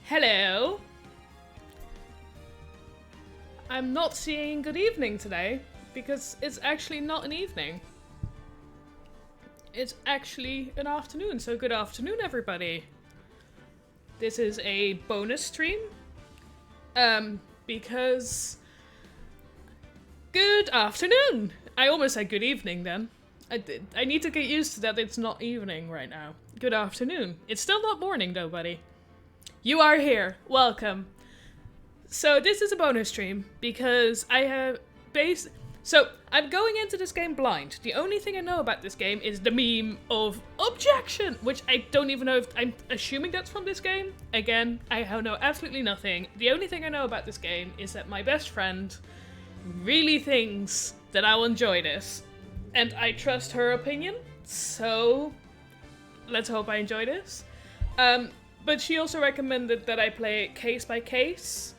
Hello. I'm not seeing good evening today because it's actually not an evening. It's actually an afternoon, so good afternoon everybody. This is a bonus stream. Because good afternoon. I almost said good evening then. I need to get used to that it's not evening right now. Good afternoon. It's still not morning though, buddy. You are here. Welcome. So this is a bonus stream because I have So I'm going into this game blind. The only thing I know about this game is the meme of objection, which I don't even know if I'm assuming that's from this game. Again, I know absolutely nothing. The only thing I know about this game is that my best friend really thinks that I will enjoy this. And I trust her opinion, so let's hope I enjoy this. But she also recommended that I play it case by case,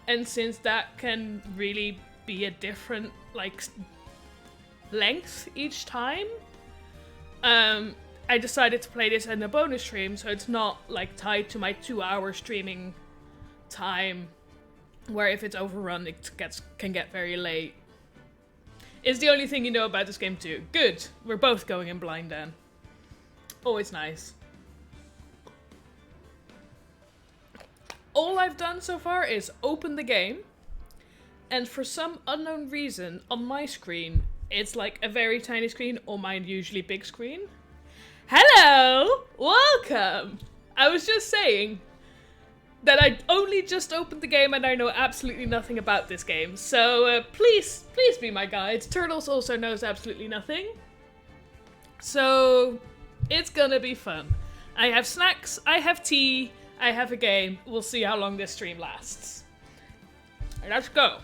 and since that can really be a different, length each time, I decided to play this in a bonus stream, so it's not, tied to my 2-hour streaming time, where if it's overrun, it can get very late. It's the only thing you know about this game too. Good. We're both going in blind then. Always nice. All I've done so far is open the game, and for some unknown reason, on my screen, it's like a very tiny screen, on mine usually big screen. Hello! Welcome! I was just saying that I only just opened the game and I know absolutely nothing about this game, so please be my guide. Turtles also knows absolutely nothing. So, it's gonna be fun. I have snacks, I have tea, I have a game. We'll see how long this stream lasts. Let's go.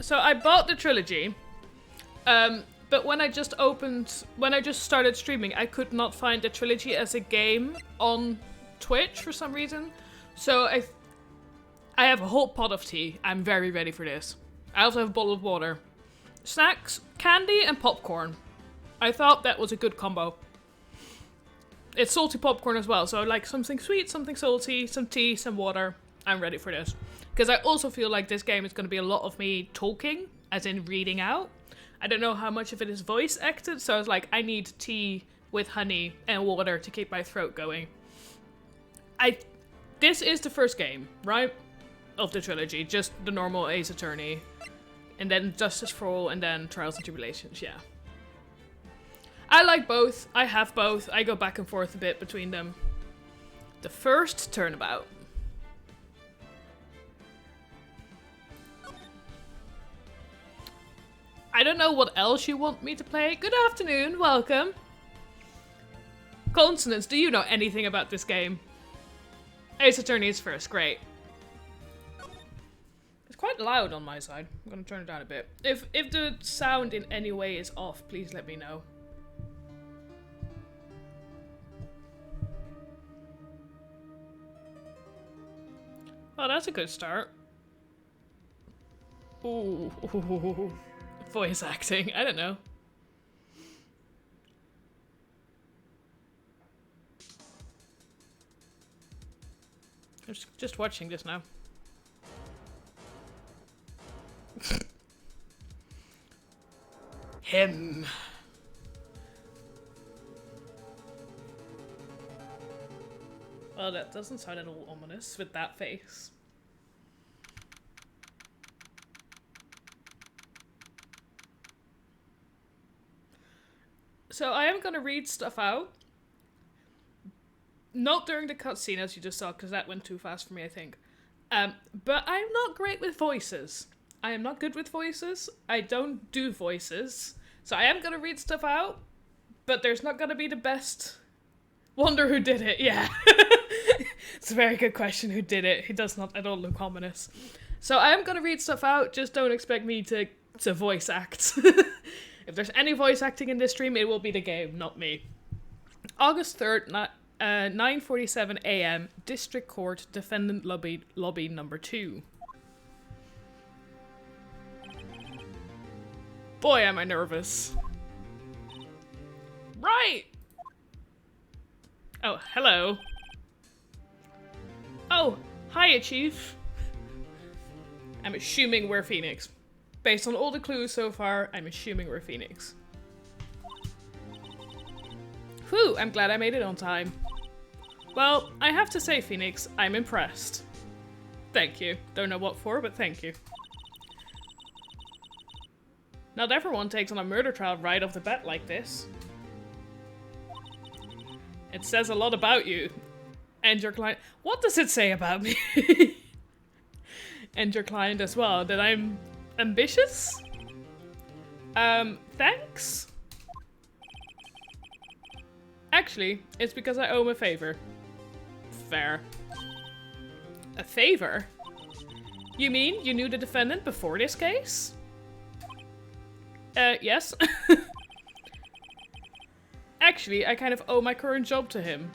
So I bought the trilogy, but when I just started streaming, I could not find the trilogy as a game on Twitch for some reason. So I have a whole pot of tea. I'm very ready for this. I also have a bottle of water. Snacks, candy, and popcorn. I thought that was a good combo. It's salty popcorn as well, so I like something sweet, something salty, some tea, some water. I'm ready for this. Because I also feel like this game is going to be a lot of me talking, as in reading out. I don't know how much of it is voice acted, so I was like, I need tea with honey and water to keep my throat going. This is the first game, right? Of the trilogy, just the normal Ace Attorney. And then Justice for All, and then Trials and Tribulations, yeah. I like both, I have both, I go back and forth a bit between them. The first Turnabout. I don't know what else you want me to play. Good afternoon, welcome. Consonance, do you know anything about this game? Ace Attorney is first, great. It's quite loud on my side. I'm gonna turn it down a bit. If the sound in any way is off, please let me know. Oh, that's a good start. Ooh. Voice acting, I don't know. I'm just watching this now. Him. Well, that doesn't sound at all ominous with that face. So I am gonna read stuff out. Not during the cutscene, as you just saw, because that went too fast for me, I think. But I'm not great with voices. I am not good with voices. I don't do voices. So I am gonna read stuff out, but there's not gonna be the best. Wonder who did it, yeah. It's a very good question, who did it? He does not at all look ominous. So I am gonna read stuff out, just don't expect me to voice act. If there's any voice acting in this stream, it will be the game, not me. August 3rd, 9:47 a.m. District Court, Defendant Lobby number 2. Boy, am I nervous. Right! Oh, hello. Oh, hiya, Chief. I'm assuming we're Phoenix. Based on all the clues so far, I'm assuming we're Phoenix. Whew, I'm glad I made it on time. Well, I have to say, Phoenix, I'm impressed. Thank you. Don't know what for, but thank you. Not everyone takes on a murder trial right off the bat like this. It says a lot about you. And your client. What does it say about me? And your client as well. That I'm ambitious? Thanks? Actually, it's because I owe him a favor. Fair. A favor? You mean you knew the defendant before this case? Yes. Actually, I kind of owe my current job to him.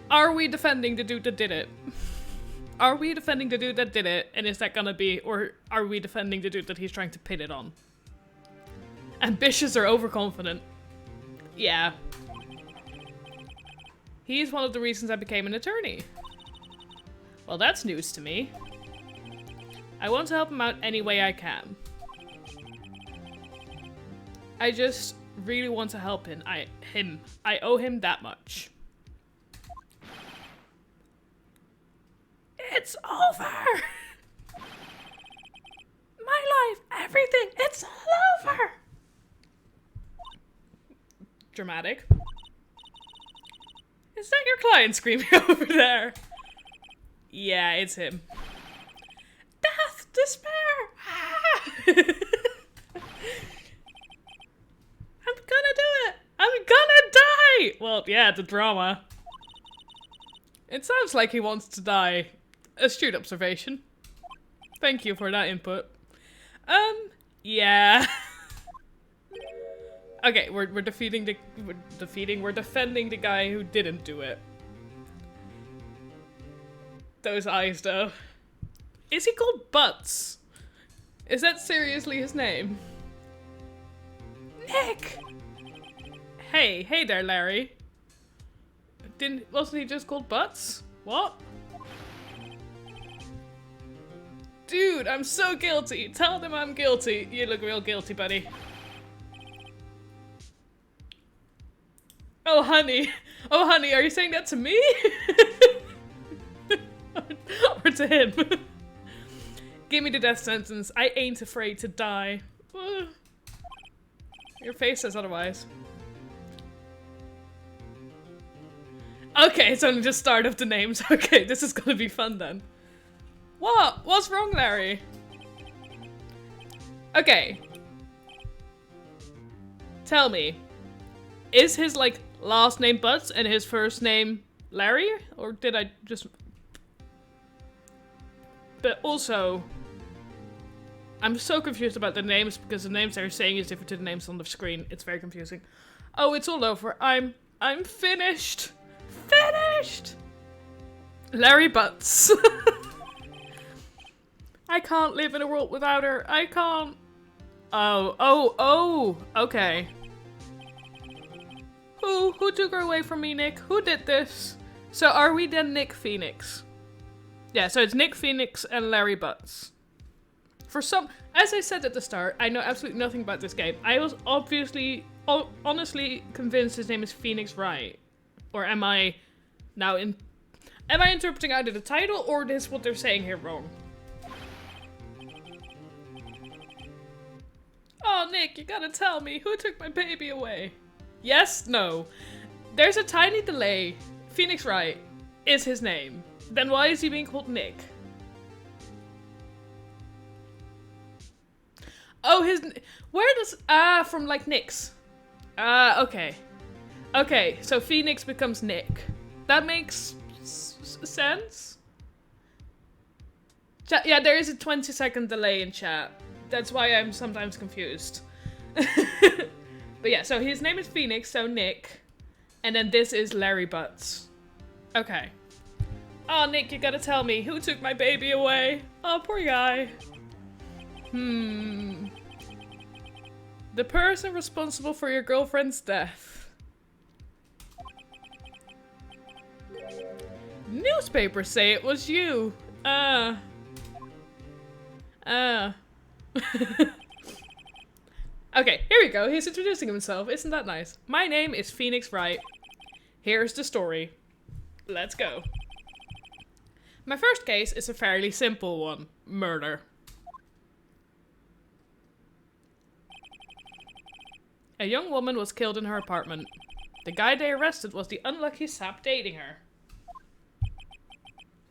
Are we defending the dude that did it? Are we defending the dude that did it? And is that gonna be, or are we defending the dude that he's trying to pin it on? Ambitious or overconfident? Yeah. He's one of the reasons I became an attorney. Well, that's news to me. I want to help him out any way I can. I just really want to help him. I owe him that much. It's over! My life, everything, it's all over! Dramatic. Is that your client screaming over there? Yeah, it's him. Death! Despair! Ah! I'm gonna do it! I'm gonna die! Well, yeah, the drama. It sounds like he wants to die. Astute observation. Thank you for that input. Yeah. Okay, we're defending the guy who didn't do it. Those eyes, though. Is he called Butts? Is that seriously his name? Nick! Hey there, Larry. Wasn't he just called Butts? What? Dude, I'm so guilty. Tell them I'm guilty. You look real guilty, buddy. Oh, honey. Oh, honey, are you saying that to me? Or to him? Give me the death sentence. I ain't afraid to die. Your face says otherwise. Okay, it's only just start of the names. Okay, this is gonna be fun then. What? What's wrong, Larry? Okay. Tell me. Is his, like, last name Butts and his first name Larry? Or did I just... But also... I'm so confused about the names because the names they're saying is different to the names on the screen. It's very confusing. Oh, it's all over. I'm finished. Finished! Larry Butts. I can't live in a world without her. I can't. Oh, okay. Who took her away from me, Nick? Who did this? So are we then Nick Phoenix? Yeah, so it's Nick Phoenix and Larry Butts. For some, as I said at the start, I know absolutely nothing about this game. I was honestly convinced his name is Phoenix Wright. Or am I now am I interpreting either the title or this what they're saying here wrong? Oh, Nick, you gotta tell me, who took my baby away? Yes? No. There's a tiny delay. Phoenix Wright is his name. Then why is he being called Nick? Oh, where does, from like Nick's. Okay. Okay, so Phoenix becomes Nick. That makes sense? Yeah, there is a 20-second delay in chat. That's why I'm sometimes confused. But yeah, so his name is Phoenix, so Nick. And then this is Larry Butts. Okay. Oh, Nick, you gotta tell me, who took my baby away? Oh, poor guy. The person responsible for your girlfriend's death. Newspapers say it was you. Okay, here we go. He's introducing himself. Isn't that nice? My name is Phoenix Wright. Here's the story. Let's go. My first case is a fairly simple one. Murder. A young woman was killed in her apartment. The guy they arrested was the unlucky sap dating her.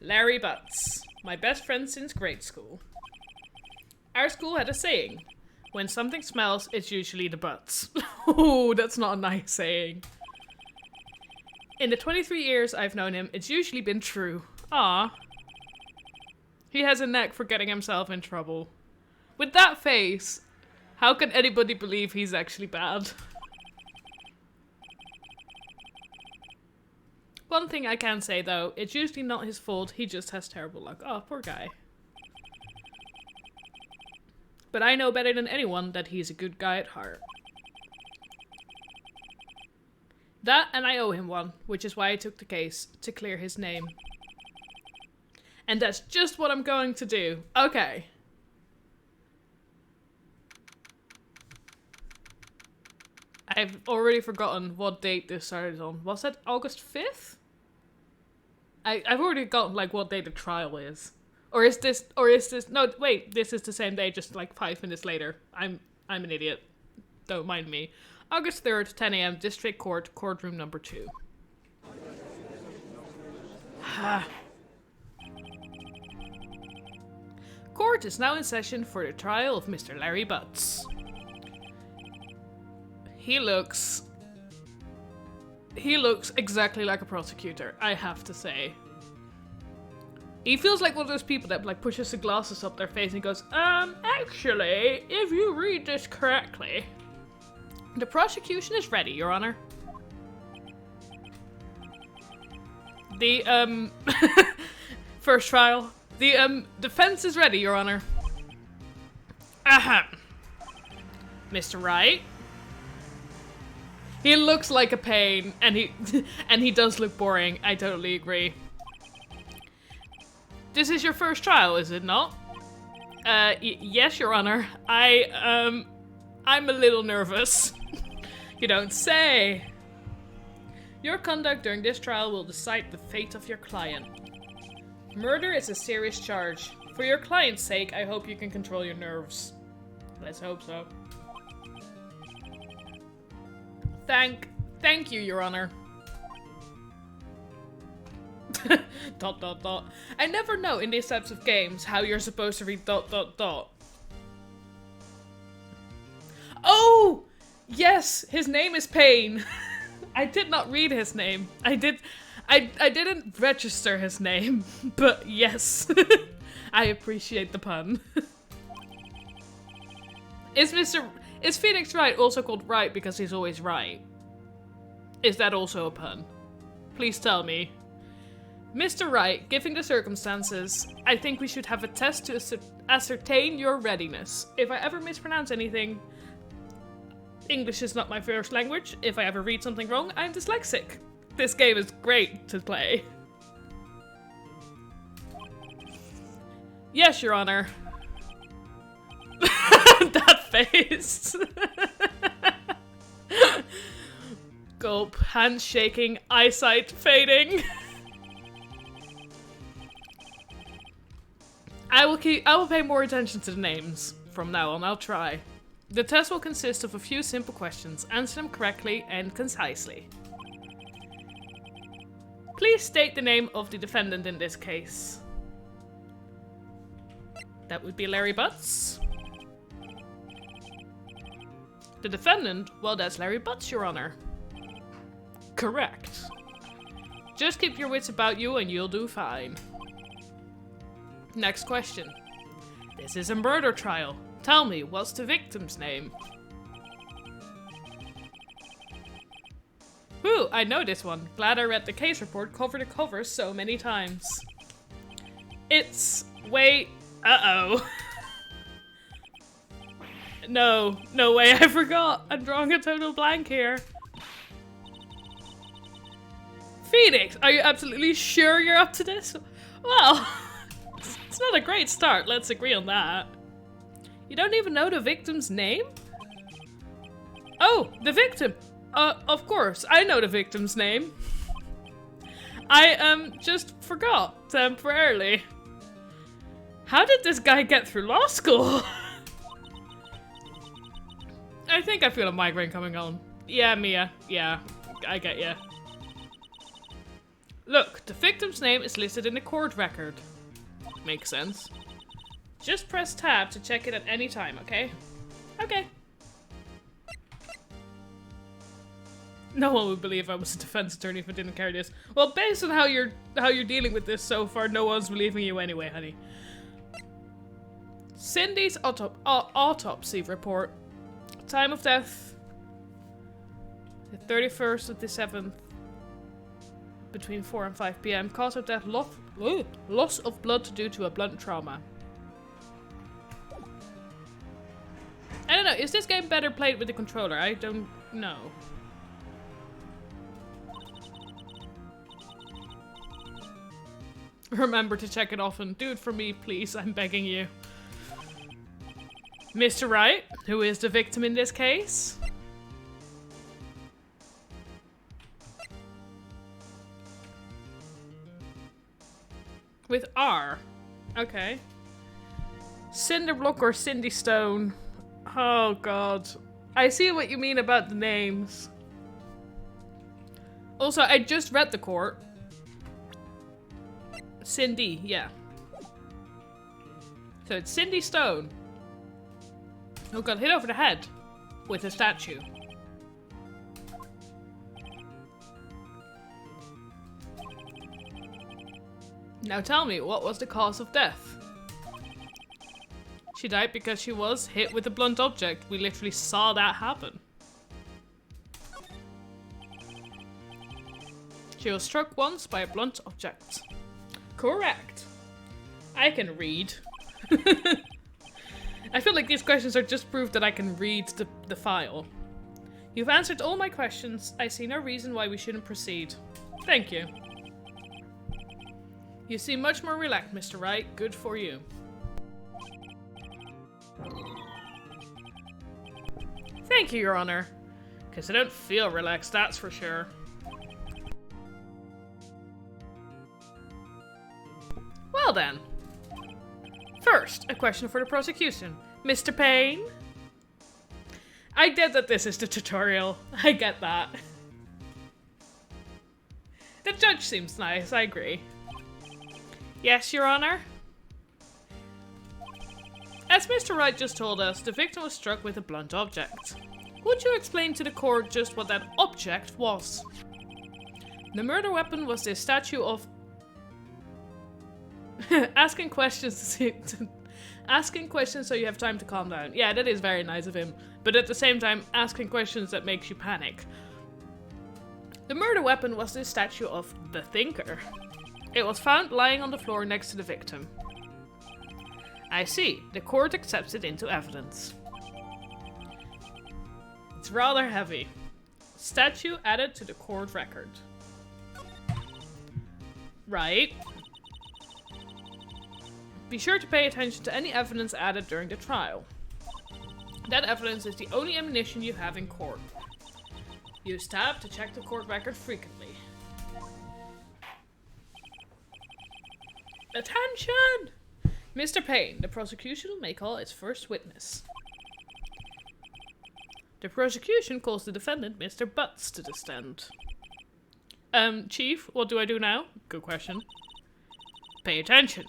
Larry Butts. My best friend since grade school. Our school had a saying. When something smells, it's usually the butts. Oh, that's not a nice saying. In the 23 years I've known him, it's usually been true. Ah. He has a knack for getting himself in trouble. With that face, how can anybody believe he's actually bad? One thing I can say though, it's usually not his fault, he just has terrible luck. Oh, poor guy. But I know better than anyone that he's a good guy at heart. That and I owe him one, which is why I took the case, to clear his name. And that's just what I'm going to do. Okay. I've already forgotten what date this started on. Was that August 5th? I've already forgotten like what day the trial is. Or is this, no, wait, this is the same day, just like 5 minutes later. I'm an idiot. Don't mind me. August 3rd, 10 AM, District Court, courtroom number 2. Court is now in session for the trial of Mr. Larry Butts. He looks exactly like a prosecutor, I have to say. He feels like one of those people that like pushes the glasses up their face and goes, actually, if you read this correctly. The prosecution is ready, Your Honor. The, first trial. The, defense is ready, Your Honor. Ahem. Mr. Wright. He looks like a pain, and he does look boring. I totally agree. This is your first trial, is it not? Yes, Your Honor. I'm a little nervous. You don't say. Your conduct during this trial will decide the fate of your client. Murder is a serious charge. For your client's sake, I hope you can control your nerves. Let's hope so. Thank you, Your Honor. Dot dot dot. I never know in these types of games how you're supposed to read dot dot dot. Oh! Yes! His name is Payne. I did not read his name. I didn't register his name, but yes. I appreciate the pun. Is Phoenix Wright also called Wright because he's always right? Is that also a pun? Please tell me. Mr. Wright, given the circumstances, I think we should have a test to ascertain your readiness. If I ever mispronounce anything, English is not my first language. If I ever read something wrong, I'm dyslexic. This game is great to play. Yes, Your Honor. That face. Gulp, hands shaking, eyesight fading. I will pay more attention to the names from now on. I'll try. The test will consist of a few simple questions. Answer them correctly and concisely. Please state the name of the defendant in this case. That would be Larry Butts. The defendant? Well, that's Larry Butts, Your Honor. Correct. Just keep your wits about you and you'll do fine. Next question. This is a murder trial. Tell me, what's the victim's name? Whew, I know this one. Glad I read the case report cover to cover so many times. It's... wait... uh-oh. No, no way, I forgot. I'm drawing a total blank here. Phoenix, are you absolutely sure you're up to this? Well, it's not a great start, let's agree on that. You don't even know the victim's name? Oh, the victim. Of course, I know the victim's name. I, just forgot temporarily. How did this guy get through law school? I think I feel a migraine coming on. Yeah, Mia. Yeah, I get ya. Look, the victim's name is listed in the court record. Makes sense. Just press tab to check it at any time, okay? Okay. No one would believe I was a defense attorney if I didn't carry this. Well, based on how you're dealing with this so far, no one's believing you anyway, honey. Cindy's autopsy report. Time of death. The 31st of the 7th. Between 4 and 5 p.m. Cause of death, loss of blood due to a blunt trauma. I don't know, is this game better played with the controller? I don't know. Remember to check it often. Do it for me, please. I'm begging you. Mr. Wright, who is the victim in this case? With R. Okay. Cinderblock or Cindy Stone. Oh god. I see what you mean about the names. Also, I just read the court. Cindy, yeah. So it's Cindy Stone. Who got hit over the head with a statue. Now tell me, what was the cause of death? She died because she was hit with a blunt object. We literally saw that happen. She was struck once by a blunt object. Correct. I can read. I feel like these questions are just proof that I can read the file. You've answered all my questions. I see no reason why we shouldn't proceed. Thank you. You seem much more relaxed, Mr. Wright. Good for you. Thank you, Your Honor. Because I don't feel relaxed, that's for sure. Well then. First, a question for the prosecution. Mr. Payne? I get that this is the tutorial. I get that. The judge seems nice, I agree. Yes, Your Honor? As Mr. Wright just told us, the victim was struck with a blunt object. Would you explain to the court just what that object was? The murder weapon was this statue of... asking questions asking questions so you have time to calm down. Yeah, that is very nice of him. But at the same time, asking questions that makes you panic. The murder weapon was this statue of the Thinker. It was found lying on the floor next to the victim. I see. The court accepts it into evidence. It's rather heavy. Statue added to the court record. Right. Be sure to pay attention to any evidence added during the trial. That evidence is the only ammunition you have in court. Use tab to check the court record frequently. Attention! Mr. Payne, the prosecution may call its first witness. The prosecution calls the defendant, Mr. Butts, to the stand. Chief, what do I do now? Good question. Pay attention.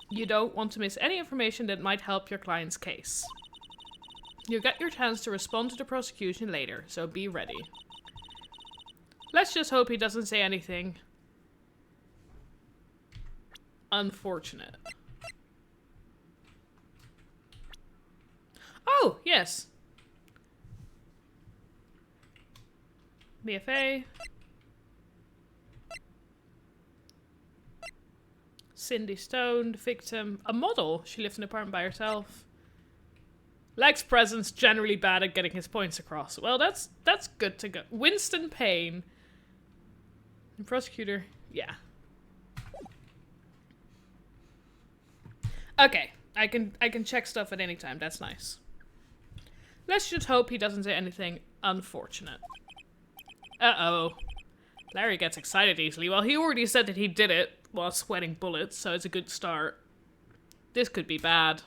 You don't want to miss any information that might help your client's case. You'll get your chance to respond to the prosecution later, so be ready. Let's just hope he doesn't say anything unfortunate. Oh, yes. BFA. Cindy Stone, victim. A model. She lived in an apartment by herself. Leg's presence generally bad at getting his points across. Well, that's good to go. Winston Payne. Prosecutor. Yeah. Okay, I can check stuff at any time. That's nice. Let's just hope he doesn't say anything unfortunate. Uh-oh. Larry gets excited easily. Well, he already said that he did it while sweating bullets, so it's a good start. This could be bad.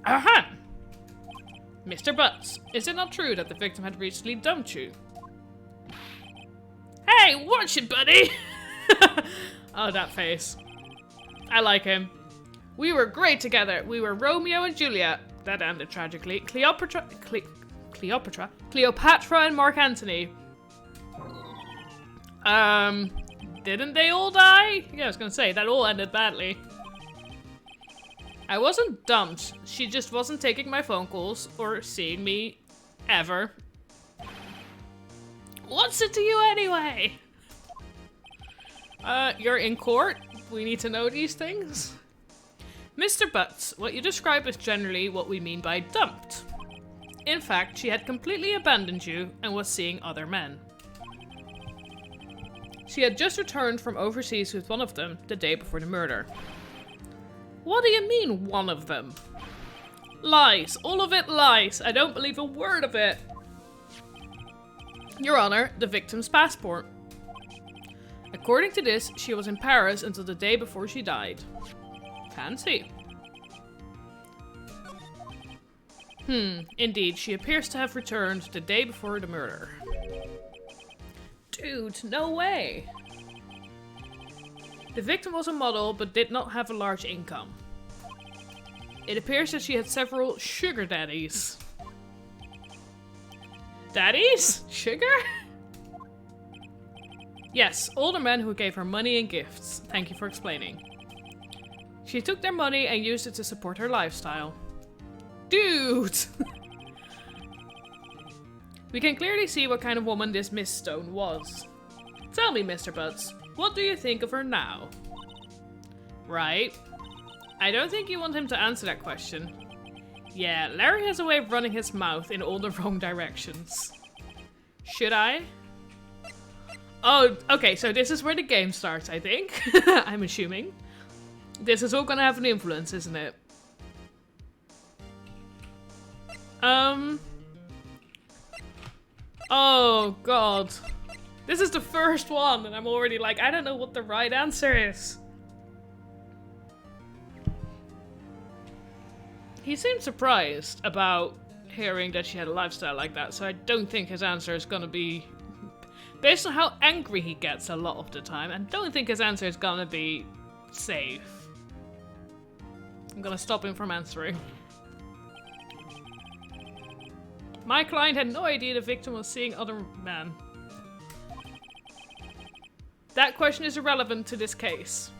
Aha! Mr. Butts, is it not true that the victim had recently dumped you? Hey, watch it, buddy! Oh, that face. I like him. We were great together. We were Romeo and Juliet. That ended tragically. Cleopatra and Mark Antony. Didn't they all die? Yeah, I was gonna say, that all ended badly. I wasn't dumped. She just wasn't taking my phone calls or seeing me ever. What's it to you anyway? You're in court. We need to know these things. Mr. Butts, what you describe is generally what we mean by dumped. In fact, she had completely abandoned you and was seeing other men. She had just returned from overseas with one of them the day before the murder. What do you mean, one of them? Lies. All of it lies. I don't believe a word of it. Your Honor, the victim's passport. According to this, she was in Paris until the day before she died. Fancy. Indeed, she appears to have returned the day before the murder. Dude, no way. The victim was a model, but did not have a large income. It appears that she had several sugar daddies. Daddies? Sugar? Yes, older men who gave her money and gifts. Thank you for explaining. She took their money and used it to support her lifestyle. Dude! We can clearly see what kind of woman this Miss Stone was. Tell me, Mr. Butts, what do you think of her now? Right. I don't think you want him to answer that question. Yeah, Larry has a way of running his mouth in all the wrong directions. Should I? Oh, okay, so this is where the game starts, I think. I'm assuming. This is all gonna have an influence, isn't it? Oh, God. This is the first one, and I'm already like, I don't know what the right answer is. He seemed surprised about hearing that she had a lifestyle like that, so I don't think his answer is gonna be... Based on how angry he gets a lot of the time, I don't think his answer is gonna be safe. I'm gonna stop him from answering. My client had no idea the victim was seeing other men. That question is irrelevant to this case.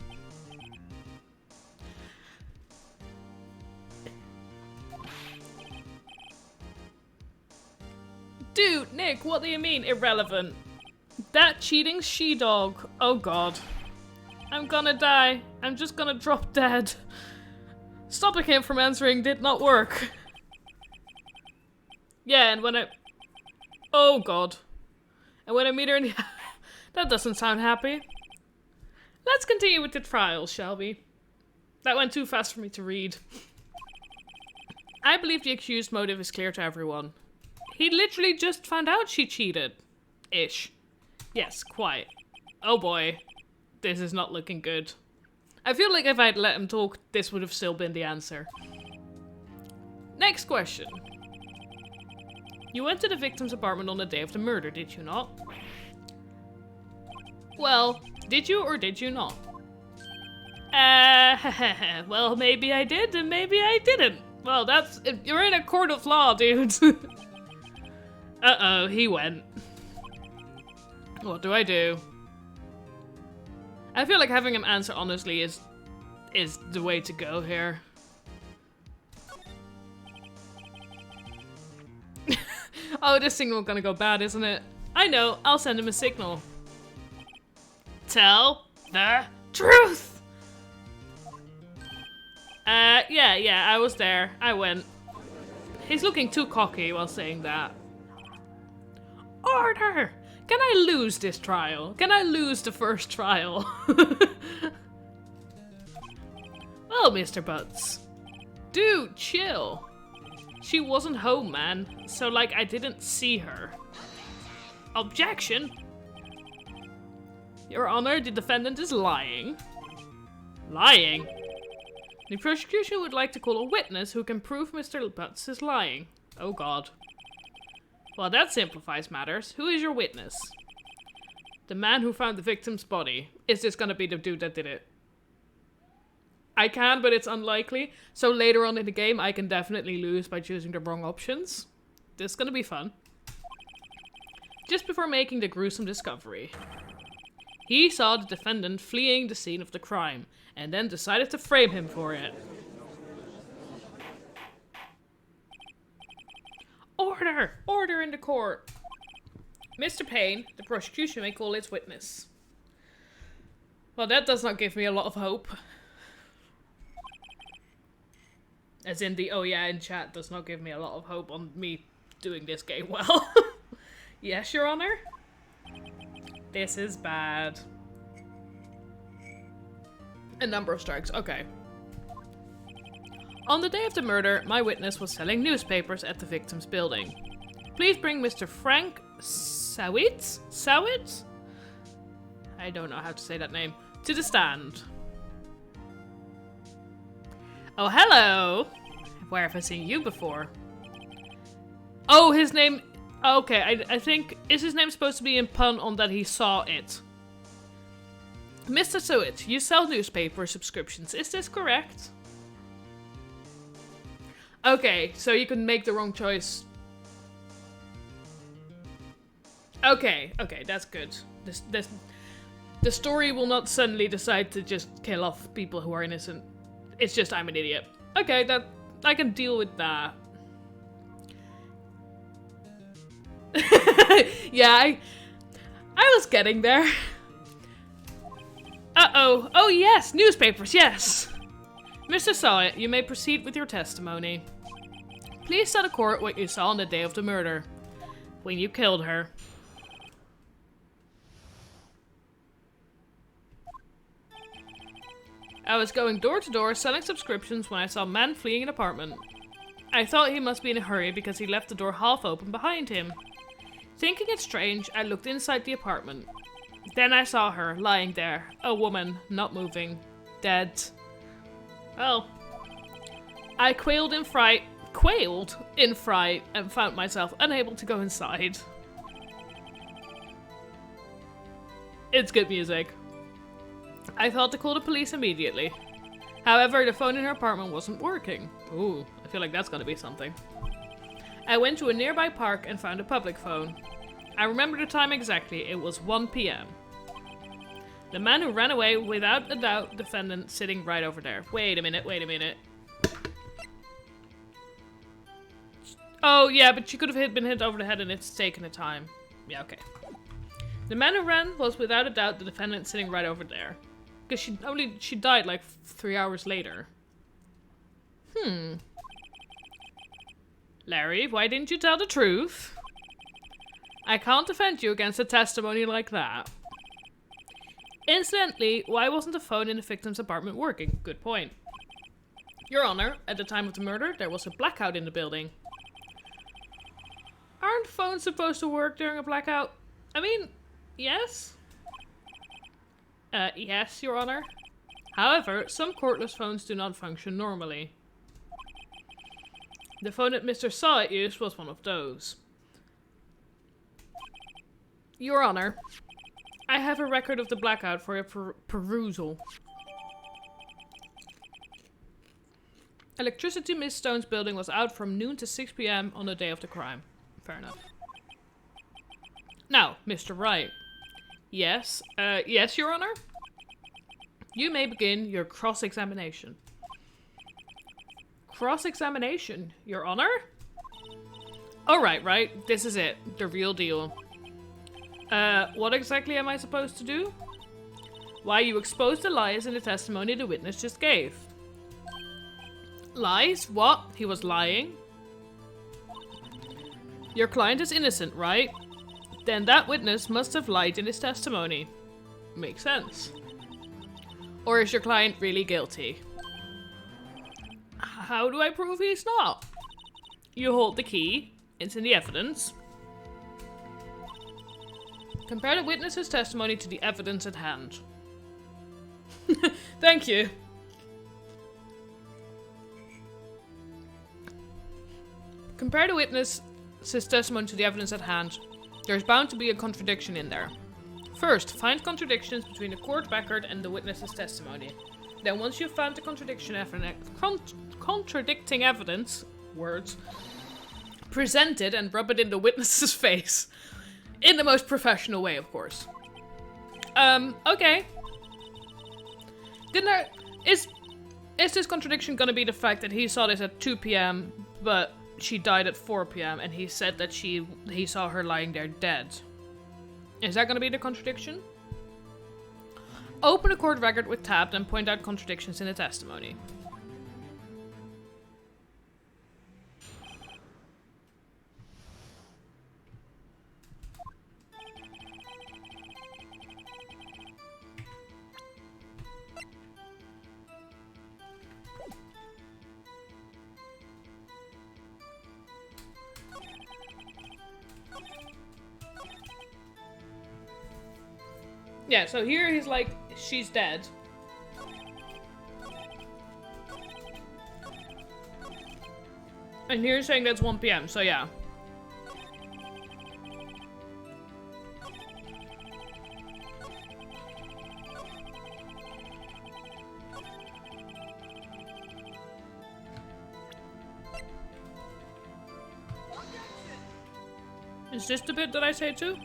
Dude, Nick, what do you mean irrelevant? That cheating she-dog. Oh God. I'm gonna die. I'm just gonna drop dead. Stopping him from answering did not work. Yeah, and when I... Oh God. And when I meet her in the... That doesn't sound happy. Let's continue with the trial, shall we? That went too fast for me to read. I believe the accused's motive is clear to everyone. He literally just found out she cheated. Ish. Yes, quite. Oh boy. This is not looking good. I feel like if I'd let him talk, this would have still been the answer. Next question. You went to the victim's apartment on the day of the murder, did you not? Well, did you or did you not? Well, maybe I did and maybe I didn't. Well, that's... You're in a court of law, dude. Uh-oh, he went. What do I do? I feel like having him answer honestly is the way to go here. Oh, this signal's gonna go bad, isn't it? I know, I'll send him a signal. Tell the truth! Yeah, I was there. I went. He's looking too cocky while saying that. Order! Can I lose this trial? Can I lose the first trial? Well, Mr. Butts. Dude, chill. She wasn't home, man. So, like, I didn't see her. Objection! Your Honor, the defendant is lying. Lying? The prosecution would like to call a witness who can prove Mr. Butts is lying. Oh god. Well, that simplifies matters. Who is your witness? The man who found the victim's body. Is this gonna be the dude that did it? I can, but it's unlikely. So later on in the game, I can definitely lose by choosing the wrong options. This is gonna be fun. Just before making the gruesome discovery. He saw the defendant fleeing the scene of the crime, and then decided to frame him for it. Order! Order in the court! Mr. Payne, the prosecution may call its witness. Well, that does not give me a lot of hope. As in the, oh yeah, in chat does not give me a lot of hope on me doing this game well. Yes, Your Honor? This is bad. A number of strikes, okay. On the day of the murder, my witness was selling newspapers at the victim's building. Please bring Mr. Frank Sawit? Sawit? I don't know how to say that name. To the stand. Oh, hello! Where have I seen you before? Oh, his name... Okay, I think... Is his name supposed to be in pun on that he saw it? Mr. Sawit, you sell newspaper subscriptions, is this correct? Okay, so you can make the wrong choice. Okay, that's good. The story will not suddenly decide to just kill off people who are innocent. It's just I'm an idiot. Okay, that I can deal with that. Yeah, I was getting there. Uh-oh. Oh yes, newspapers, yes. Mr. Sawit, you may proceed with your testimony. Please tell the court what you saw on the day of the murder. When you killed her. I was going door to door selling subscriptions when I saw a man fleeing an apartment. I thought he must be in a hurry because he left the door half open behind him. Thinking it strange, I looked inside the apartment. Then I saw her, lying there. A woman, not moving. Dead. Well. I quailed in fright, and found myself unable to go inside. It's good music. I thought to call the police immediately. However, the phone in her apartment wasn't working. Ooh, I feel like that's gonna be something. I went to a nearby park and found a public phone. I remember the time exactly, it was 1 PM. The man who ran away, without a doubt, defendant sitting right over there. Wait a minute. Oh, yeah, but she could have been hit over the head and it's taken a time. Yeah, okay. The man who ran was without a doubt the defendant sitting right over there. Because she died like 3 hours later. Larry, why didn't you tell the truth? I can't defend you against a testimony like that. Incidentally, why wasn't the phone in the victim's apartment working? Good point. Your Honor, at the time of the murder, there was a blackout in the building. Aren't phones supposed to work during a blackout? I mean, yes? Yes, Your Honor. However, some cordless phones do not function normally. The phone that Mr. Sawit used was one of those. Your Honor, I have a record of the blackout for your perusal. Electricity in Miss Stone's building was out from noon to 6 PM on the day of the crime. Fair enough. Now, Mr. Wright. Yes, yes, Your Honor? You may begin your cross-examination. Cross-examination, Your Honor? Alright, right, this is it. The real deal. What exactly am I supposed to do? Why, you exposed the lies in the testimony the witness just gave. Lies? What? He was lying? Your client is innocent, right? Then that witness must have lied in his testimony. Makes sense. Or is your client really guilty? How do I prove he's not? You hold the key. It's in the evidence. Compare the witness's testimony to the evidence at hand. Thank you. Compare the witness's testimony to the evidence at hand. There's bound to be a contradiction in there. First, find contradictions between the court record and the witness's testimony. Then once you've found the contradicting evidence, words, present it and rub it in the witness's face. In the most professional way, of course. Okay. Is this contradiction gonna be the fact that he saw this at 2 p.m. but she died at 4 p.m. and he said that he saw her lying there dead? Is that gonna be the contradiction? Open a court record with tab and point out contradictions in the testimony. Yeah, so here he's like, she's dead. And here he's saying that's 1 p.m., so yeah. Is this the bit that I say too?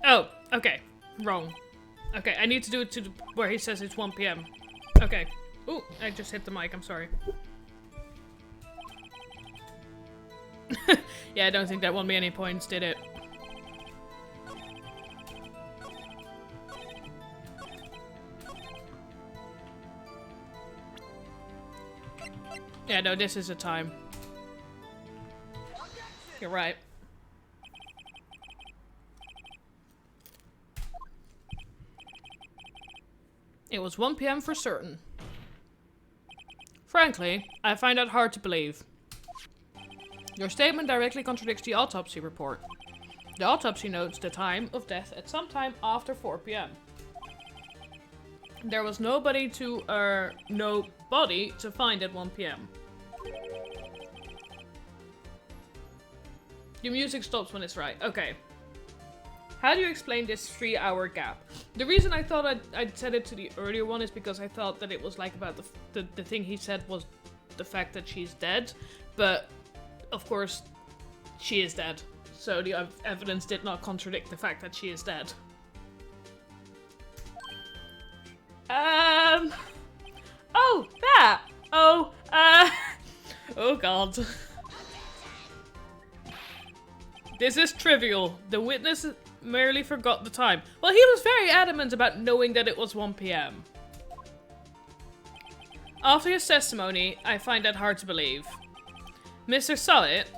Oh, okay. Wrong. Okay, I need to do it to where he says it's 1 p.m. Okay. Ooh, I just hit the mic, I'm sorry. Yeah, I don't think that won me any points, did it? Yeah, no, this is a time. You're right. It was 1 p.m. for certain. Frankly, I find that hard to believe. Your statement directly contradicts the autopsy report. The autopsy notes the time of death at some time after 4 p.m. There was nobody to find at 1 p.m. Your music stops when it's right. Okay. How do you explain this 3-hour gap? The reason I thought I'd said it to the earlier one is because I thought that it was like about the thing he said was the fact that she's dead. But, of course, she is dead. So the evidence did not contradict the fact that she is dead. Oh, that! Oh, oh god. This is trivial. The witness merely forgot the time. Well, he was very adamant about knowing that it was 1 p.m. After his testimony, I find that hard to believe. Mr. Sullett,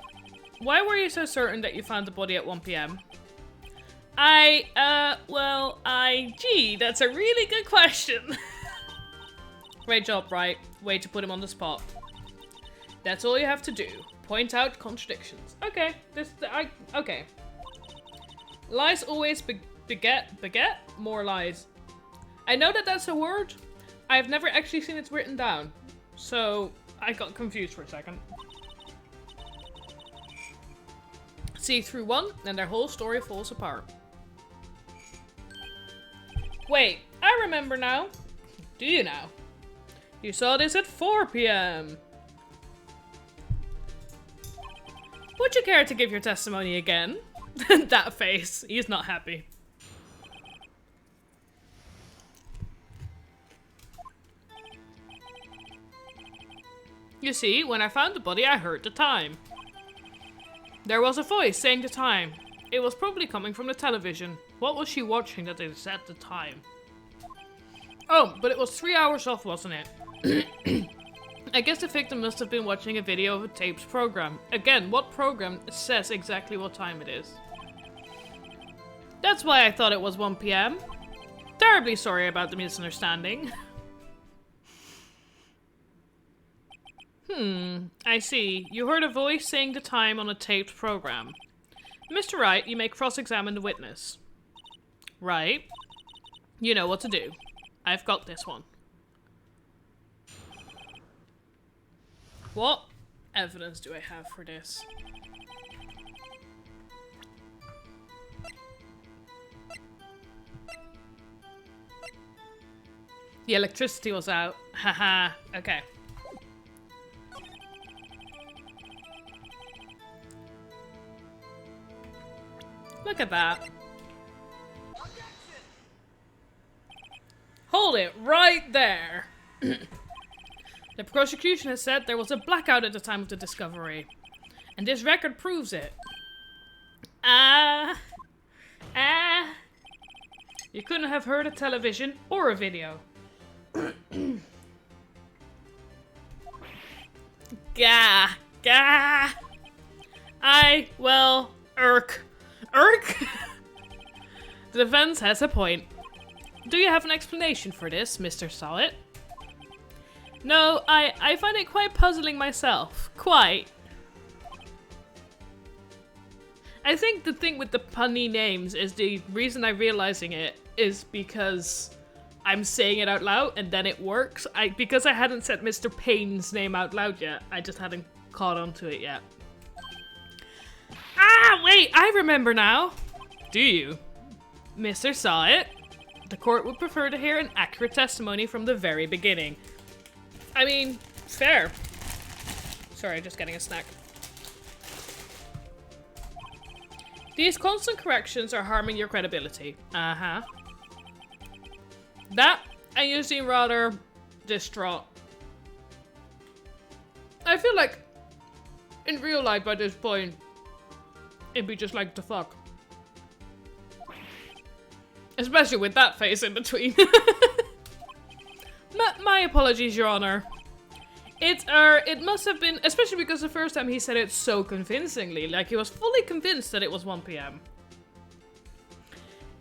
why were you so certain that you found the body at 1 p.m.? Gee, that's a really good question. Great job, Wright. Way to put him on the spot. That's all you have to do. Point out contradictions. Okay, okay. Lies always beget more lies. I know that that's a word. I've never actually seen it written down. So, I got confused for a second. See through one, and their whole story falls apart. Wait, I remember now. Do you now? You saw this at 4 p.m. Would you care to give your testimony again? That face. He's not happy. You see, when I found the body, I heard the time. There was a voice saying the time. It was probably coming from the television. What was she watching that they set the time? Oh, but it was 3 hours off, wasn't it? I guess the victim must have been watching a video of a taped program. Again, what program says exactly what time it is? That's why I thought it was 1 PM. Terribly sorry about the misunderstanding. I see. You heard a voice saying the time on a taped program. Mr. Wright, you may cross-examine the witness. Right. You know what to do. I've got this one. What evidence do I have for this? The electricity was out. Haha. Okay. Look at that. Hold it right there. The prosecution has said there was a blackout at the time of the discovery. And this record proves it. You couldn't have heard a television or a video. Gah. Irk? The defense has a point. Do you have an explanation for this, Mr. Sawit? No, I find it quite puzzling myself. Quite. I think the thing with the punny names is the reason I'm realizing it is because I'm saying it out loud and then it works. Because I hadn't said Mr. Payne's name out loud yet, I just hadn't caught on to it yet. Ah, wait, I remember now. Do you? Mr. Sawit, the court would prefer to hear an accurate testimony from the very beginning. I mean, fair. Sorry, just getting a snack. These constant corrections are harming your credibility. Uh-huh. That, I usually rather distraught. I feel like, in real life by this point, it'd be just like, the fuck. Especially with that face in between. My apologies, Your Honor. It must have been, especially because the first time he said it so convincingly, like he was fully convinced that it was 1 PM.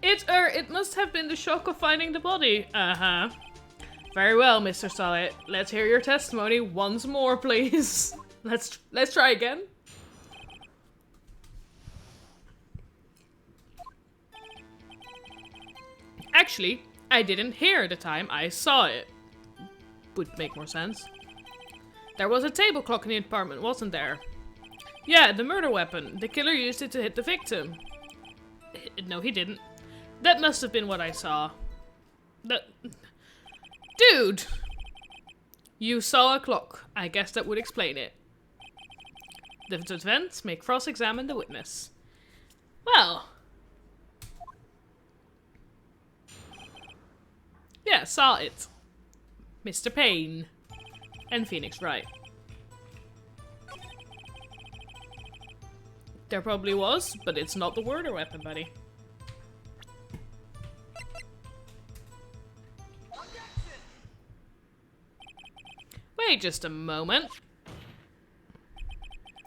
It must have been the shock of finding the body. Uh-huh. Very well, Mr. Sawit. Let's hear your testimony once more, please. Let's try again. Actually, I didn't hear the time I saw it. Would make more sense. There was a table clock in the apartment, wasn't there? Yeah, the murder weapon. The killer used it to hit the victim. No, he didn't. That must have been what I saw. Dude! You saw a clock. I guess that would explain it. The defense may cross-examine the witness. Well... yeah, saw it. Mr. Payne. And Phoenix Wright. There probably was, but it's not the murder weapon, buddy. Wait just a moment.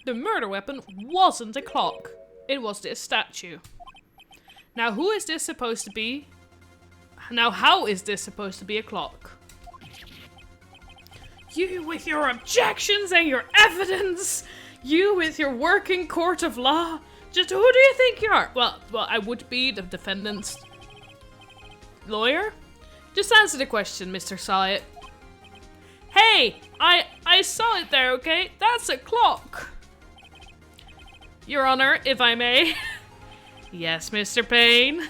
The murder weapon wasn't a clock. It was this statue. Now who is this supposed to be? Now how is this supposed to be a clock? You with your objections and your evidence! You with your working court of law! Just who do you think you are? Well, I would be the defendant's lawyer? Just answer the question, Mr. Sawit. Hey! I saw it there, okay? That's a clock! Your Honor, if I may. Yes, Mr. Payne.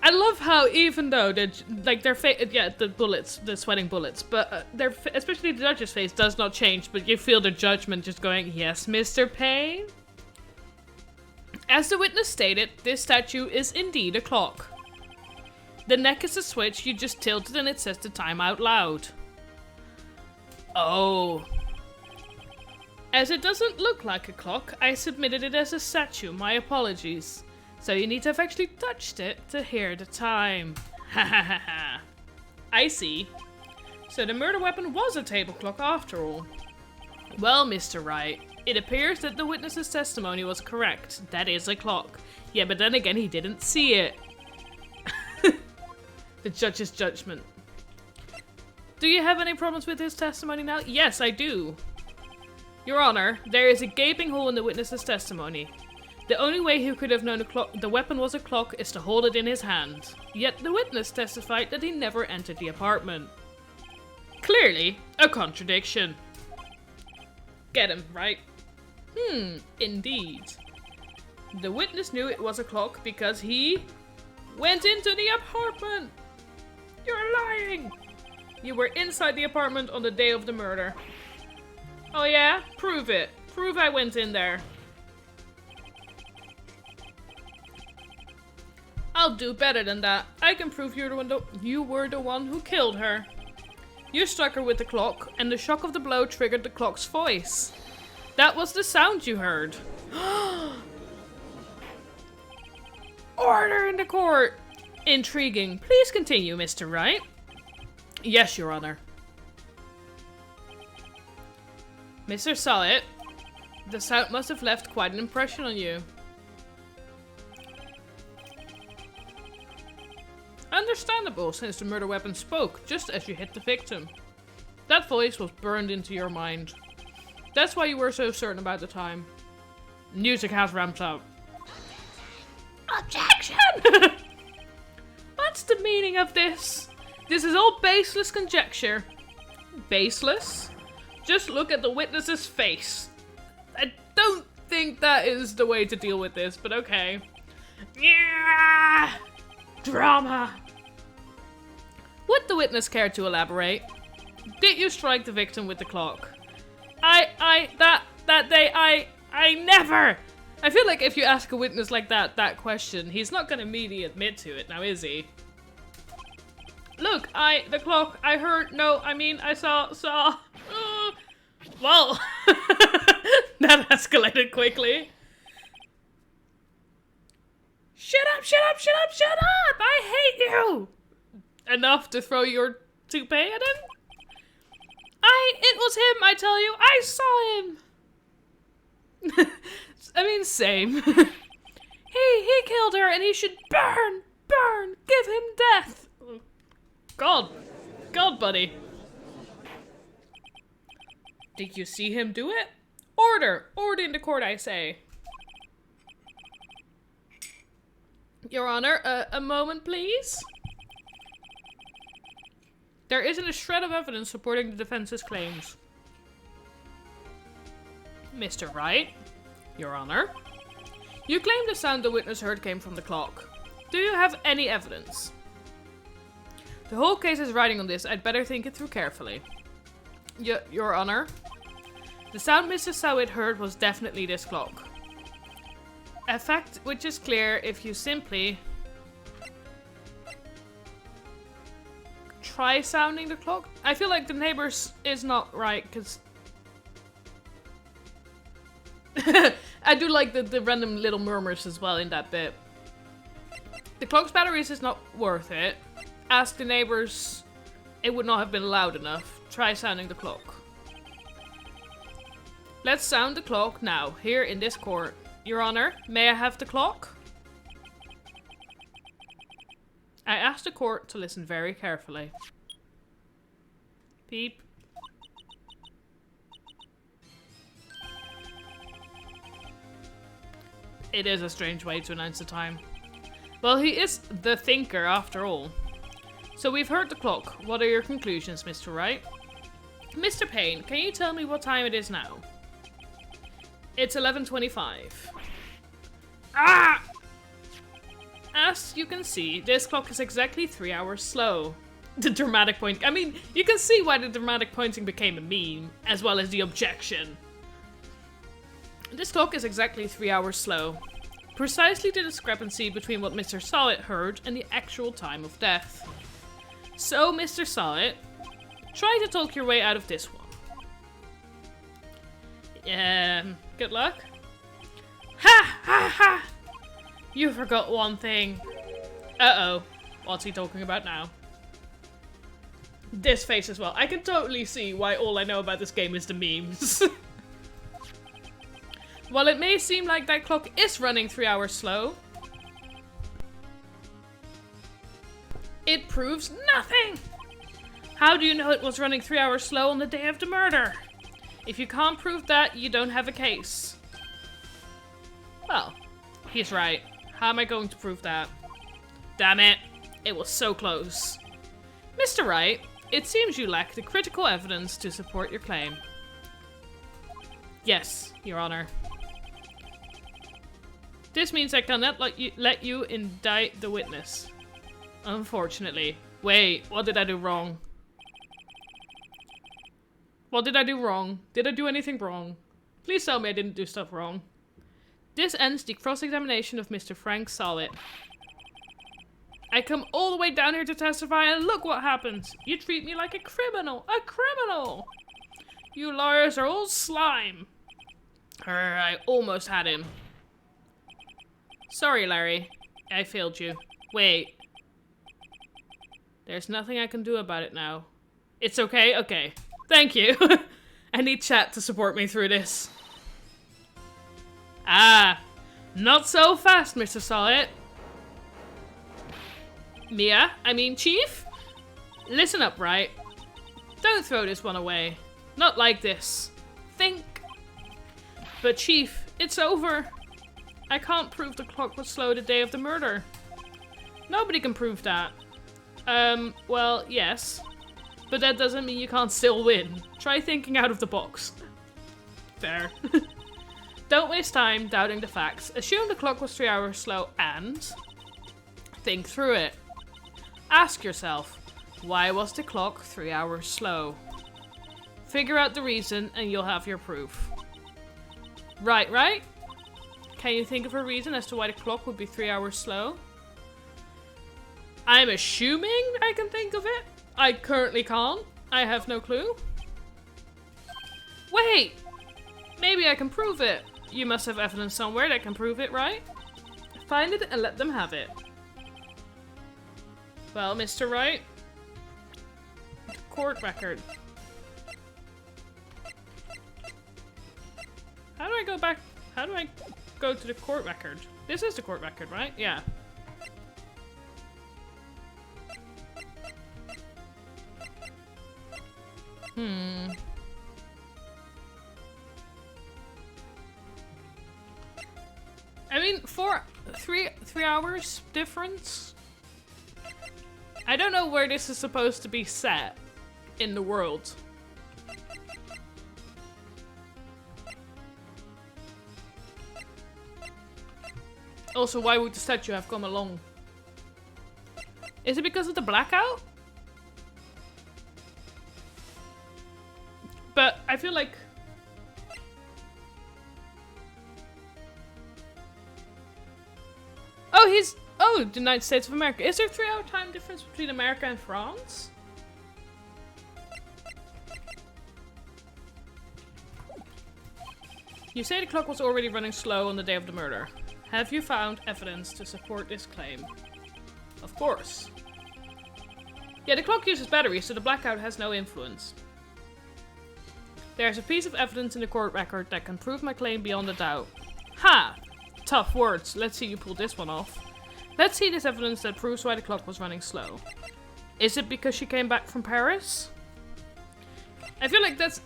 I love how even though their the bullets, the sweating bullets, but especially the judge's face does not change, but you feel the judgment just going, yes, Mr. Payne? As the witness stated, this statue is indeed a clock. The neck is a switch, you just tilt it and it says the time out loud. Oh. As it doesn't look like a clock, I submitted it as a statue. My apologies. So you need to have actually touched it to hear the time. Ha ha ha ha. I see. So the murder weapon was a table clock after all. Well, Mr. Wright, it appears that the witness's testimony was correct. That is a clock. Yeah, but then again, he didn't see it. The judge's judgment. Do you have any problems with his testimony now? Yes, I do. Your Honor, there is a gaping hole in the witness's testimony. The only way he could have known the weapon was a clock is to hold it in his hand. Yet the witness testified that he never entered the apartment. Clearly, a contradiction. Get him, right? Indeed. The witness knew it was a clock because he went into the apartment. You're lying. You were inside the apartment on the day of the murder. Oh yeah? Prove it. Prove I went in there. I'll do better than that. I can prove you were the one who killed her. You struck her with the clock, and the shock of the blow triggered the clock's voice. That was the sound you heard. Order in the court! Intriguing. Please continue, Mr. Wright. Yes, Your Honor. Mr. Solid, the sound must have left quite an impression on you. Understandable, since the murder weapon spoke just as you hit the victim. That voice was burned into your mind. That's why you were so certain about the time. Music has ramped up. Objection! What's the meaning of this? This is all baseless conjecture. Baseless? Just look at the witness's face. I don't think that is the way to deal with this, but okay. Yeah! Drama! Would the witness care to elaborate? Did you strike the victim with the clock? That day, I never! I feel like if you ask a witness like that question, he's not gonna immediately admit to it, now is he? Look, the clock, I heard, no, I mean, I saw, well, that escalated quickly. Shut up, shut up, shut up, shut up! I hate you! Enough to throw your toupee at him? It was him, I tell you, I saw him! I mean, same. He killed her and he should burn, give him death! God, buddy. Did you see him do it? Order in the court, I say. Your Honor, a moment, please. There isn't a shred of evidence supporting the defense's claims. Mr. Wright, Your Honor. You claim the sound the witness heard came from the clock. Do you have any evidence? The whole case is riding on this. I'd better think it through carefully. Your Honor. The sound Mr. Sowit heard was definitely this clock. A fact which is clear if you simply try sounding the clock. I feel like the neighbors is not right, because I do like the random little murmurs as well in that bit. The clock's batteries is not worth it. Ask the neighbors. It would not have been loud enough. Try sounding the clock. Let's sound the clock now, here in this court. Your Honor, may I have the clock? I asked the court to listen very carefully. Beep. It is a strange way to announce the time. Well, he is the thinker after all. So we've heard the clock. What are your conclusions, Mr. Wright? Mr. Payne, can you tell me what time it is now? It's 11:25. Ah! As you can see, this clock is exactly 3 hours slow. The dramatic point. I mean, you can see why the dramatic pointing became a meme, as well as the objection. This clock is exactly 3 hours slow. Precisely the discrepancy between what Mr. Sowit heard and the actual time of death. So, Mr. Sowit, try to talk your way out of this one. Good luck. Ha! Ha! Ha! You forgot one thing. Uh-oh. What's he talking about now? This face as well. I can totally see why all I know about this game is the memes. While it may seem like that clock is running 3 hours slow, it proves nothing! How do you know it was running 3 hours slow on the day of the murder? If you can't prove that, you don't have a case. Well, he's right. How am I going to prove that? Damn it. It was so close. Mr. Wright, it seems you lack the critical evidence to support your claim. Yes, Your Honor. This means I cannot let you indict the witness. Unfortunately. Wait, what did I do wrong? What did I do wrong? Did I do anything wrong? Please tell me I didn't do stuff wrong. This ends the cross-examination of Mr. Frank Solid. I come all the way down here to testify and look what happens. You treat me like a criminal. A criminal! You lawyers are all slime. I almost had him. Sorry, Larry. I failed you. Wait. There's nothing I can do about it now. It's okay? Okay. Thank you. I need chat to support me through this. Ah. Not so fast, Mr. Solid. Mia? I mean, Chief? Listen up, Wright. Don't throw this one away. Not like this. Think. But Chief, it's over. I can't prove the clock was slow the day of the murder. Nobody can prove that. Well, yes. But that doesn't mean you can't still win. Try thinking out of the box. Fair. Don't waste time doubting the facts. Assume the clock was 3 hours slow and think through it. Ask yourself, why was the clock 3 hours slow? Figure out the reason and you'll have your proof. Right? Can you think of a reason as to why the clock would be 3 hours slow? I'm assuming I can think of it. I currently can't. I have no clue. Wait! Maybe I can prove it. You must have evidence somewhere that can prove it, right? Find it and let them have it. Well, Mr. Wright. Court record. How do I go back? How do I go to the court record? This is the court record, right? Yeah. I mean, three hours difference? I don't know where this is supposed to be set in the world. Also, why would the statue have come along? Is it because of the blackout? But I feel like... Oh, he's... Oh, the United States of America. Is there a 3-hour time difference between America and France? You say the clock was already running slow on the day of the murder. Have you found evidence to support this claim? Of course. Yeah, the clock uses batteries, so the blackout has no influence. There's a piece of evidence in the court record that can prove my claim beyond a doubt. Ha! Tough words. Let's see you pull this one off. Let's see this evidence that proves why the clock was running slow. Is it because she came back from Paris? I feel like that's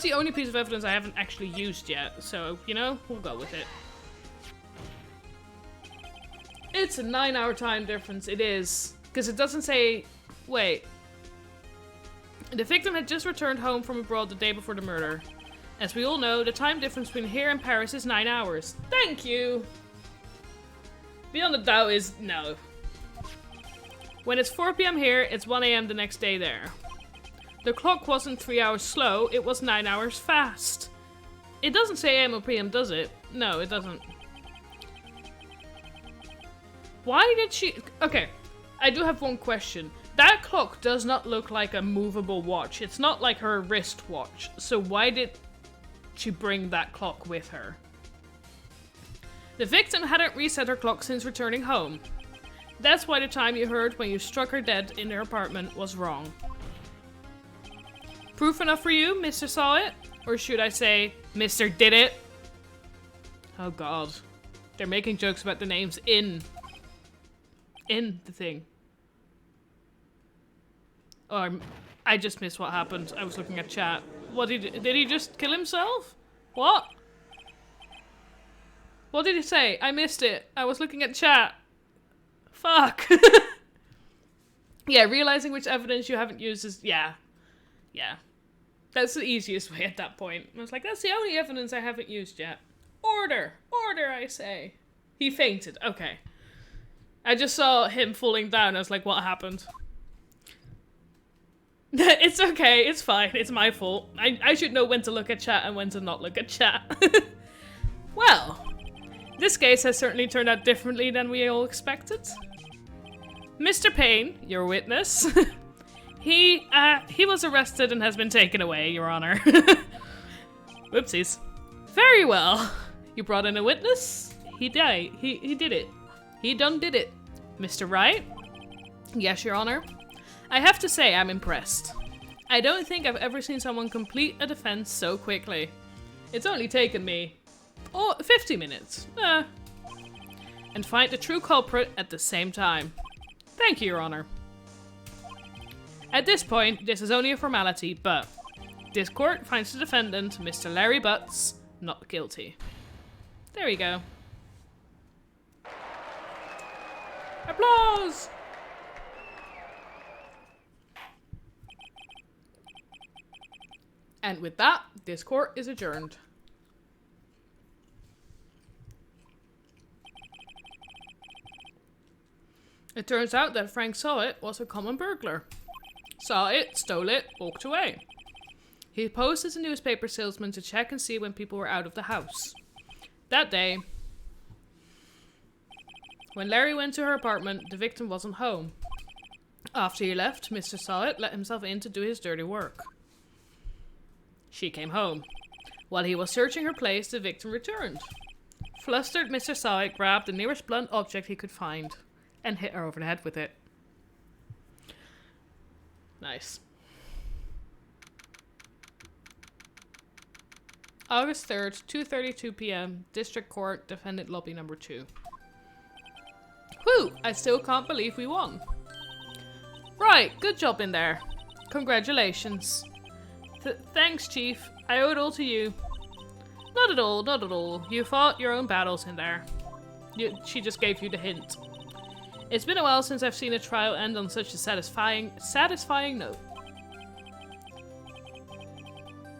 the only piece of evidence I haven't actually used yet, so, you know, we'll go with it. It's a 9-hour time difference, it is. Because it doesn't say... Wait. The victim had just returned home from abroad the day before the murder. As we all know, the time difference between here and Paris is 9 hours. Thank you! Beyond a doubt is no. When it's 4 PM here, it's 1 AM the next day there. The clock wasn't 3 hours slow, it was 9 hours fast. It doesn't say AM or PM, does it? No, it doesn't. Why did she... Okay, I do have one question. That clock does not look like a movable watch. It's not like her wristwatch. So why did to bring that clock with her. The victim hadn't reset her clock since returning home. That's why the time you heard when you struck her dead in her apartment was wrong. Proof enough for you, Mr. Saw It? Or should I say, Mr. Did It? Oh god. They're making jokes about the names in the thing. Oh, I just missed what happened. I was looking at chat. What did he just kill himself? What? What did he say? I missed it. I was looking at chat. Fuck. Yeah, realizing which evidence you haven't used is... Yeah. Yeah. That's the easiest way at that point. I was like, that's the only evidence I haven't used yet. Order! Order, I say. He fainted. Okay. I just saw him falling down. I was like, what happened? It's okay. It's fine. It's my fault. I should know when to look at chat and when to not look at chat. Well, this case has certainly turned out differently than we all expected. Mr. Payne, your witness, he was arrested and has been taken away, Your Honor. Whoopsies. Very well. You brought in a witness? He died. He did it. He done did it. Mr. Wright? Yes, Your Honor. I have to say I'm impressed. I don't think I've ever seen someone complete a defense so quickly. It's only taken me 50 minutes. And find the true culprit at the same time. Thank you, Your Honor. At this point, this is only a formality, but this court finds the defendant, Mr. Larry Butts, not guilty. There we go. Applause! And with that, this court is adjourned. It turns out that Frank Saw It was a common burglar. Saw it, stole it, walked away. He posed as a newspaper salesman to check and see when people were out of the house. That day, when Larry went to her apartment, the victim wasn't home. After he left, Mr. Saw It let himself in to do his dirty work. She came home. While he was searching her place, the victim returned. Flustered, Mr. Saw It grabbed the nearest blunt object he could find and hit her over the head with it. Nice. August 3rd, 2:32 p.m. District Court, Defendant Lobby number 2. Whew! I still can't believe we won. Right, good job in there. Congratulations. Thanks, Chief. I owe it all to you. Not at all, not at all. You fought your own battles in there. She just gave you the hint. It's been a while since I've seen a trial end on such a satisfying note.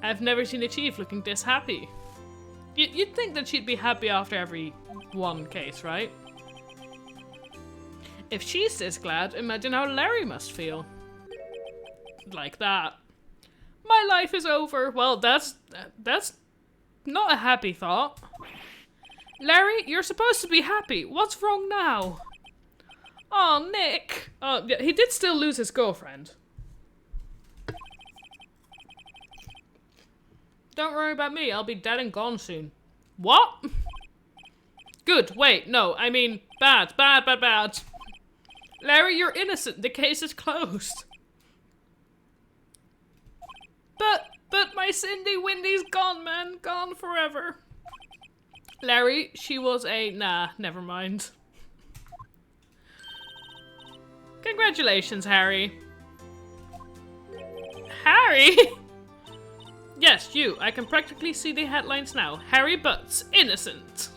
I've never seen a chief looking this happy. You'd think that she'd be happy after every one case, right? If she's this glad, imagine how Larry must feel. Like that. My life is over. Well, that's not a happy thought. Larry, you're supposed to be happy. What's wrong now? Oh, Nick. Oh, yeah, he did still lose his girlfriend. Don't worry about me. I'll be dead and gone soon. What? Good. Wait, no. I mean, bad. Larry, you're innocent. The case is closed. But my Cindy Windy's gone, man. Gone forever. Larry, she was a... Nah, never mind. Congratulations, Harry. Harry? Yes, you. I can practically see the headlines now. Harry Butts, innocent.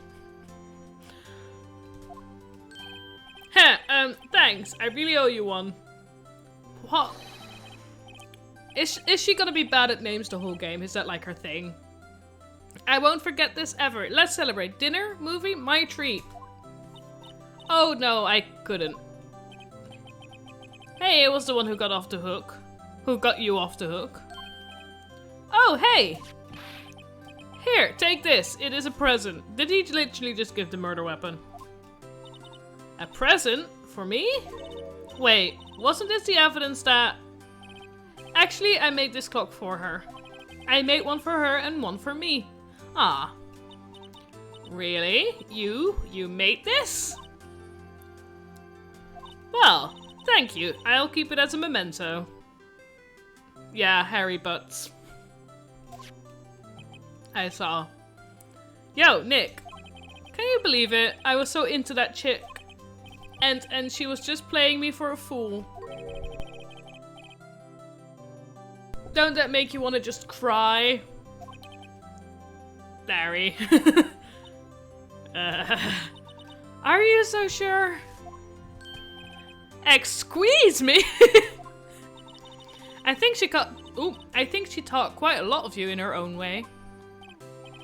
Heh, thanks. I really owe you one. What? Is she gonna be bad at names the whole game? Is that like her thing? I won't forget this ever. Let's celebrate. Dinner? Movie? My treat. Oh no, I couldn't. Hey, it was the one who got off the hook. Who got you off the hook? Oh, hey! Here, take this. It is a present. Did he literally just give the murder weapon? A present? For me? Wait, wasn't this the evidence that... Actually, I made this clock for her. I made one for her and one for me. Ah. Really? You made this? Well, thank you. I'll keep it as a memento. Yeah, hairy butts. I saw. Yo, Nick. Can you believe it? I was so into that chick. And she was just playing me for a fool. Don't that make you want to just cry? Larry. Are you so sure? Squeeze me? I think she taught quite a lot of you in her own way.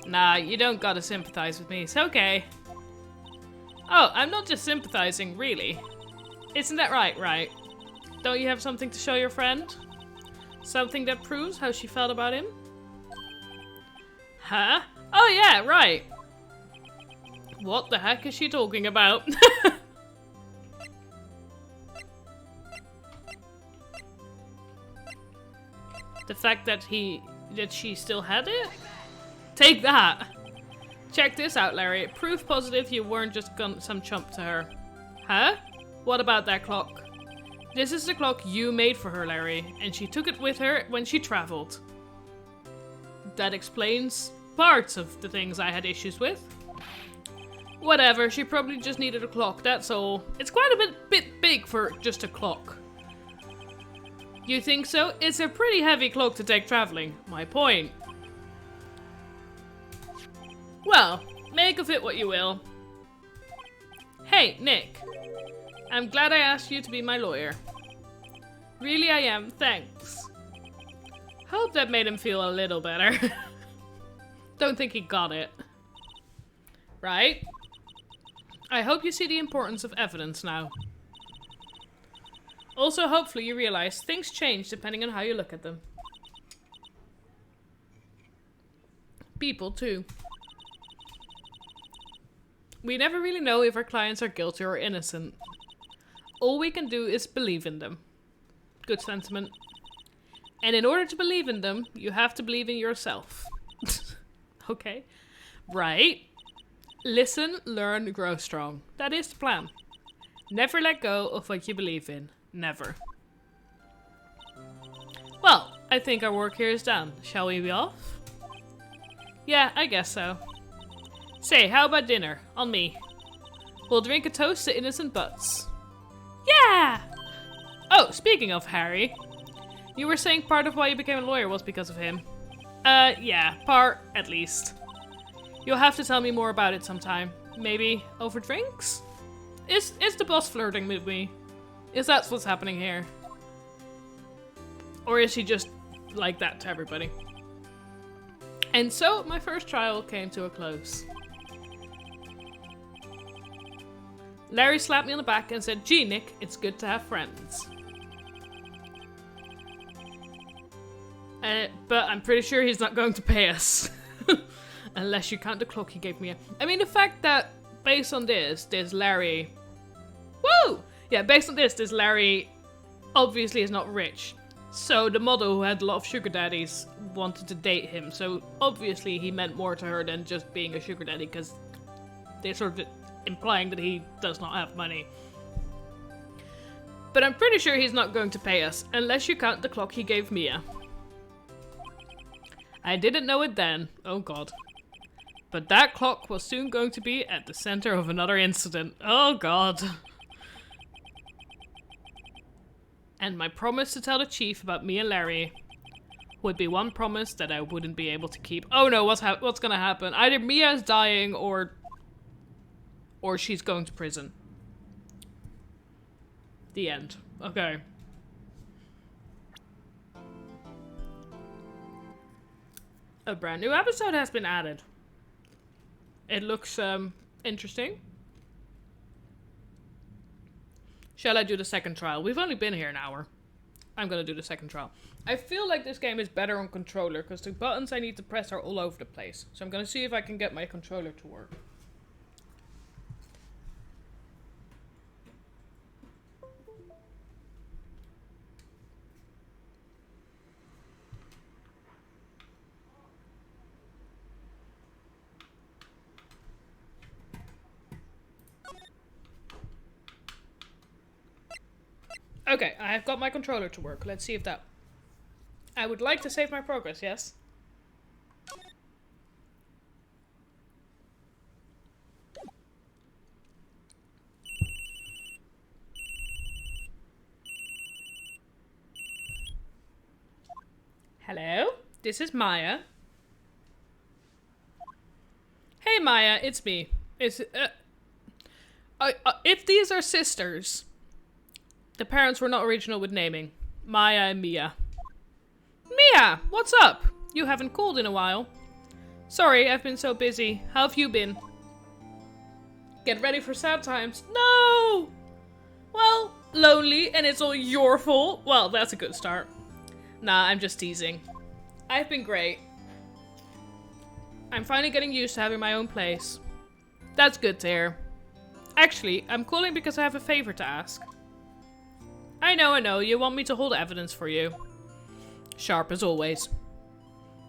Nah, you don't gotta sympathize with me. It's okay. Oh, I'm not just sympathizing, really. Isn't that right, Wright? Don't you have something to show your friend? Something that proves how she felt about him? Huh? Oh yeah, right. What the heck is she talking about? The fact that she still had it? Take that! Check this out, Larry. Proof positive you weren't just some chump to her. Huh? What about that clock? This is the clock you made for her, Larry, and she took it with her when she traveled. That explains parts of the things I had issues with. Whatever, she probably just needed a clock, that's all. It's quite a bit big for just a clock. You think so? It's a pretty heavy cloak to take traveling. My point. Well, make of it what you will. Hey, Nick. I'm glad I asked you to be my lawyer. Really I am, thanks. Hope that made him feel a little better. Don't think he got it. Right? I hope you see the importance of evidence now. Also, hopefully you realize things change depending on how you look at them. People, too. We never really know if our clients are guilty or innocent. All we can do is believe in them. Good sentiment. And in order to believe in them, you have to believe in yourself. Okay. Right. Listen, learn, grow strong. That is the plan. Never let go of what you believe in. Never. Well, I think our work here is done. Shall we be off? Yeah, I guess so. Say, how about dinner? On me. We'll drink a toast to innocent butts. Yeah! Oh, speaking of Harry. You were saying part of why you became a lawyer was because of him. Yeah, part, at least. You'll have to tell me more about it sometime. Maybe over drinks? Is the boss flirting with me? Is that what's happening here? Or is he just like that to everybody? And so, my first trial came to a close. Larry slapped me on the back and said, "Gee, Nick, it's good to have friends." But I'm pretty sure he's not going to pay us. Unless you count the clock he gave me. I mean, the fact that, based on this Larry... Woo! Yeah, based on this Larry obviously is not rich. So the model who had a lot of sugar daddies wanted to date him. So obviously he meant more to her than just being a sugar daddy, because they're sort of implying that he does not have money. But I'm pretty sure he's not going to pay us, unless you count the clock he gave Mia. I didn't know it then. Oh god. But that clock was soon going to be at the center of another incident. Oh god. And my promise to tell the chief about me and Larry would be one promise that I wouldn't be able to keep. Oh no, what's gonna happen? Either Mia is dying or she's going to prison. The end. Okay. A brand new episode has been added. It looks interesting. Shall I do the second trial? We've only been here an hour. I'm gonna do the second trial. I feel like this game is better on controller because the buttons I need to press are all over the place. So I'm gonna see if I can get my controller to work. Okay, I have got my controller to work. Let's see if that... I would like to save my progress, yes? Hello? This is Maya. Hey Maya, it's me. If these are sisters, the parents were not original with naming. Maya and Mia. Mia, what's up? You haven't called in a while. Sorry, I've been so busy. How have you been? Get ready for sad times. No! Well, lonely, and it's all your fault. Well, that's a good start. Nah, I'm just teasing. I've been great. I'm finally getting used to having my own place. That's good to hear. Actually, I'm calling because I have a favor to ask. I know, you want me to hold evidence for you. Sharp as always.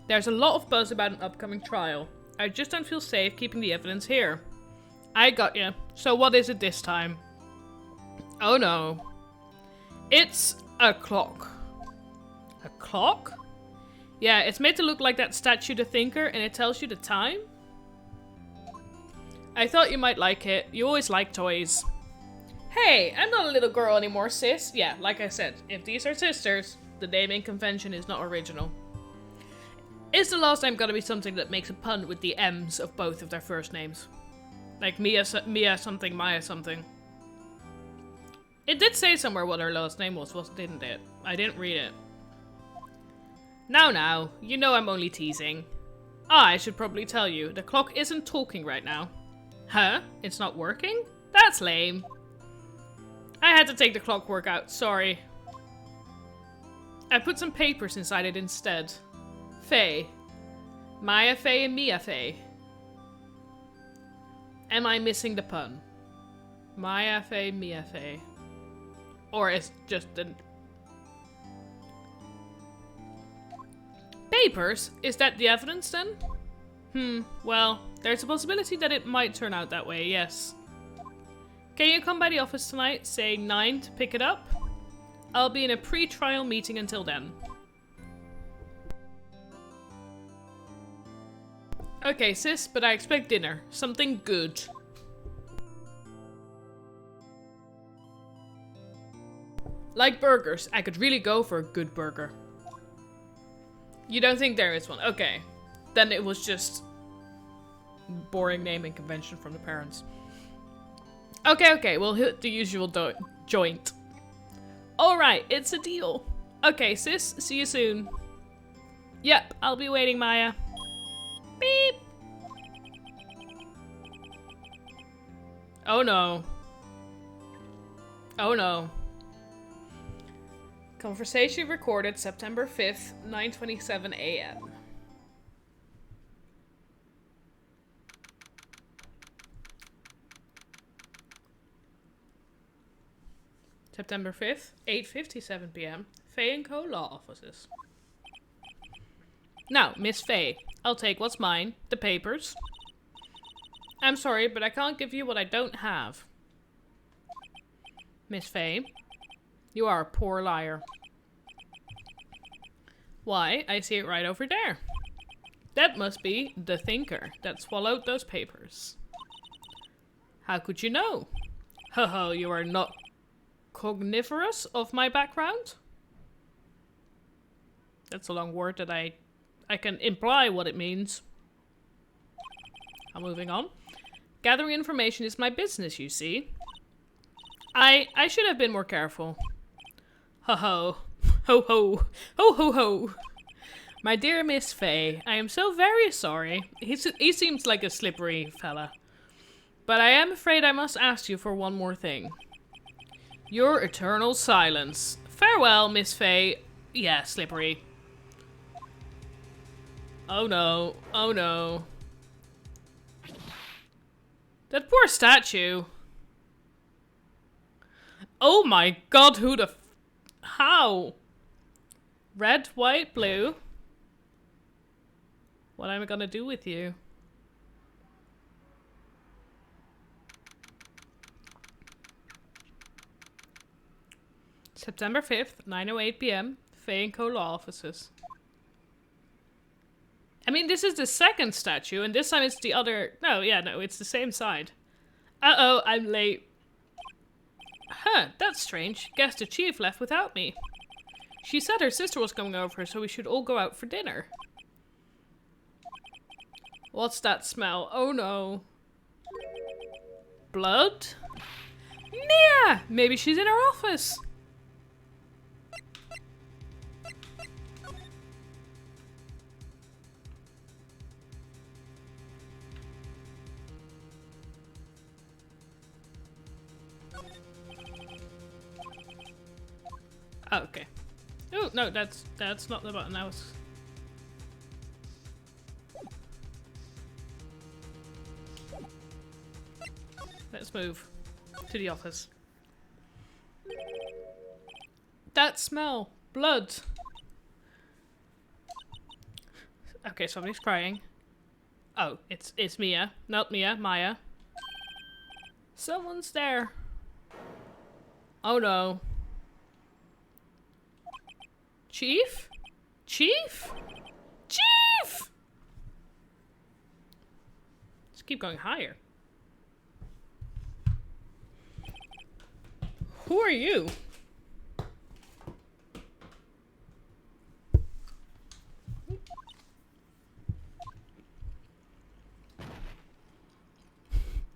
There's a lot of buzz about an upcoming trial. I just don't feel safe keeping the evidence here. I got you. So what is it this time? Oh no. It's a clock. A clock? Yeah, it's made to look like that statue The Thinker, and it tells you the time? I thought you might like it. You always like toys. Hey, I'm not a little girl anymore, sis. Yeah, like I said, if these are sisters, the naming convention is not original. Is the last name gonna be something that makes a pun with the M's of both of their first names? Like Mia something, Maya something. It did say somewhere what her last name was, didn't it? I didn't read it. Now, you know I'm only teasing. I should probably tell you, the clock isn't talking right now. Huh? It's not working? That's lame. I had to take the clockwork out, sorry. I put some papers inside it instead. Faye. Maya Faye and Mia Faye. Am I missing the pun? Maya Faye, Mia Faye. Or it's just an... Papers? Is that the evidence then? Well, there's a possibility that it might turn out that way, yes. Can you come by the office tonight, say 9 to pick it up? I'll be in a pre-trial meeting until then. Okay, sis, but I expect dinner. Something good. Like burgers, I could really go for a good burger. You don't think there is one? Okay. Then it was just boring naming convention from the parents. Okay, we'll hit the usual joint. Alright, it's a deal. Okay, sis, see you soon. Yep, I'll be waiting, Maya. Beep. Oh no. Oh no. Conversation recorded September 5th, 9:27 a.m. September 5th, 8:57 p.m. Faye & Co. Law Offices. Now, Miss Faye, I'll take what's mine, the papers. I'm sorry, but I can't give you what I don't have. Miss Faye, you are a poor liar. Why, I see it right over there. That must be the Thinker that swallowed those papers. How could you know? Ho, you are not cognivorous of my background? That's a long word that I can imply what it means. I'm moving on. Gathering information is my business, you see. I should have been more careful. Ho. Ho ho. Ho ho ho. My dear Miss Faye, I am so very sorry. He seems like a slippery fella. But I am afraid I must ask you for one more thing. Your eternal silence. Farewell, Miss Faye. Yeah, slippery. Oh no. Oh no. That poor statue. Oh my god, who the how? Red, white, blue. What am I gonna do with you? September 5th, 9:08 p.m. Faye & Co. Law Offices. I mean, this is the second statue, and this time it's the other... No, it's the same side. Uh-oh, I'm late. Huh, that's strange. Guess the chief left without me. She said her sister was coming over, so we should all go out for dinner. What's that smell? Oh no. Blood? Mia! Maybe she's in her office. Oh, okay. Oh, no, that's not the button. That was... Let's move to the office. That smell. Blood. Okay, somebody's crying. Oh, it's Mia. Not Mia, Maya. Someone's there. Oh no. Chief? Chief? Chief! Just keep going higher. Who are you?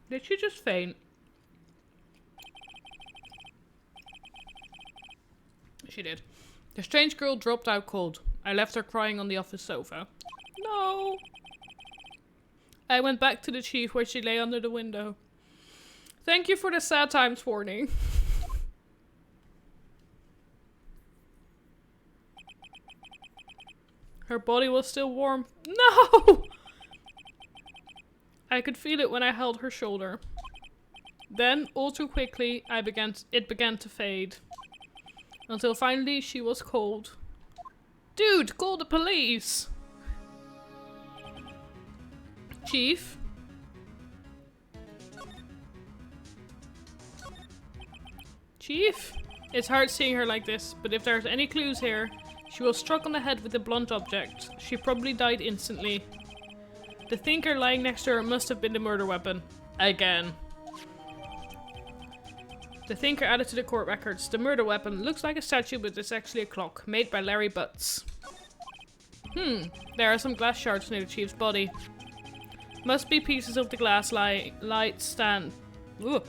Did she just faint? She did. The strange girl dropped out cold. I left her crying on the office sofa. No. I went back to the chief where she lay under the window. Thank you for the sad times warning. Her body was still warm. No! I could feel it when I held her shoulder. Then, all too quickly, it began to fade. Until finally she was cold. Dude, call the police! Chief? Chief? It's hard seeing her like this, but if there's any clues here, she was struck on the head with a blunt object. She probably died instantly. The thinker lying next to her must have been the murder weapon. Again. The thinker added to the court records. The murder weapon looks like a statue, but it's actually a clock, made by Larry Butts. There are some glass shards near the chief's body. Must be pieces of the glass light stand. Ooh.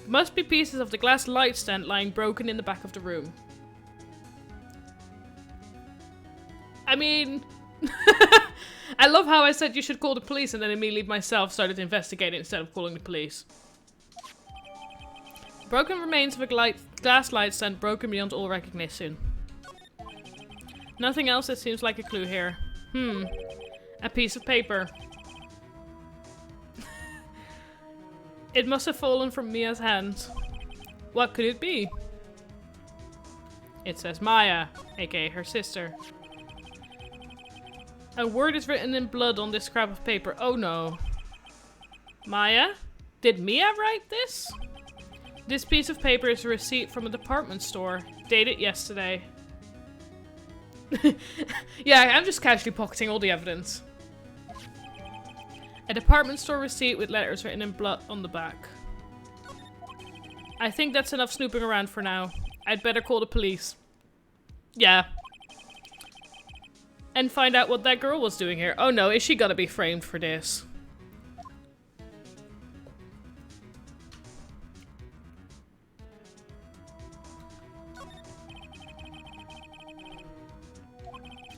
Must be pieces of the glass light stand lying broken in the back of the room. I mean... I love how I said you should call the police and then immediately myself started investigating instead of calling the police. Broken remains of a glass light stand broken beyond all recognition. Nothing else that seems like a clue here. A piece of paper. It must have fallen from Mia's hands. What could it be? It says Maya, aka her sister. A word is written in blood on this scrap of paper. Oh no. Maya? Did Mia write this? This piece of paper is a receipt from a department store, dated yesterday. Yeah, I'm just casually pocketing all the evidence. A department store receipt with letters written in blood on the back. I think that's enough snooping around for now. I'd better call the police. Yeah. And find out what that girl was doing here. Oh no, is she gonna be framed for this?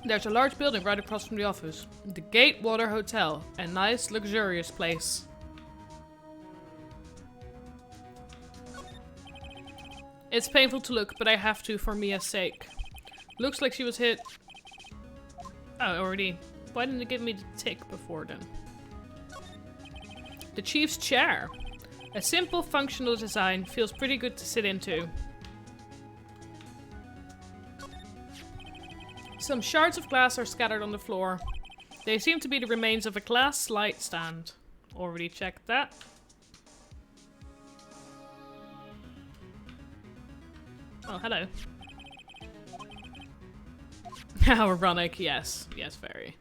There's a large building right across from the office. The Gatewater Hotel. A nice, luxurious place. It's painful to look, but I have to for Mia's sake. Looks like she was hit... Oh, already. Why didn't it give me the tick before then? The chief's chair. A simple, functional design. Feels pretty good to sit into. Some shards of glass are scattered on the floor. They seem to be the remains of a glass light stand. Already checked that. Oh, hello. How ironic, yes. Yes, very.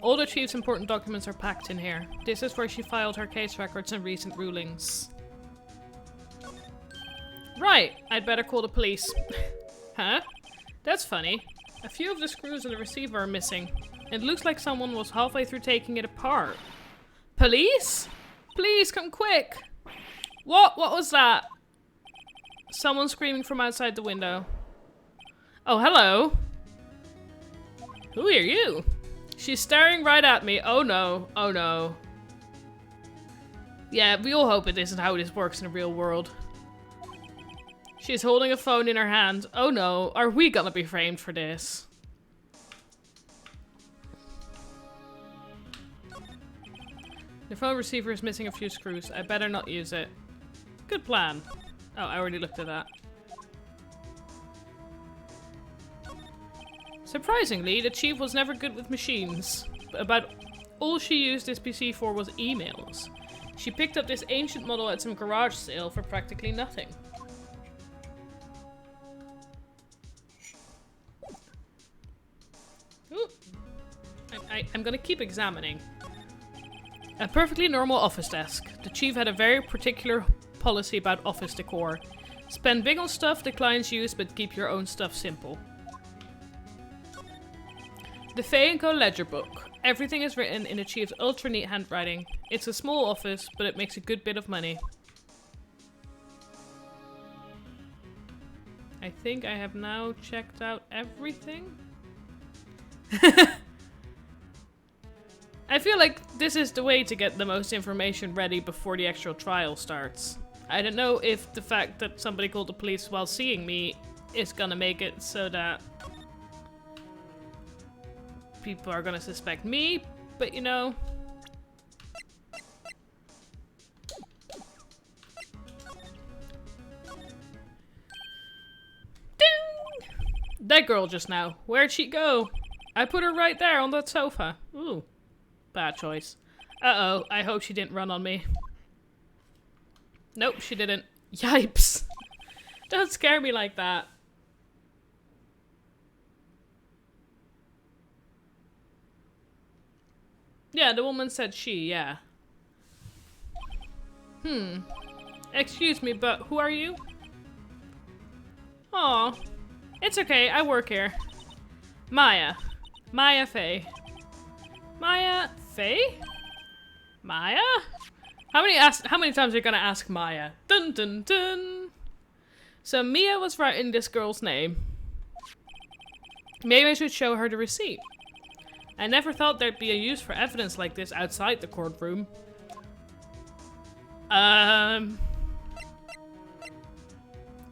All the chief's important documents are packed in here. This is where she filed her case records and recent rulings. Right, I'd better call the police. Huh? That's funny. A few of the screws in the receiver are missing. It looks like someone was halfway through taking it apart. Police? Please, come quick! What? What was that? Someone screaming from outside the window. Oh, hello. Who are you? She's staring right at me. Oh no. Oh no. Yeah, we all hope it isn't how this works in the real world. She's holding a phone in her hand. Oh no. Are we gonna be framed for this? The phone receiver is missing a few screws. I better not use it. Good plan. Oh, I already looked at that. Surprisingly, the chief was never good with machines. About all she used this PC for was emails. She picked up this ancient model at some garage sale for practically nothing. Ooh. I'm gonna keep examining. A perfectly normal office desk. The chief had a very particular policy about office decor. Spend big on stuff the clients use, but keep your own stuff simple. The Fay & Co. ledger book. Everything is written in the chief's ultra neat handwriting. It's a small office, but it makes a good bit of money. I think I have now checked out everything. I feel like this is the way to get the most information ready before the actual trial starts. I don't know if the fact that somebody called the police while seeing me is gonna make it so that people are gonna suspect me, but you know. Ding! That girl just now. Where'd she go? I put her right there on that sofa. Ooh. Bad choice. Uh-oh, I hope she didn't run on me. Nope, she didn't. Yipes. Don't scare me like that. Yeah, the woman said she, yeah. Excuse me, but who are you? Aw. It's okay, I work here. Maya. Maya Fay. Maya Fay? Maya? How many times are you gonna ask Maya? Dun dun dun. So Mia was writing this girl's name. Maybe I should show her the receipt. I never thought there'd be a use for evidence like this outside the courtroom.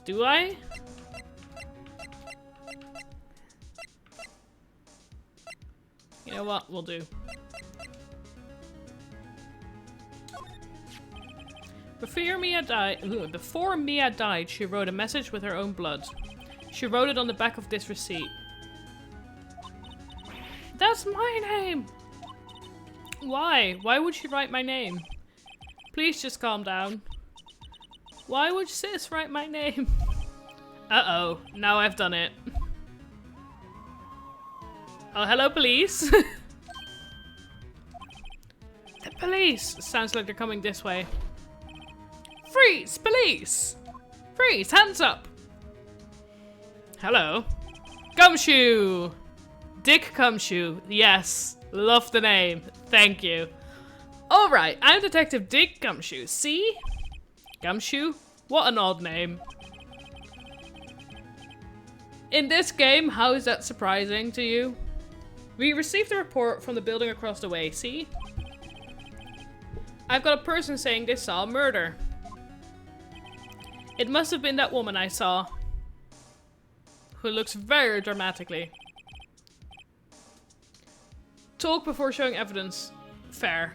Do I? You know what? We'll do. Before Mia died, she wrote a message with her own blood. She wrote it on the back of this receipt. That's my name! Why? Why would she write my name? Please just calm down. Why would sis write my name? Uh-oh, now I've done it. Oh, hello, police. The police! Sounds like they're coming this way. Freeze! Police! Freeze! Hands up! Hello. Gumshoe! Dick Gumshoe. Yes. Love the name. Thank you. Alright, I'm Detective Dick Gumshoe. See? Gumshoe? What an odd name. In this game, how is that surprising to you? We received a report from the building across the way, see? I've got a person saying they saw a murder. It must have been that woman I saw. Who looks very dramatically. Talk before showing evidence. Fair.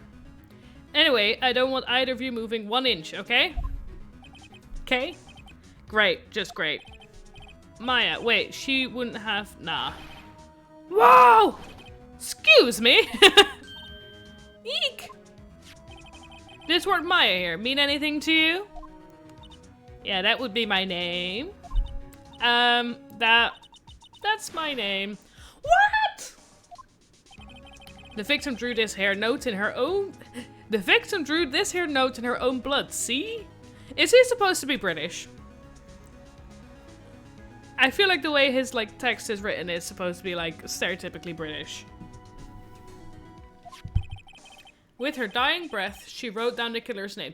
Anyway, I don't want either of you moving 1 inch, okay? Okay? Great, just great. Maya, wait, she wouldn't have... Nah. Whoa! Excuse me! Eek! This word Maya here mean anything to you? Yeah, that would be my name. That's my name. What? The victim drew this here note in her own... The victim drew this here note in her own blood, see? Is he supposed to be British? I feel like the way his, like, text is written is supposed to be, like, stereotypically British. With her dying breath, she wrote down the killer's name.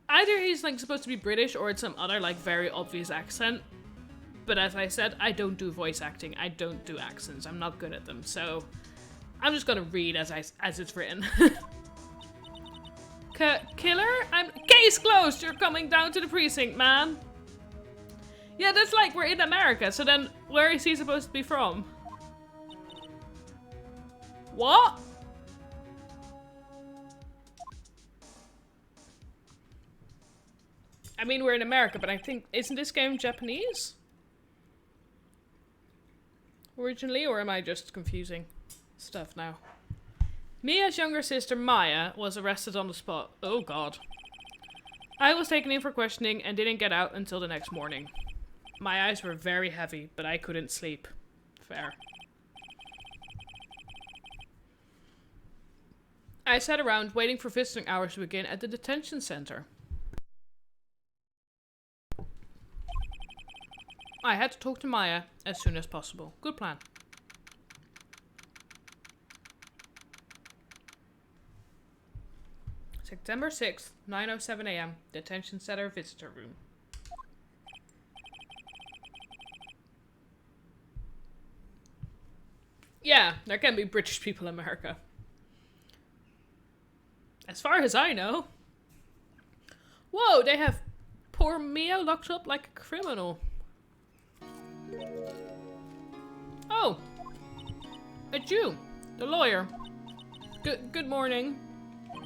Either he's, like, supposed to be British or it's some other, like, very obvious accent. But as I said, I don't do voice acting. I don't do accents. I'm not good at them, so... I'm just gonna read as it's written. Killer? Case closed! You're coming down to the precinct, man. Yeah, that's like we're in America, so then where is he supposed to be from? What? I mean, we're in America, but I think... Isn't this game Japanese? Originally, or am I just confusing stuff now? Mia's younger sister, Maya, was arrested on the spot. Oh god. I was taken in for questioning and didn't get out until the next morning. My eyes were very heavy, but I couldn't sleep. Fair. I sat around waiting for visiting hours to begin at the detention center. I had to talk to Maya as soon as possible. Good plan. September 6th, 9:07 AM, detention center visitor room. Yeah, there can be British people in America. As far as I know. Whoa, they have poor Mia locked up like a criminal. Oh, a Jew, the lawyer. Good morning.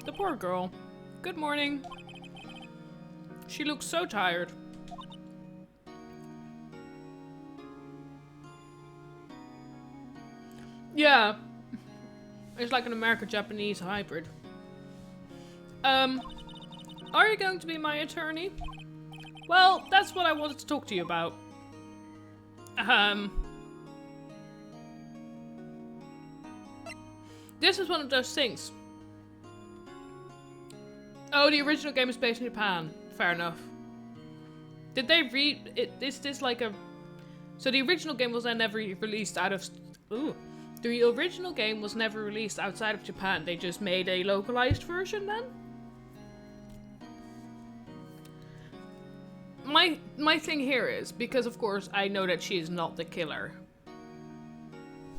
The poor girl. Good morning. She looks so tired. Yeah. It's like an American-Japanese hybrid. Are you going to be my attorney? Well, that's what I wanted to talk to you about. This is one of those things. Oh, the original game is based in Japan. Fair enough. Did they read it? Is this like a... So the original game was then never released out of... Ooh. The original game was never released outside of Japan. They just made a localized version then? My thing here is, because of course I know that she is not the killer.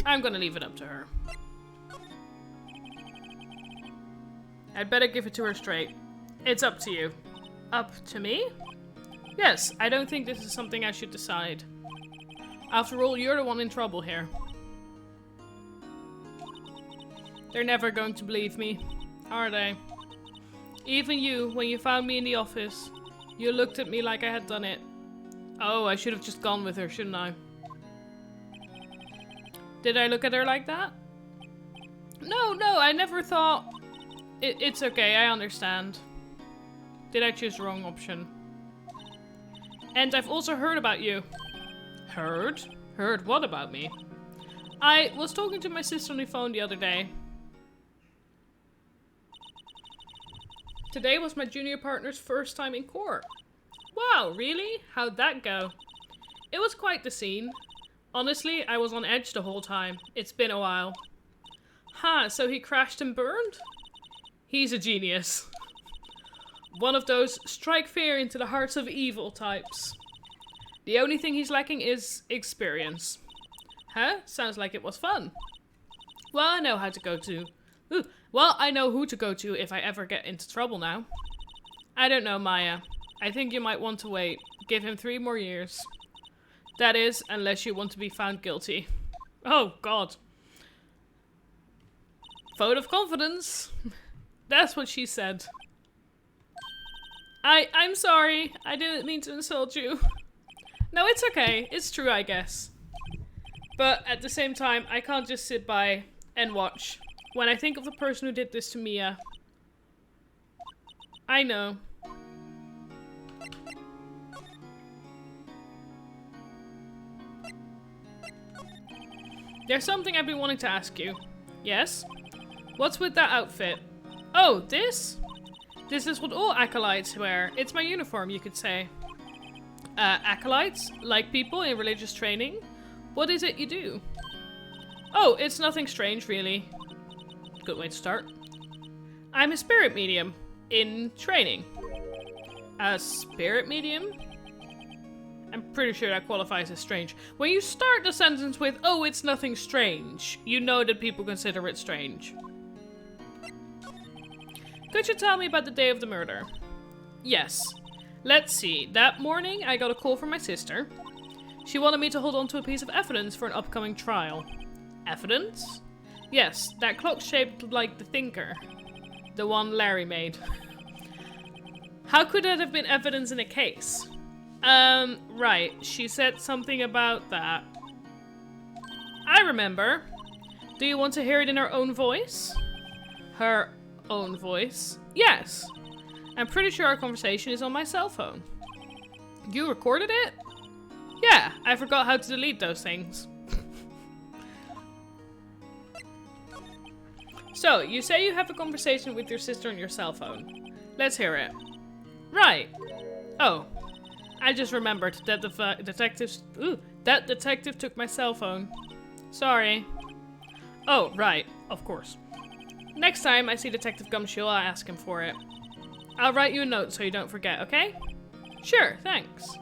I'm gonna leave it up to her. I'd better give it to her straight. It's up to you. Up to me? Yes, I don't think this is something I should decide. After all, you're the one in trouble here. They're never going to believe me, are they? Even you, when you found me in the office, you looked at me like I had done it. Oh, I should have just gone with her, shouldn't I? Did I look at her like that? No, I never thought... It's okay, I understand. Did I choose the wrong option? And I've also heard about you. Heard? Heard what about me? I was talking to my sister on the phone the other day. Today was my junior partner's first time in court. Wow, really? How'd that go? It was quite the scene. Honestly, I was on edge the whole time. It's been a while. Ha, so he crashed and burned? He's a genius. One of those strike fear into the hearts of evil types. The only thing he's lacking is experience. Huh? Sounds like it was fun. Well, I know how to go to... Ooh. Well, I know who to go to if I ever get into trouble now. I don't know, Maya. I think you might want to wait. Give him 3 more years. That is, unless you want to be found guilty. Oh, God. Vote of confidence. That's what she said. I'm sorry. I didn't mean to insult you. No, it's okay. It's true, I guess. But at the same time, I can't just sit by and watch. When I think of the person who did this to Mia. I know. There's something I've been wanting to ask you. Yes? What's with that outfit? Oh, this? This is what all acolytes wear. It's my uniform, you could say. Acolytes? Like people in religious training? What is it you do? Oh, it's nothing strange, really. Good way to start. I'm a spirit medium. In training. A spirit medium? I'm pretty sure that qualifies as strange. When you start the sentence with, oh, it's nothing strange, you know that people consider it strange. Could you tell me about the day of the murder? Yes. Let's see. That morning, I got a call from my sister. She wanted me to hold on to a piece of evidence for an upcoming trial. Evidence? Yes, that clock shaped like the thinker. The one Larry made. How could that have been evidence in a case? Right. She said something about that. I remember. Do you want to hear it in her own voice? Her own voice? Yes. I'm pretty sure our conversation is on my cell phone. You recorded it? Yeah, I forgot how to delete those things. So, you say you have a conversation with your sister on your cell phone. Let's hear it. Right. Oh. I just remembered that that detective took my cell phone. Sorry. Oh, right. Of course. Next time I see Detective Gumshoe, I'll ask him for it. I'll write you a note so you don't forget, okay? Sure, thanks.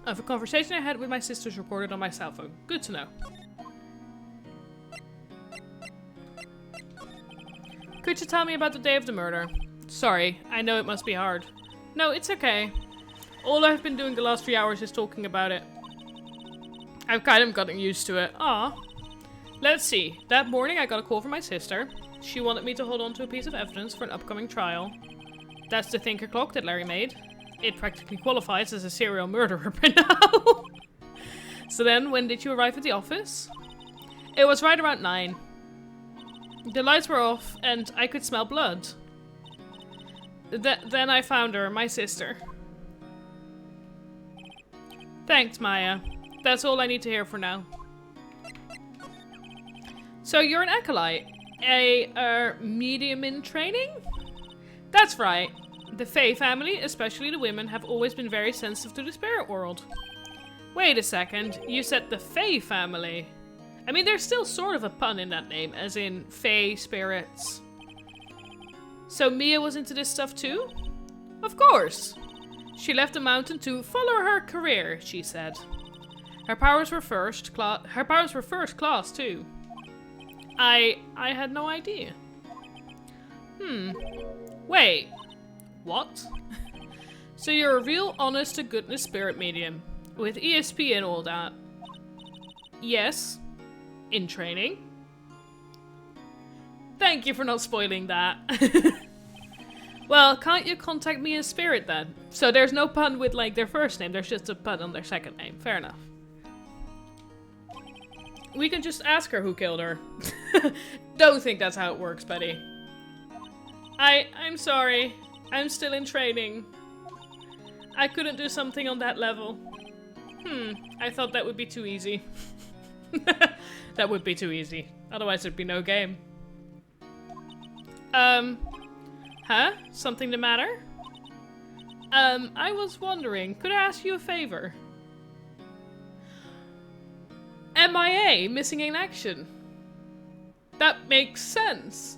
Of a conversation I had with my sisters recorded on my cell phone. Good to know. Could you tell me about the day of the murder? Sorry, I know it must be hard. No, it's okay. All I've been doing the last 3 hours is talking about it. I've kind of gotten used to it. Aw. Let's see. That morning I got a call from my sister. She wanted me to hold on to a piece of evidence for an upcoming trial. That's the thinker clock that Larry made. It practically qualifies as a serial murderer by now. So then, when did you arrive at the office? It was right around 9. The lights were off, and I could smell blood. Then I found her, my sister. Thanks, Maya. That's all I need to hear for now. So you're an acolyte? A medium in training? That's right. The Fae family, especially the women, have always been very sensitive to the spirit world. Wait a second, you said the Fae family? I mean, there's still sort of a pun in that name, as in Fae spirits. So Mia was into this stuff too? Of course! She left the mountain to follow her career, she said. Her powers were first class too. I had no idea. Wait. What? So you're a real honest-to-goodness spirit medium, with ESP and all that? Yes. In training? Thank you for not spoiling that. Well, can't you contact me in spirit then? So there's no pun with like their first name, there's just a pun on their second name. Fair enough. We can just ask her who killed her. Don't think that's how it works, Betty. I'm sorry. I'm still in training. I couldn't do something on that level. I thought that would be too easy. That would be too easy. Otherwise there'd be no game. Huh? Something the matter? I was wondering, could I ask you a favor? MIA, missing in action. That makes sense.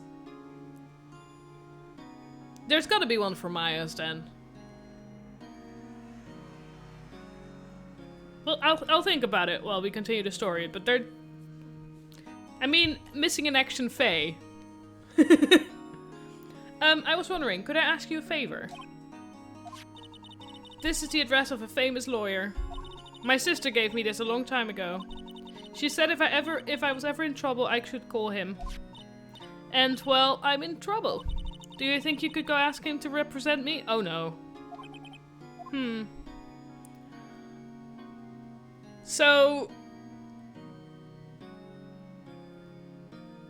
There's gotta be one for Maya's then. Well, I'll think about it while we continue the story, but they're... I mean, missing in action Faye. I was wondering, could I ask you a favor? This is the address of a famous lawyer. My sister gave me this a long time ago. She said if I was ever in trouble, I should call him. And, well, I'm in trouble. Do you think you could go ask him to represent me? Oh no. So...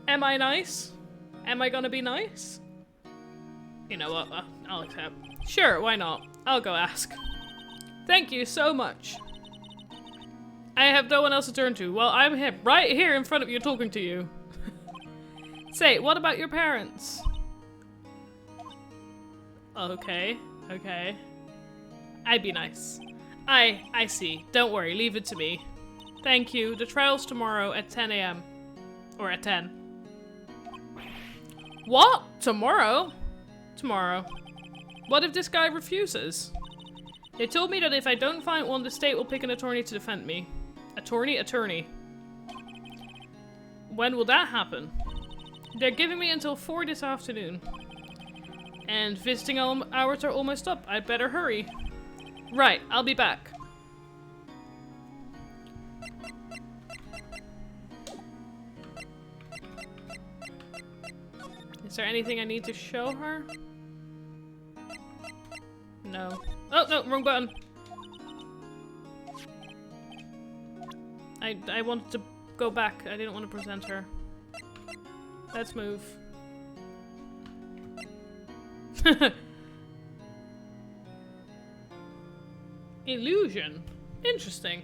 Am I nice? Am I gonna be nice? You know what? I'll accept. Sure, why not? I'll go ask. Thank you so much. I have no one else to turn to. Well, I'm here, right here in front of you talking to you. Say, what about your parents? Okay, okay. I'd be nice. I see. Don't worry, leave it to me. Thank you. The trial's tomorrow at 10 AM. Or at 10. What? Tomorrow? Tomorrow. What if this guy refuses? They told me that if I don't find one, the state will pick an attorney to defend me. Attorney. When will that happen? They're giving me until 4 this afternoon. And visiting hours are almost up. I'd better hurry. Right, I'll be back. Is there anything I need to show her? No. Oh, no, wrong button. I wanted to go back. I didn't want to present her. Let's move. Illusion. Interesting.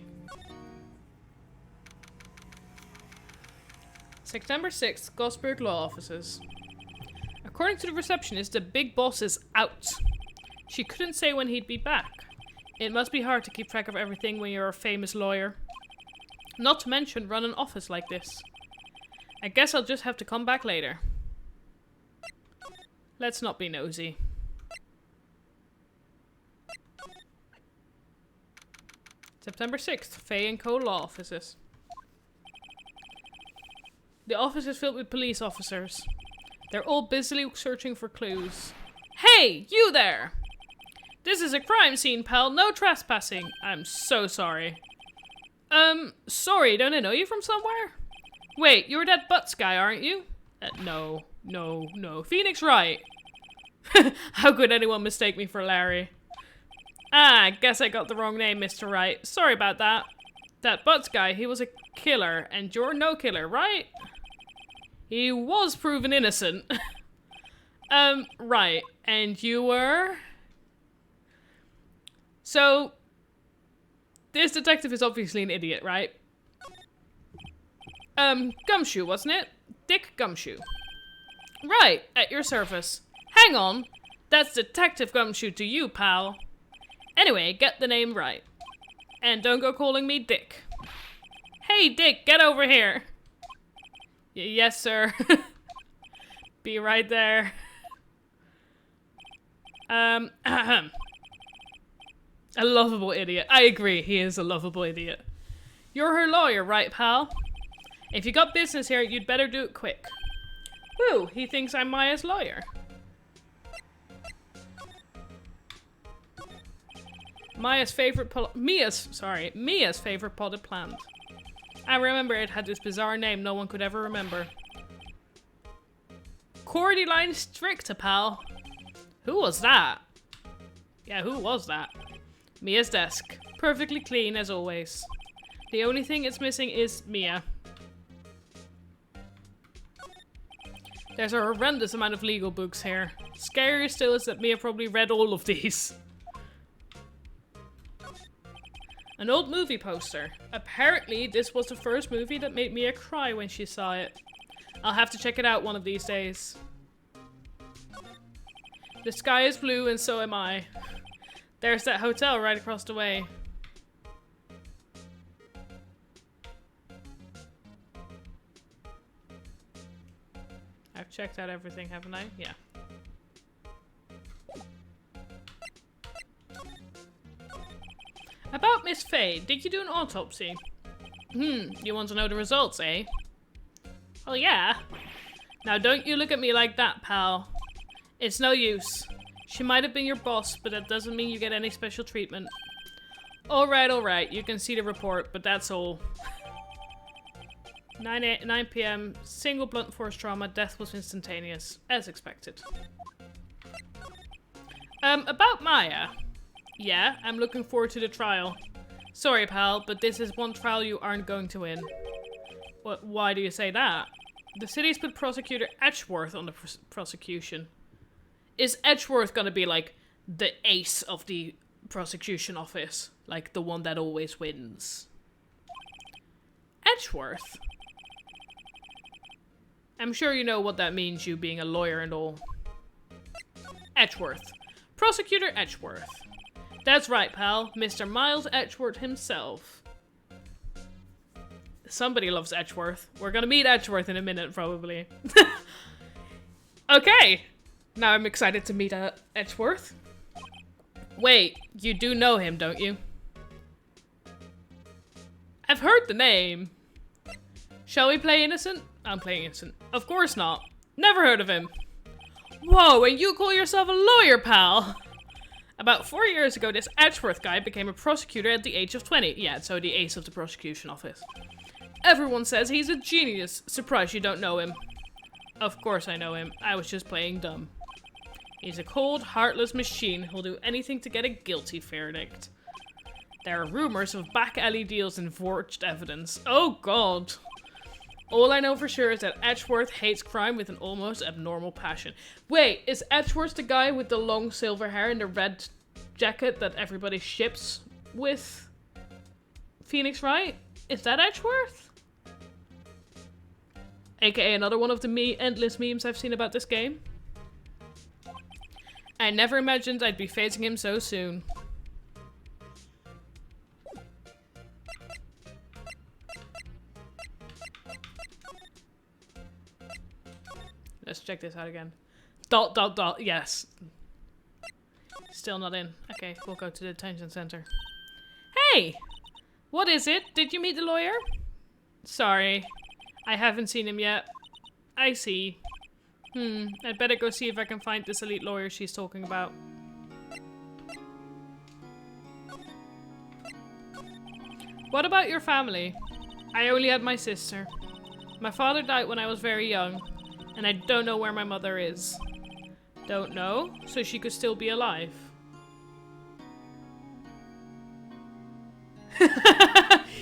September 6th, Gosberg Law Offices. According to the receptionist, the big boss is out. She couldn't say when he'd be back. It must be hard to keep track of everything when you're a famous lawyer. Not to mention run an office like this. I guess I'll just have to come back later. Let's not be nosy. September 6th, Fay & Co. Law Offices. The office is filled with police officers. They're all busily searching for clues. Hey, you there! This is a crime scene, pal. No trespassing. I'm so sorry. Sorry, don't I know you from somewhere? Wait, you're that Butts guy, aren't you? No. Phoenix Wright. How could anyone mistake me for Larry? Ah, guess I got the wrong name, Mr. Wright. Sorry about that. That Butts guy, he was a killer, and you're no killer, right? He was proven innocent. Right. And you were? So, this detective is obviously an idiot, right? Gumshoe, wasn't it? Dick Gumshoe. Right, at your service. Hang on. That's Detective Gumshoe to you, pal. Anyway, get the name right. And don't go calling me Dick. Hey, Dick, get over here. Yes, sir. Be right there. A lovable idiot. I agree, he is a lovable idiot. You're her lawyer, right, pal? If you got business here, you'd better do it quick. Woo, he thinks I'm Maya's lawyer. Mia's favorite favorite potted plant. I remember it had this bizarre name no one could ever remember. Cordyline Stricta, pal. Who was that? Yeah, who was that? Mia's desk. Perfectly clean as always. The only thing it's missing is Mia. There's a horrendous amount of legal books here. Scarier still is that Mia probably read all of these. An old movie poster. Apparently, this was the first movie that made Mia cry when she saw it. I'll have to check it out one of these days. The sky is blue and so am I. There's that hotel right across the way. I've checked out everything, haven't I? Yeah. About Miss Fay, did you do an autopsy? You want to know the results, eh? Well, yeah. Now don't you look at me like that, pal. It's no use. She might have been your boss, but that doesn't mean you get any special treatment. Alright, you can see the report, but that's all. 9 PM, single blunt force trauma, death was instantaneous, as expected. About Maya. Yeah, I'm looking forward to the trial. Sorry, pal, but this is one trial you aren't going to win. Why do you say that? The city's put Prosecutor Edgeworth on the prosecution. Is Edgeworth gonna be like the ace of the prosecution office? Like the one that always wins? Edgeworth? I'm sure you know what that means, you being a lawyer and all. Edgeworth. Prosecutor Edgeworth. That's right, pal. Mr. Miles Edgeworth himself. Somebody loves Edgeworth. We're gonna meet Edgeworth in a minute, probably. Okay. Now I'm excited to meet Edgeworth. Wait, you do know him, don't you? I've heard the name. Shall we play innocent? I'm playing innocent. Of course not. Never heard of him. Whoa, and you call yourself a lawyer, pal? About 4 years ago, this Edgeworth guy became a prosecutor at the age of 20. Yeah, so the ace of the prosecution office. Everyone says he's a genius. Surprised you don't know him. Of course I know him. I was just playing dumb. He's a cold, heartless machine who'll do anything to get a guilty verdict. There are rumors of back alley deals and forged evidence. Oh god. All I know for sure is that Edgeworth hates crime with an almost abnormal passion. Wait, is Edgeworth the guy with the long silver hair and the red jacket that everybody ships with Phoenix Wright? Is that Edgeworth? AKA another one of the endless memes I've seen about this game. I never imagined I'd be facing him so soon. Let's check this out again. ... Yes. Still not in. Okay, we'll go to the detention center. Hey! What is it? Did you meet the lawyer? Sorry. I haven't seen him yet. I see. I'd better go see if I can find this elite lawyer she's talking about. What about your family? I only had my sister. My father died when I was very young. And I don't know where my mother is. Don't know? So she could still be alive.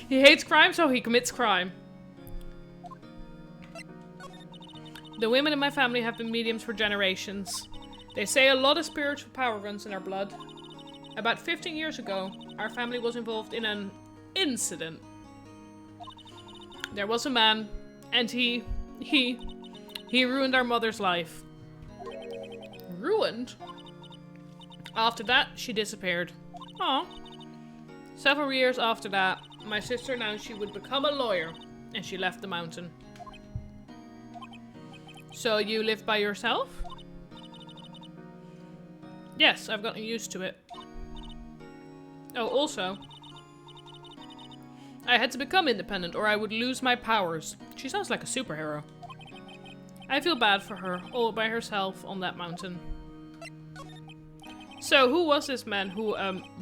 He hates crime, so he commits crime. The women in my family have been mediums for generations. They say a lot of spiritual power runs in our blood. About 15 years ago, our family was involved in an incident. There was a man, and he ruined our mother's life. Ruined? After that, she disappeared. Aw. Several years after that, my sister announced she would become a lawyer, and she left the mountain. So you live by yourself? Yes, I've gotten used to it. Oh, also, I had to become independent or I would lose my powers. She sounds like a superhero. I feel bad for her, all by herself on that mountain. So, who was this man who,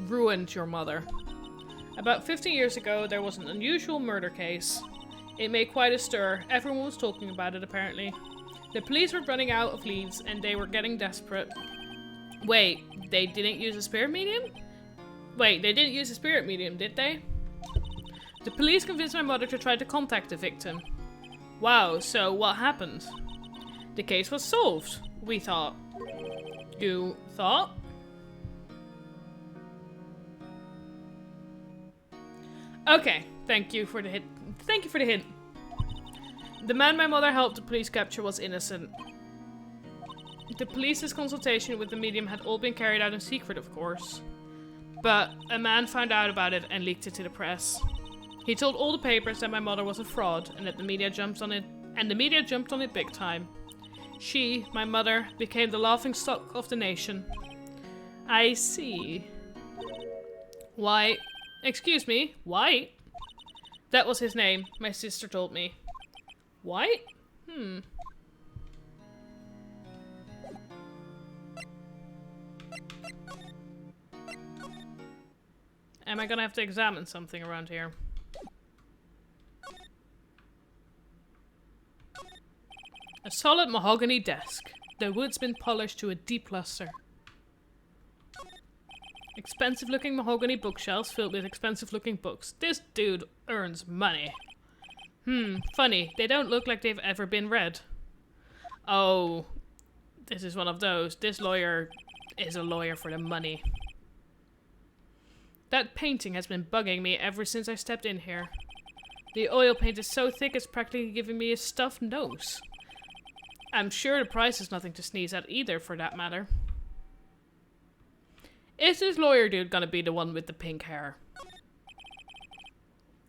ruined your mother? About 15 years ago, there was an unusual murder case. It made quite a stir. Everyone was talking about it, apparently. The police were running out of leads, and they were getting desperate. Wait, they didn't use a spirit medium? Wait, they didn't use a spirit medium, did they? The police convinced my mother to try to contact the victim. Wow, so what happened? The case was solved, we thought. You thought? Okay, thank you for the hint. Thank you for the hint. The man my mother helped the police capture was innocent. The police's consultation with the medium had all been carried out in secret, of course. But a man found out about it and leaked it to the press. He told all the papers that my mother was a fraud and that the media jumped on it, and the media jumped on it big time. She, my mother, became the laughingstock of the nation. I see. Why? Excuse me, White? That was his name, my sister told me. White? Am I gonna have to examine something around here? A solid mahogany desk. The wood's been polished to a deep luster. Expensive looking mahogany bookshelves filled with expensive looking books. This dude earns money. Funny. They don't look like they've ever been read. Oh, this is one of those. This lawyer is a lawyer for the money. That painting has been bugging me ever since I stepped in here. The oil paint is so thick it's practically giving me a stuffed nose. I'm sure the price is nothing to sneeze at either, for that matter. Is this lawyer dude gonna be the one with the pink hair?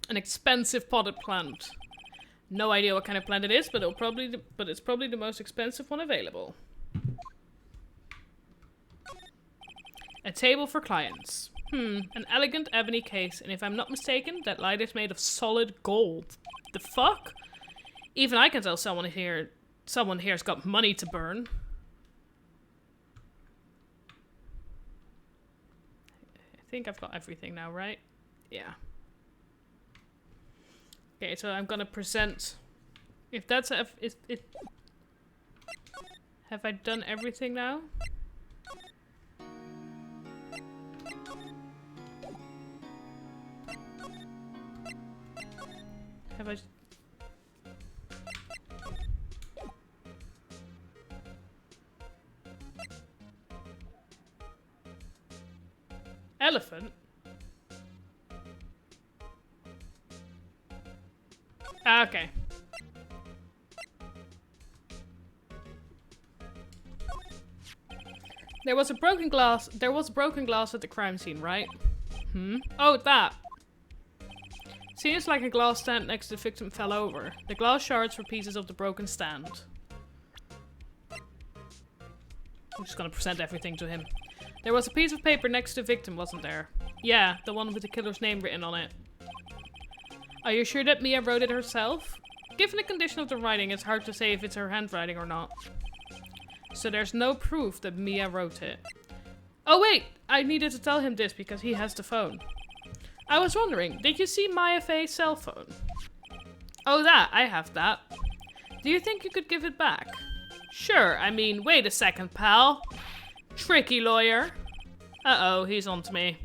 An expensive potted plant. No idea what kind of plant it is, but it's probably the most expensive one available. A table for clients. An elegant ebony case, and if I'm not mistaken, that light is made of solid gold. The fuck? Even I can tell someone here's got money to burn. I think I've got everything now, right? Yeah. Okay, so I'm gonna present. If that's have I done everything now? Have I? Elephant? Ah, okay. There was broken glass at the crime scene, right? Oh, that. Seems like a glass stand next to the victim fell over. The glass shards were pieces of the broken stand. I'm just gonna present everything to him. There was a piece of paper next to the victim, wasn't there? Yeah, the one with the killer's name written on it. Are you sure that Mia wrote it herself? Given the condition of the writing, it's hard to say if it's her handwriting or not. So there's no proof that Mia wrote it. Oh wait! I needed to tell him this because he has the phone. I was wondering, did you see Maya Faye's cell phone? Oh, that. I have that. Do you think you could give it back? Sure. I mean, wait a second, pal. Tricky lawyer. Uh-oh, he's on to me.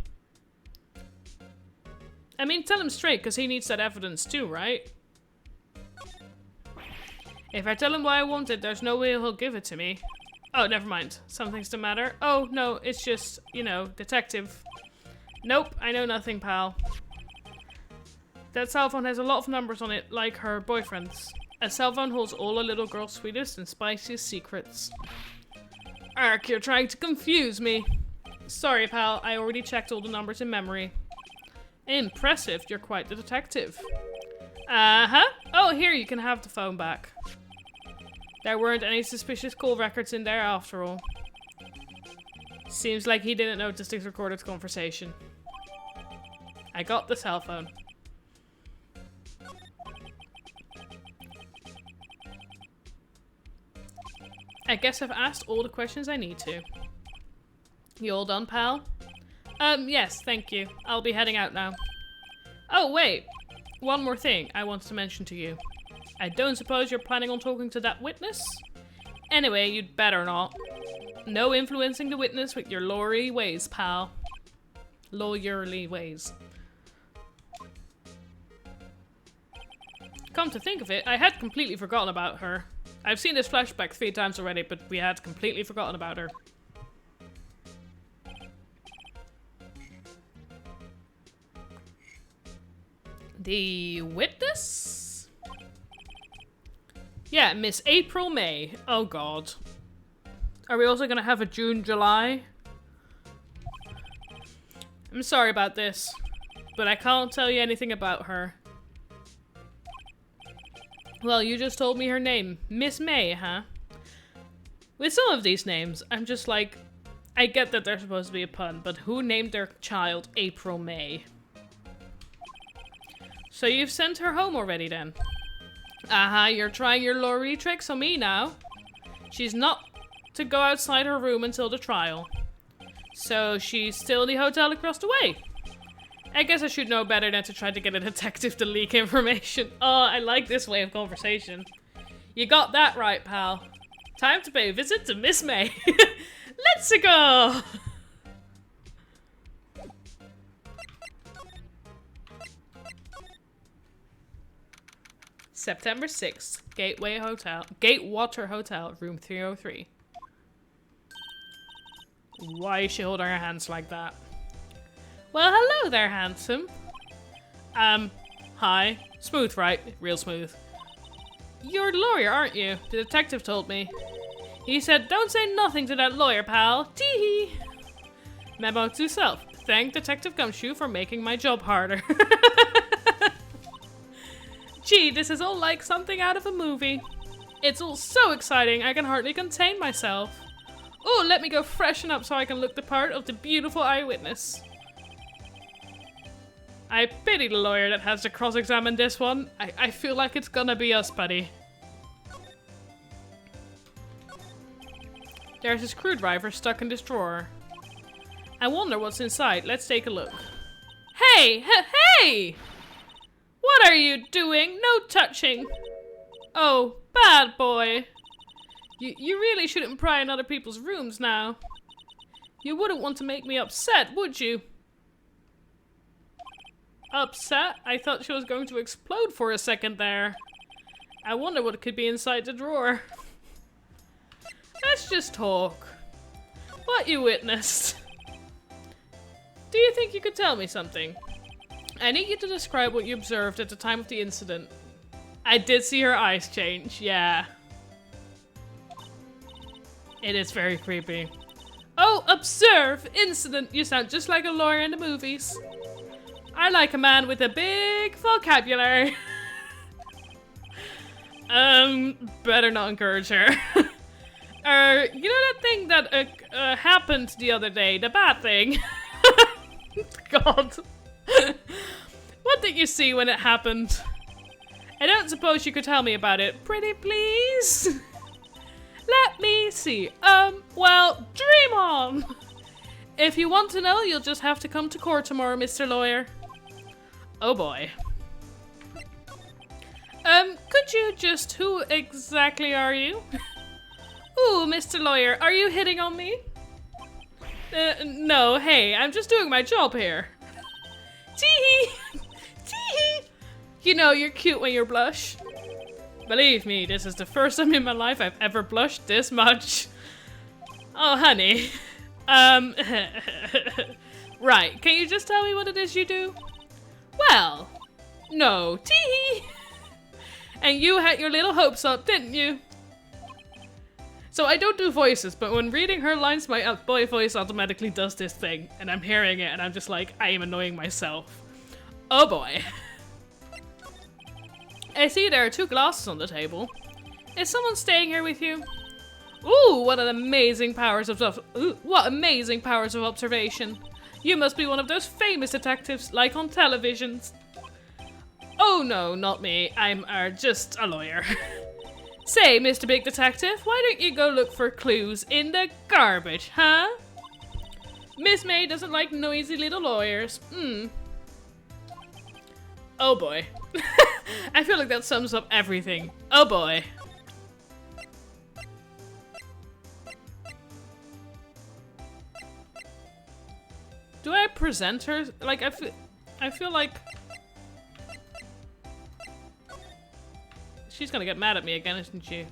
I mean, tell him straight, because he needs that evidence too, right? If I tell him why I want it, there's no way he'll give it to me. Oh, never mind. Something's the matter. Oh, no, it's just, you know, detective. Nope, I know nothing, pal. That cell phone has a lot of numbers on it, like her boyfriend's. A cell phone holds all a little girl's sweetest and spiciest secrets. Ark, you're trying to confuse me. Sorry, pal, I already checked all the numbers in memory. Impressive, you're quite the detective. Uh-huh. Oh, here, you can have the phone back. There weren't any suspicious call records in there after all. Seems like he didn't notice this recorded conversation. I got the cell phone. I guess I've asked all the questions I need to. You all done, pal? Yes, thank you. I'll be heading out now. Oh, wait. One more thing I wanted to mention to you. I don't suppose you're planning on talking to that witness? Anyway, you'd better not. No influencing the witness with your lawyerly ways, pal. Lawyerly ways. Come to think of it, I had completely forgotten about her. I've seen this flashback 3 times already, but we had completely forgotten about her. The witness? Yeah, Miss April May. Oh god. Are we also gonna have a June, July? I'm sorry about this, but I can't tell you anything about her. Well, you just told me her name. Miss May, huh? With some of these names, I'm just like, I get that they're supposed to be a pun, but who named their child April May? So you've sent her home already then? You're trying your lorry tricks on me now. She's not to go outside her room until the trial. So she's still in the hotel across the way. I guess I should know better than to try to get a detective to leak information. Oh, I like this way of conversation. You got that right, pal. Time to pay a visit to Miss May. Let's go! September 6th, Gatewater Hotel, room 303. Why is she holding her hands like that? Well, hello there, handsome. Hi. Smooth, right? Real smooth. You're the lawyer, aren't you? The detective told me. He said, don't say nothing to that lawyer, pal. Tee-hee. Memo to self. Thank Detective Gumshoe for making my job harder. Gee, this is all like something out of a movie. It's all so exciting, I can hardly contain myself. Oh, let me go freshen up so I can look the part of the beautiful eyewitness. I pity the lawyer that has to cross-examine this one. I feel like it's gonna be us, buddy. There's a screwdriver stuck in this drawer. I wonder what's inside. Let's take a look. Hey! Hey! What are you doing? No touching! Oh, bad boy. You really shouldn't pry in other people's rooms now. You wouldn't want to make me upset, would you? Upset? I thought she was going to explode for a second there. I wonder what could be inside the drawer. Let's just talk. What you witnessed? Do you think you could tell me something? I need you to describe what you observed at the time of the incident. I did see her eyes change, yeah. It is very creepy. Oh, observe! Incident! You sound just like a lawyer in the movies. I like a man with a big vocabulary. Better not encourage her. You know that thing that happened the other day? The bad thing? God. What did you see when it happened? I don't suppose you could tell me about it. Pretty please? Let me see. Well, dream on! If you want to know, you'll just have to come to court tomorrow, Mr. Lawyer. Oh boy. Could you just... Who exactly are you? Ooh, Mr. Lawyer, are you hitting on me? No, hey, I'm just doing my job here. Tee-hee! Tee-hee! You know, you're cute when you blush. Believe me, this is the first time in my life I've ever blushed this much. Oh, honey. Right, can you just tell me what it is you do? Well, no. Tee-hee! And you had your little hopes up, didn't you? So I don't do voices, but when reading her lines, my boy voice automatically does this thing. And I'm hearing it, and I'm just like, I am annoying myself. Oh boy. I see there are 2 glasses on the table. Is someone staying here with you? Ooh, what amazing powers of observation. You must be one of those famous detectives, like on televisions. Oh no, not me. I'm just a lawyer. Say, Mr. Big Detective, why don't you go look for clues in the garbage, huh? Miss May doesn't like noisy little lawyers. Oh boy. I feel like that sums up everything. Oh boy. Do I present her? Like, I feel like... She's gonna get mad at me again, isn't she?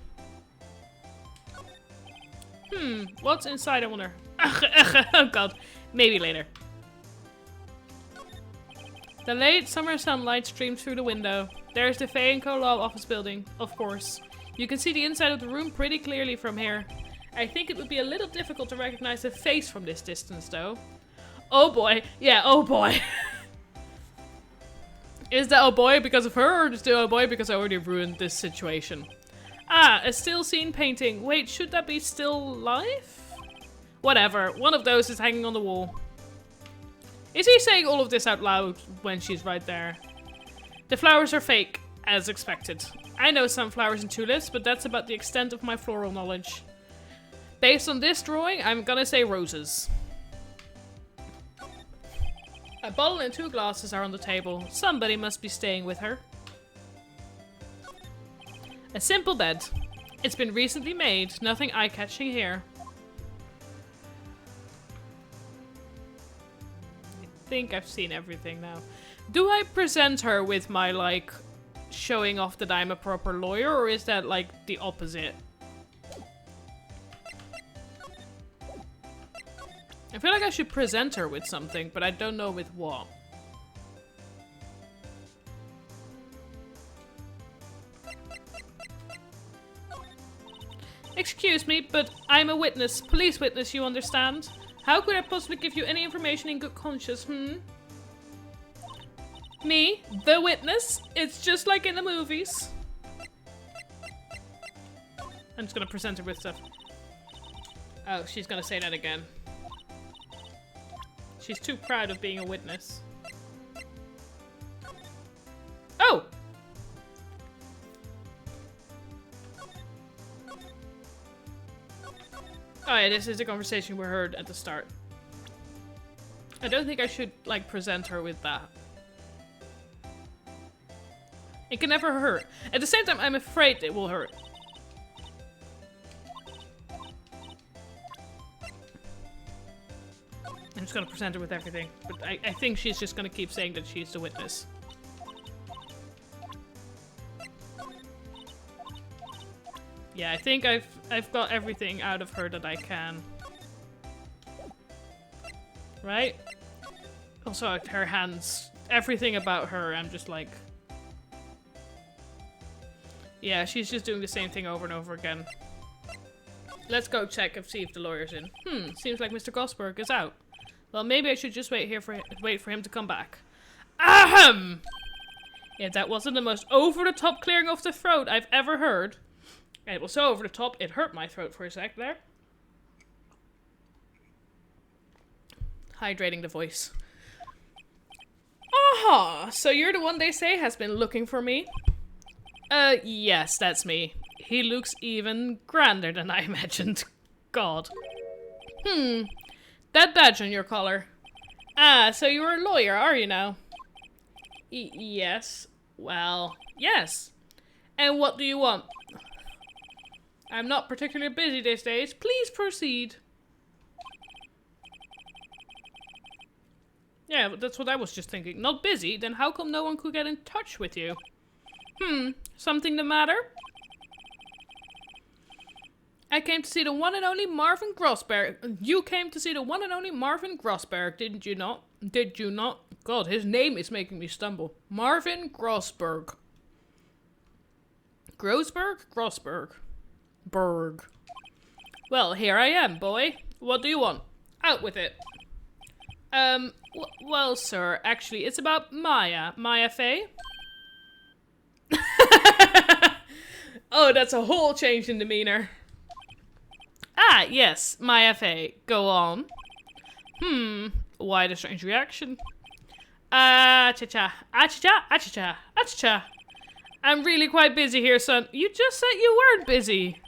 What's inside, I wonder? Oh god, maybe later. The late summer sunlight streams through the window. There's the Fay & Co. Law Office building, of course. You can see the inside of the room pretty clearly from here. I think it would be a little difficult to recognize the face from this distance, though. Oh boy, yeah, oh boy. Is that oh boy because of her, or is the oh boy because I already ruined this situation? Ah, a still scene painting. Wait, should that be still life? Whatever, one of those is hanging on the wall. Is he saying all of this out loud when she's right there? The flowers are fake, as expected. I know sunflowers and tulips, but that's about the extent of my floral knowledge. Based on this drawing, I'm gonna say roses. A bottle and 2 glasses are on the table. Somebody must be staying with her. A simple bed. It's been recently made. Nothing eye-catching here. I think I've seen everything now. Do I present her with my, like, showing off that I'm a proper lawyer, or is that like the opposite? I feel like I should present her with something, but I don't know with what. Excuse me, but I'm a witness. Police witness, you understand? How could I possibly give you any information in good conscience, Me, the witness? It's just like in the movies. I'm just gonna present her with stuff. Oh, she's gonna say that again. She's too proud of being a witness. Oh! Oh yeah, this is the conversation we heard at the start. I don't think I should, like, present her with that. It can never hurt. At the same time, I'm afraid it will hurt. I'm just gonna present her with everything. But I think she's just gonna keep saying that she's the witness. Yeah, I think I've got everything out of her that I can. Right? Also, like, her hands. Everything about her, I'm just like... Yeah, she's just doing the same thing over and over again. Let's go check and see if the lawyer's in. Seems like Mr. Gosberg is out. Well, maybe I should just wait for him to come back. Ahem! Yeah, that wasn't the most over-the-top clearing of the throat I've ever heard. It was so over the top, it hurt my throat for a sec there. Hydrating the voice. Aha! So you're the one they say has been looking for me? Yes, that's me. He looks even grander than I imagined. God. That badge on your collar. Ah, so you're a lawyer, are you now? Yes. Well, yes. And what do you want? I'm not particularly busy these days. Please proceed. Yeah, that's what I was just thinking. Not busy? Then how come no one could get in touch with you? Something the matter? I came to see the one and only Marvin Grossberg. You came to see the one and only Marvin Grossberg, didn't you not? Did you not? God, his name is making me stumble. Marvin Grossberg. Grossberg? Grossberg. Berg. Well, here I am, boy. What do you want? Out with it. Well, sir, actually, it's about Maya. Maya Fey? Oh, that's a whole change in demeanor. Ah, yes, Maya Fey. Go on. Why the strange reaction? Ah-cha-cha. Ah-cha-cha. Ah-cha-cha. Ah-cha-cha. I'm really quite busy here, son. You just said you weren't busy.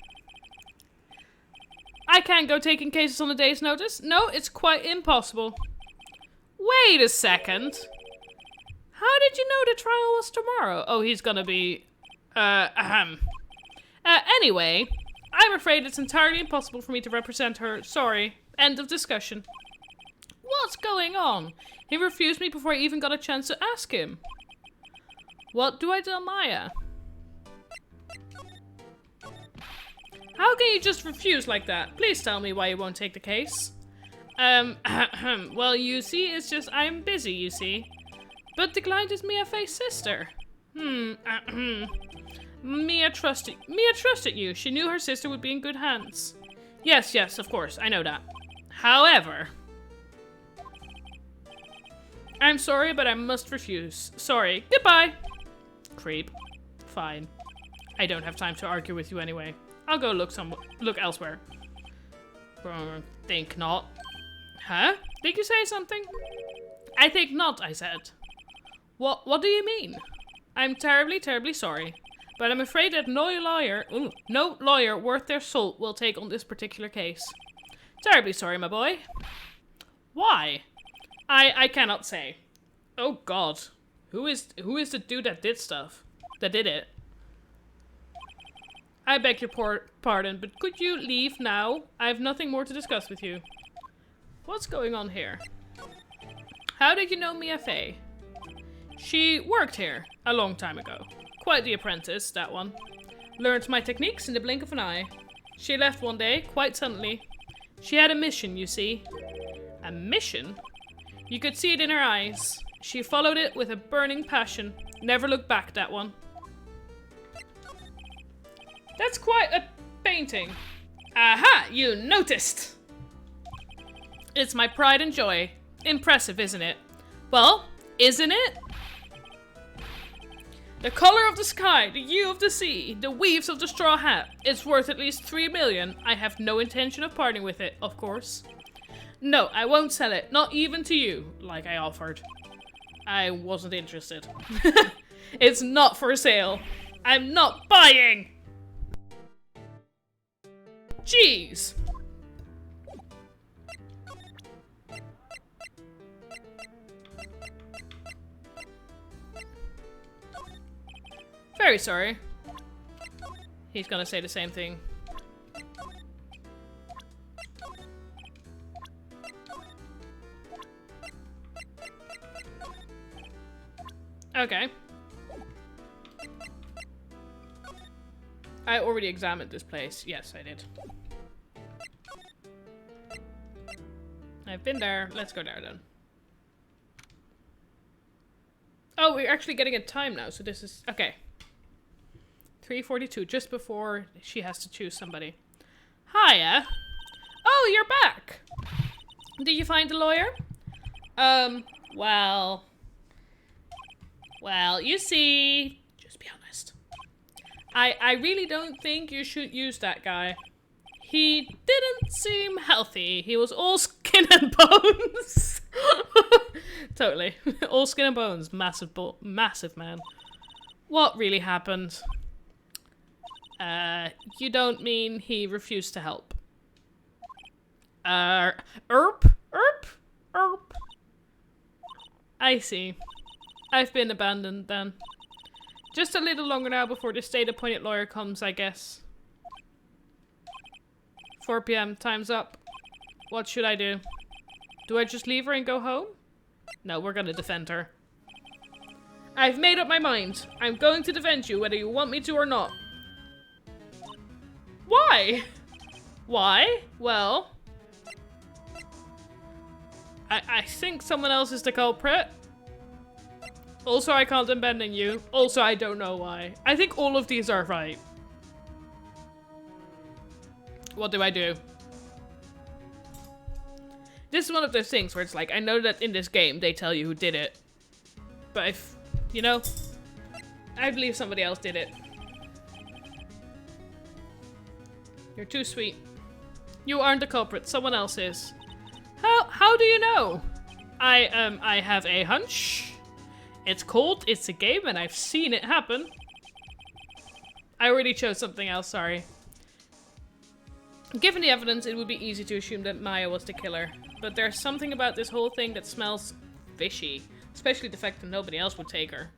I can't go taking cases on a day's notice. No, it's quite impossible. Wait a second. How did you know the trial was tomorrow? Oh, he's gonna be... Anyway, I'm afraid it's entirely impossible for me to represent her. Sorry. End of discussion. What's going on? He refused me before I even got a chance to ask him. What do I tell Maya? How can you just refuse like that? Please tell me why you won't take the case. Well, you see, it's just I'm busy, you see. But the client is Mia Fey's sister. Mia trusted you. She knew her sister would be in good hands. Yes, of course, I know that. However, I'm sorry, but I must refuse. Sorry. Goodbye. Creep. Fine. I don't have time to argue with you anyway. I'll go look elsewhere. Think not. Huh? Did you say something? I think not, I said. What do you mean? I'm terribly, terribly sorry. But I'm afraid that no lawyer worth their salt will take on this particular case. Terribly sorry, my boy. Why? I cannot say. Oh God. Who is the dude that did stuff? That did it? I beg your pardon, but could you leave now? I have nothing more to discuss with you. What's going on here? How did you know Mia Fey? She worked here a long time ago. Quite the apprentice, that one. Learned my techniques in the blink of an eye. She left one day, quite suddenly. She had a mission, you see. A mission? You could see it in her eyes. She followed it with a burning passion. Never looked back, that one. That's quite a painting. Aha! You noticed! It's my pride and joy. Impressive, isn't it? Well, isn't it? The color of the sky, the hue of the sea, the weaves of the straw hat. It's worth at least 3 million. I have no intention of parting with it, of course. No, I won't sell it. Not even to you, like I offered. I wasn't interested. It's not for sale. I'm not buying! Jeez! Very sorry. He's gonna say the same thing. Okay. I already examined this place. Yes, I did. I've been there. Let's go there then. Oh, we're actually getting a time now, so this is... Okay. 3:42, just before she has to choose somebody. Hiya. Oh, you're back. Did you find the lawyer? Well, you see, just be honest. I really don't think you should use that guy. He didn't seem healthy. He was all skin and bones. Totally. All skin and bones. Massive man. What really happened? You don't mean he refused to help? Erp? I see. I've been abandoned then. Just a little longer now before the state-appointed lawyer comes, I guess. 4 PM, time's up. What should I do? Do I just leave her and go home? No, we're gonna defend her. I've made up my mind. I'm going to defend you whether you want me to or not. Why? Why? Well... I think someone else is the culprit. Also, I can't abandon you. Also, I don't know why. I think all of these are right. What do I do? This is one of those things where it's like, I know that in this game they tell you who did it. But if, you know, I believe somebody else did it. You're too sweet. You aren't the culprit, someone else is. How do you know? I have a hunch. It's cold, it's a game, and I've seen it happen. I already chose something else, sorry. Given the evidence, it would be easy to assume that Maya was the killer. But there's something about this whole thing that smells fishy. Especially the fact that nobody else would take her.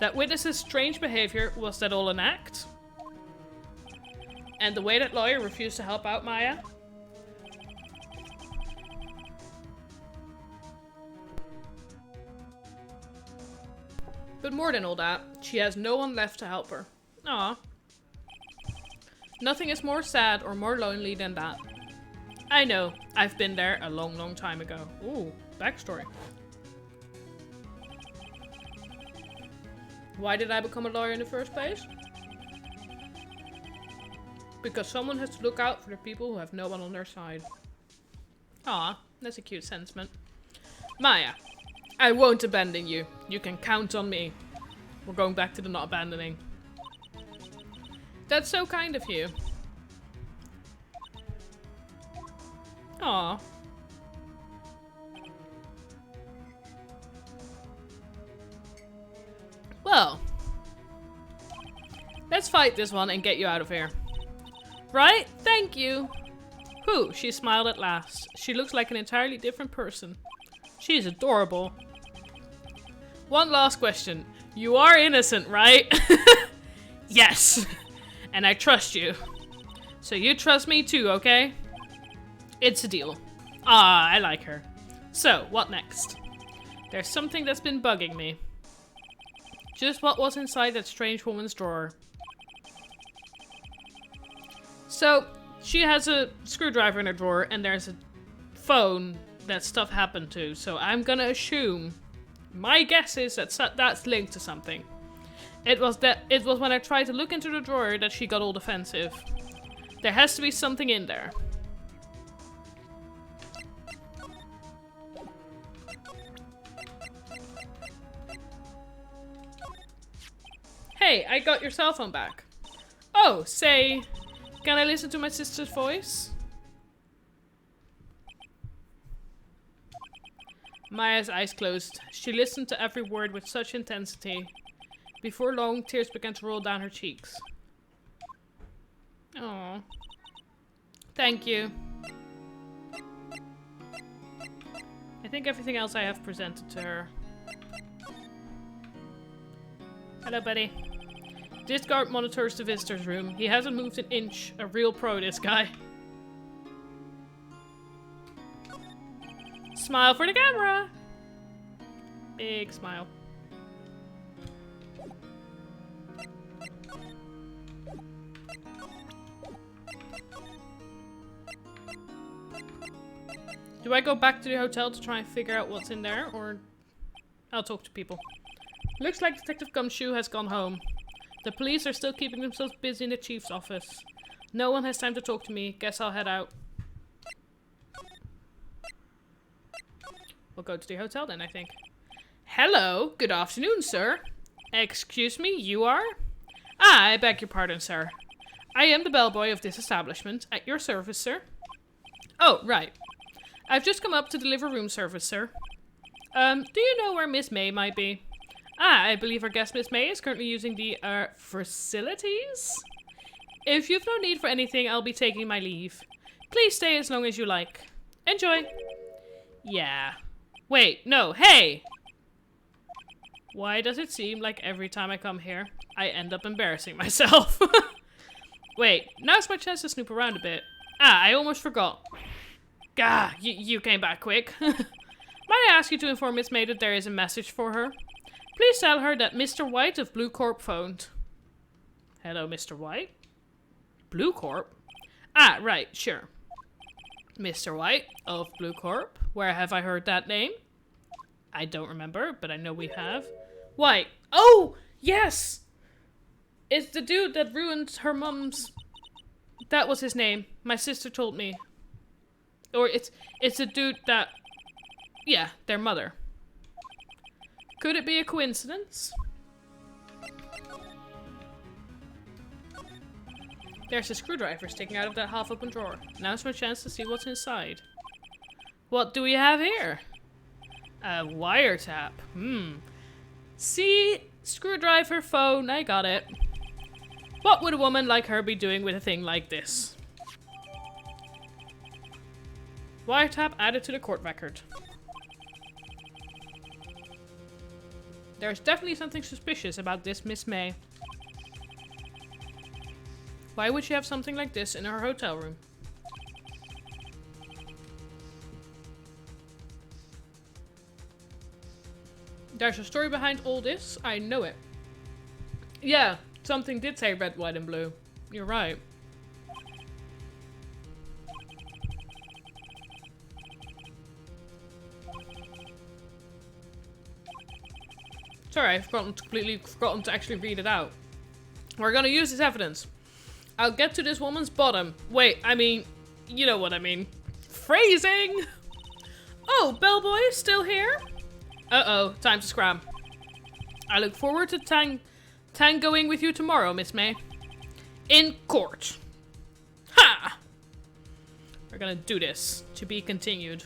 That witness's strange behavior, was that all an act? And the way that lawyer refused to help out Maya? But more than all that, she has no one left to help her. Aww. Nothing is more sad or more lonely than that. I know, I've been there a long time ago. Ooh, backstory. Why did I become a lawyer in the first place? Because someone has to look out for the people who have no one on their side. Aw, that's a cute sentiment. Maya, I won't abandon you. You can count on me. We're going back to the not abandoning. That's so kind of you. Aw. Well. Let's fight this one and get you out of here. Right? Thank you. Whew, she smiled at last. She looks like an entirely different person. She's adorable. One last question. You are innocent, right? Yes. And I trust you. So you trust me too, okay? It's a deal. Ah, I like her. So, what next? There's something that's been bugging me. Just what was inside that strange woman's drawer. So, she has a screwdriver in her drawer, and there's a phone that stuff happened to. So I'm gonna assume, my guess is that that's linked to something. It was when I tried to look into the drawer that she got all defensive. There has to be something in there. Hey, I got your cell phone back. Oh, say, can I listen to my sister's voice? Maya's eyes closed. She listened to every word with such intensity. Before long, tears began to roll down her cheeks. Aww. Thank you. I think everything else I have presented to her. Hello, buddy. This guard monitors the visitor's room. He hasn't moved an inch. A real pro, this guy. Smile for the camera! Big smile. Do I go back to the hotel to try and figure out what's in there, or I'll talk to people? Looks like Detective Gumshoe has gone home. The police are still keeping themselves busy in the chief's office. No one has time to talk to me. Guess I'll head out. We'll go to the hotel then, I think. Hello, good afternoon, sir. Excuse me, you are? Ah, I beg your pardon, sir. I am the bellboy of this establishment. At your service, sir. Oh, right. I've just come up to deliver room service, sir. Do you know where Miss May might be? Ah, I believe our guest Miss May is currently using the, facilities? If you've no need for anything, I'll be taking my leave. Please stay as long as you like. Enjoy. Yeah. Wait, no, hey! Why does it seem like every time I come here, I end up embarrassing myself? Wait, now's my chance to snoop around a bit. Ah, I almost forgot. Gah, you came back quick. Might I ask you to inform Miss May that there is a message for her? Please tell her that Mr. White of Blue Corp phoned. Hello, Mr. White? Blue Corp? Ah, right, sure. Mr. White of Blue Corp? Where have I heard that name? I don't remember, but I know we have. White. Oh, yes! It's the dude that ruined her mum's... That was his name. My sister told me. Or it's a dude that... Yeah, their mother. Could it be a coincidence? There's a screwdriver sticking out of that half-open drawer. Now's my chance to see what's inside. What do we have here? A wiretap. See? Screwdriver, phone, I got it. What would a woman like her be doing with a thing like this? Wiretap added to the court record. There's definitely something suspicious about this Miss May. Why would she have something like this in her hotel room? There's a story behind all this. I know it. Yeah, something did say red, white, and blue. You're right. Sorry, I've completely forgotten to actually read it out. We're gonna use this evidence. I'll get to this woman's bottom. Wait, I mean, you know what I mean. Phrasing! Oh, bellboy, still here? Uh-oh, time to scram. I look forward to tangoing with you tomorrow, Miss May. In court. Ha! We're gonna do this. To be continued.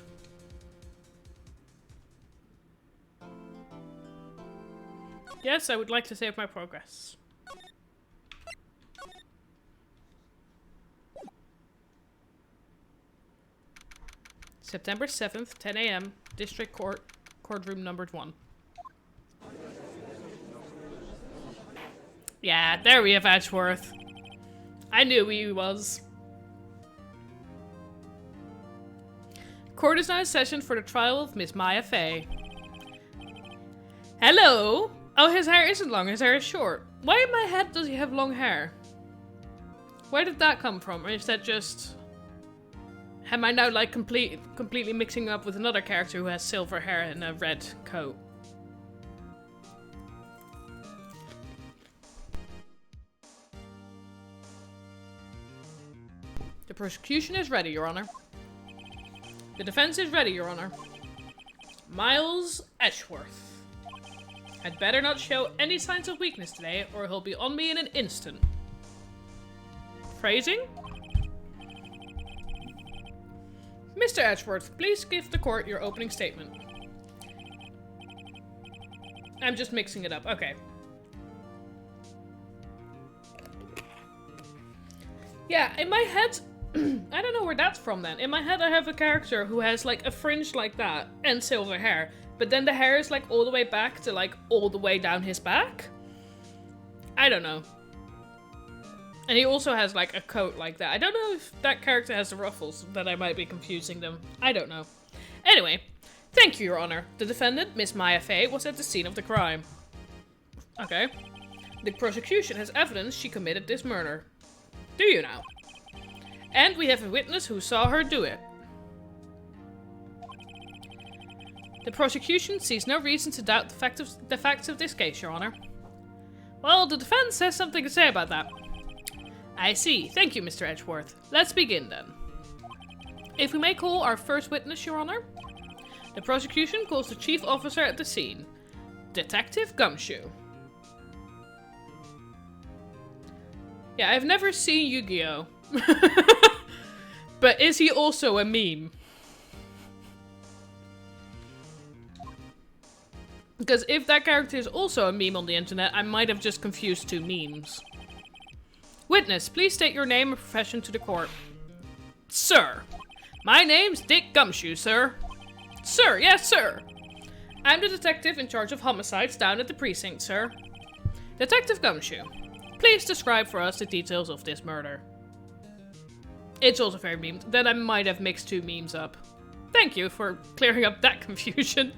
Yes, I would like to save my progress. September 7th, 10 AM, District Court, courtroom numbered 1. Yeah, there we have Edgeworth. I knew he was. Court is now in session for the trial of Miss Maya Fey. Hello! Oh, his hair isn't long, his hair is short. Why in my head does he have long hair? Where did that come from? Or is that just... Am I now like completely mixing up with another character who has silver hair and a red coat? The prosecution is ready, Your Honor. The defense is ready, Your Honor. Miles Edgeworth. I'd better not show any signs of weakness today, or he'll be on me in an instant. Phrasing? Mr. Edgeworth, please give the court your opening statement. I'm just mixing it up. Okay. Yeah, in my head... I don't know where that's from then. In my head I have a character who has like a fringe like that and silver hair. But then the hair is like all the way back to like all the way down his back. I don't know. And he also has like a coat like that. I don't know if that character has the ruffles, that I might be confusing them. I don't know. Anyway, thank you, Your Honor. The defendant, Miss Maya Fey, was at the scene of the crime. Okay. The prosecution has evidence she committed this murder. Do you now? And we have a witness who saw her do it. The prosecution sees no reason to doubt the facts of this case, Your Honor. Well, the defense has something to say about that. I see. Thank you, Mr. Edgeworth. Let's begin then. If we may call our first witness, Your Honor. The prosecution calls the chief officer at the scene, Detective Gumshoe. Yeah, I've never seen Yu-Gi-Oh! But is he also a meme? Because if that character is also a meme on the internet, I might have just confused two memes. Witness, please state your name and profession to the court. Sir. My name's Dick Gumshoe, sir. Sir, yes, sir. I'm the detective in charge of homicides down at the precinct, sir. Detective Gumshoe, please describe for us the details of this murder. It's also very memed. Then I might have mixed two memes up. Thank you for clearing up that confusion.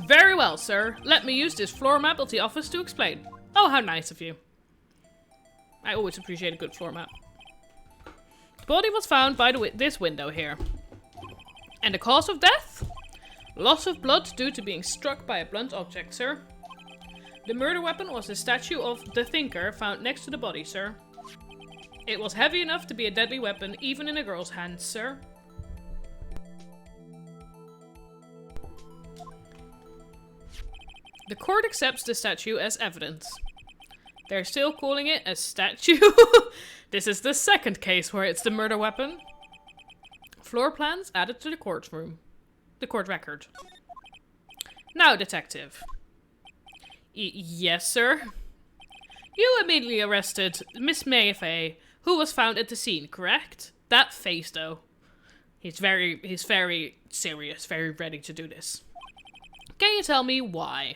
Very well, sir. Let me use this floor map of the office to explain. Oh, how nice of you. I always appreciate a good floor map. The body was found by this window here. And the cause of death? Loss of blood due to being struck by a blunt object, sir. The murder weapon was the statue of the Thinker found next to the body, sir. It was heavy enough to be a deadly weapon, even in a girl's hands, sir. The court accepts the statue as evidence. They're still calling it a statue? This is the second case where it's the murder weapon. Floor plans added to the courtroom. The court record. Now, detective. Yes, sir? You immediately arrested Miss Mayfair, who was found at the scene, correct? That face, though. He's very serious, very ready to do this. Can you tell me why?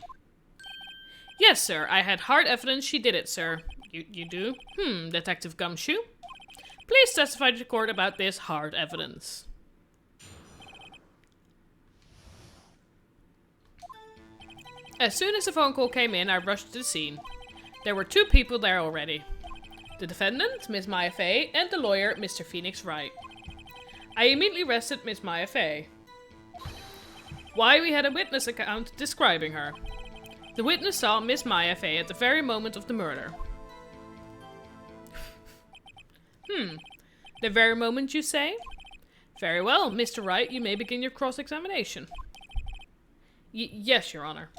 Yes, sir. I had hard evidence she did it, sir. You do? Detective Gumshoe? Please testify to the court about this hard evidence. As soon as the phone call came in, I rushed to the scene. There were two people there already. The defendant, Miss Maya Fey, and the lawyer, Mr. Phoenix Wright. I immediately arrested Miss Maya Fey. Why, we had a witness account describing her. The witness saw Miss Maya Fey at the very moment of the murder. The very moment, you say? Very well, Mr. Wright, you may begin your cross-examination. Yes, Your Honor.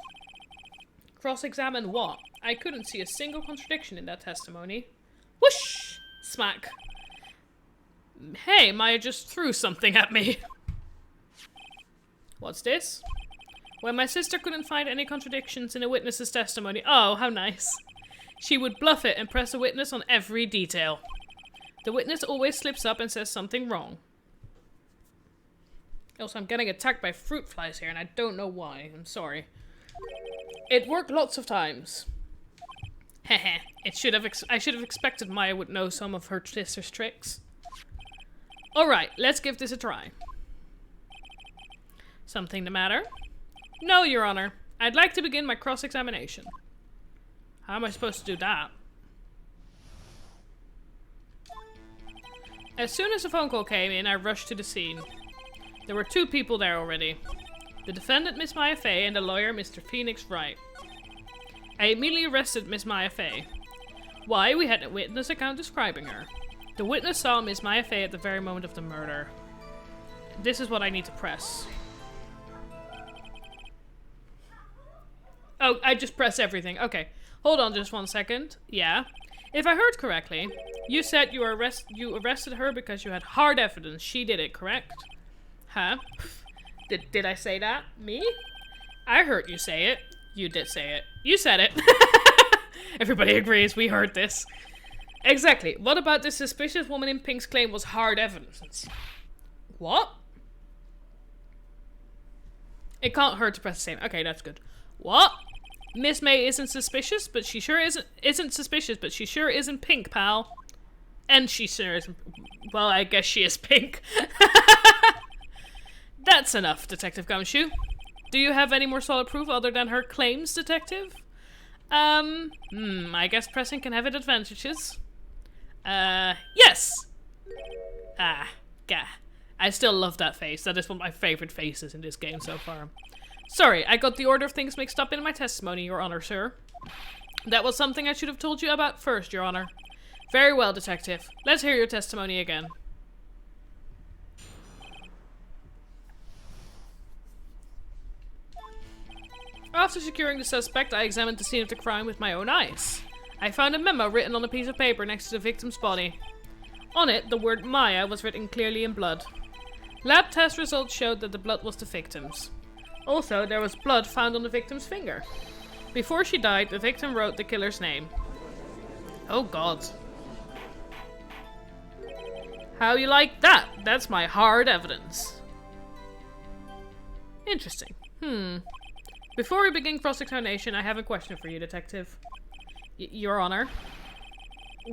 Cross-examine what? I couldn't see a single contradiction in that testimony. Whoosh! Smack. Hey, Maya just threw something at me. What's this? When my sister couldn't find any contradictions in a witness's testimony. Oh, how nice. She would bluff it and press the witness on every detail. The witness always slips up and says something wrong. Also, I'm getting attacked by fruit flies here and I don't know why. I'm sorry. It worked lots of times. Heh. I should have expected Maya would know some of her sister's tricks. Alright, let's give this a try. Something the matter? No, Your Honor. I'd like to begin my cross-examination. How am I supposed to do that? As soon as the phone call came in, I rushed to the scene. There were 2 people there already. The defendant, Miss Maya Fey, and the lawyer, Mr. Phoenix Wright. I immediately arrested Miss Maya Fey. Why? We had a witness account describing her. The witness saw Miss Maya Fey at the very moment of the murder. This is what I need to press. Oh, I just press everything. Okay. Hold on just 1 second. Yeah. If I heard correctly, you said you arrested her because you had hard evidence she did it, correct? Huh? Did I say that? Me? I heard you say it. You did say it. You said it. Everybody agrees. We heard this. Exactly. What about this suspicious woman in pink's claim was hard evidence? What? It can't hurt to press the same. Okay, that's good. What? Miss May isn't suspicious, but she sure isn't suspicious, but she sure isn't pink, pal. And she sure isn't. Well, I guess she is pink. That's enough, Detective Gumshoe. Do you have any more solid proof other than her claims, Detective? I guess pressing can have its advantages. Yes! Gah. I still love that face. That is one of my favorite faces in this game so far. Sorry, I got the order of things mixed up in my testimony, Your Honor, sir. That was something I should have told you about first, Your Honor. Very well, Detective. Let's hear your testimony again. After securing the suspect, I examined the scene of the crime with my own eyes. I found a memo written on a piece of paper next to the victim's body. On it, the word Maya was written clearly in blood. Lab test results showed that the blood was the victim's. Also, there was blood found on the victim's finger. Before she died, the victim wrote the killer's name. Oh god. How you like that? That's my hard evidence. Interesting. Before we begin cross-examination, I have a question for you, Detective. Your Honor.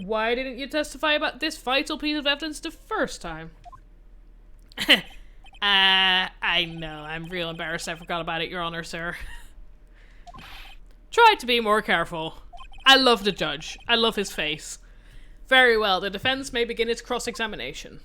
Why didn't you testify about this vital piece of evidence the first time? I know. I'm real embarrassed I forgot about it, Your Honor, sir. Try to be more careful. I love the judge. I love his face. Very well. The defense may begin its cross-examination.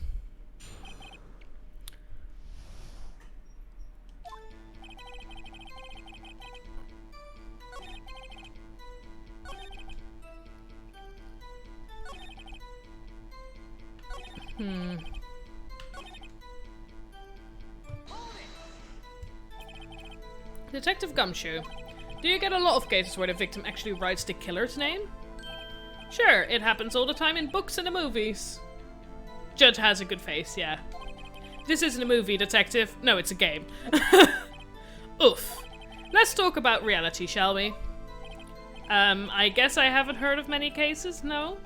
Detective Gumshoe, do you get a lot of cases where the victim actually writes the killer's name? Sure, it happens all the time in books and the movies. Judge has a good face, yeah. This isn't a movie, Detective. No, it's a game. Oof. Let's talk about reality, shall we? I guess I haven't heard of many cases, no?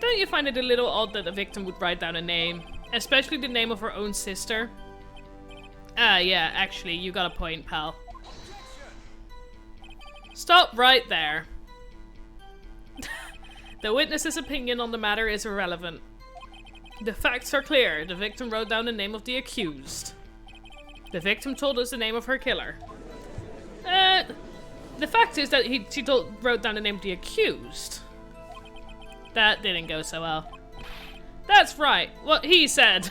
Don't you find it a little odd that a victim would write down a name? Especially the name of her own sister? Yeah, actually, you got a point, pal. Stop right there. The witness's opinion on the matter is irrelevant. The facts are clear. The victim wrote down the name of the accused. The victim told us the name of her killer. The fact is that she wrote down the name of the accused. That didn't go so well. That's right, what he said.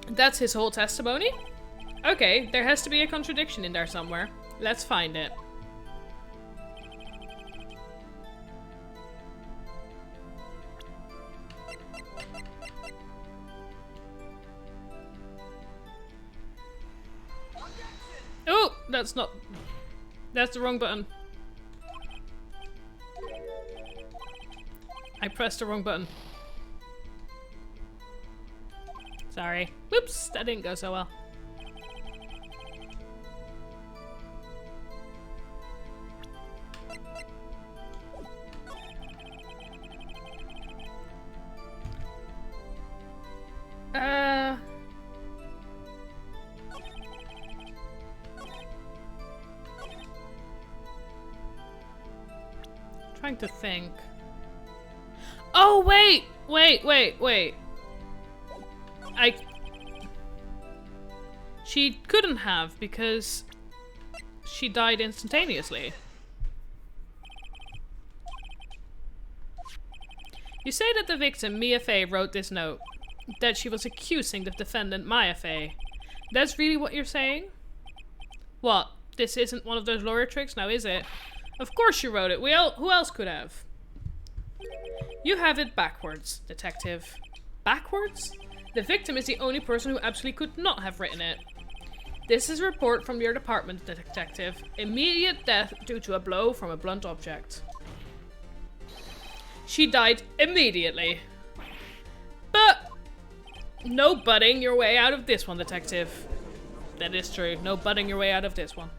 That's his whole testimony? Okay, there has to be a contradiction in there somewhere. Let's find it. Oh, that's not... That's the wrong button. I pressed the wrong button. Sorry. Whoops, that didn't go so well. Trying to think. Oh, wait! Wait. She couldn't have because she died instantaneously. You say that the victim, Mia Fey, wrote this note. That she was accusing the defendant, Maya Fey. That's really what you're saying? What? This isn't one of those lawyer tricks now, is it? Of course she wrote it. Who else could have? You have it backwards, detective. Backwards? The victim is the only person who absolutely could not have written it. This is a report from your department, detective. Immediate death due to a blow from a blunt object. She died immediately. But no butting your way out of this one, detective. That is true. No butting your way out of this one.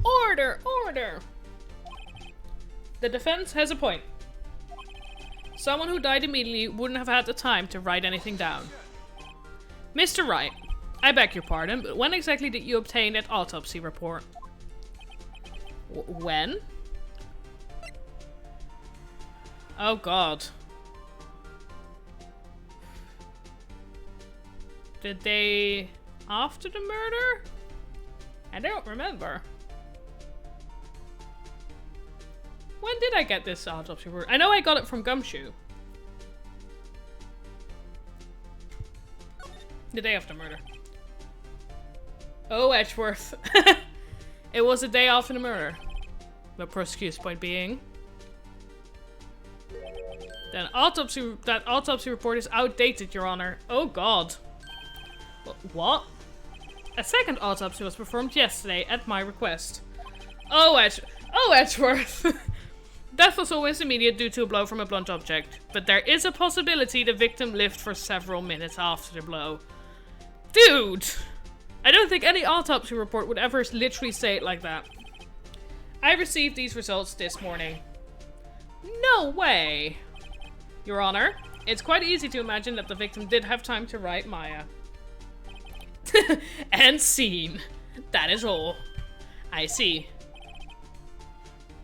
Order! Order! The defense has a point. Someone who died immediately wouldn't have had the time to write anything down. Mr. Wright, I beg your pardon, but when exactly did you obtain that autopsy report? When? Oh god. Did they... after the murder? I don't remember. When did I get this autopsy report? I know I got it from Gumshoe. The day after murder. Oh, Edgeworth. It was the day after the murder. The prosecution's point being... that autopsy report is outdated, Your Honor. Oh god. What? A second autopsy was performed yesterday at my request. Oh, Edgeworth. Death was always immediate due to a blow from a blunt object, but there is a possibility the victim lived for several minutes after the blow. Dude! I don't think any autopsy report would ever literally say it like that. I received these results this morning. No way! Your Honor, it's quite easy to imagine that the victim did have time to write Maya. And scene. That is all. I see.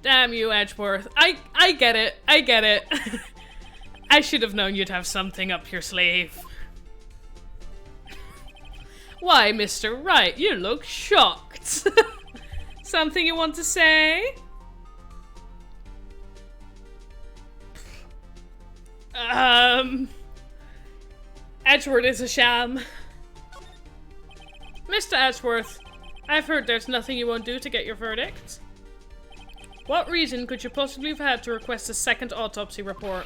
Damn you, Edgeworth. I get it. I get it. I should have known you'd have something up your sleeve. Why, Mr. Wright, you look shocked. Something you want to say? Edgeworth is a sham. Mr. Edgeworth, I've heard there's nothing you won't do to get your verdict. What reason could you possibly have had to request a second autopsy report?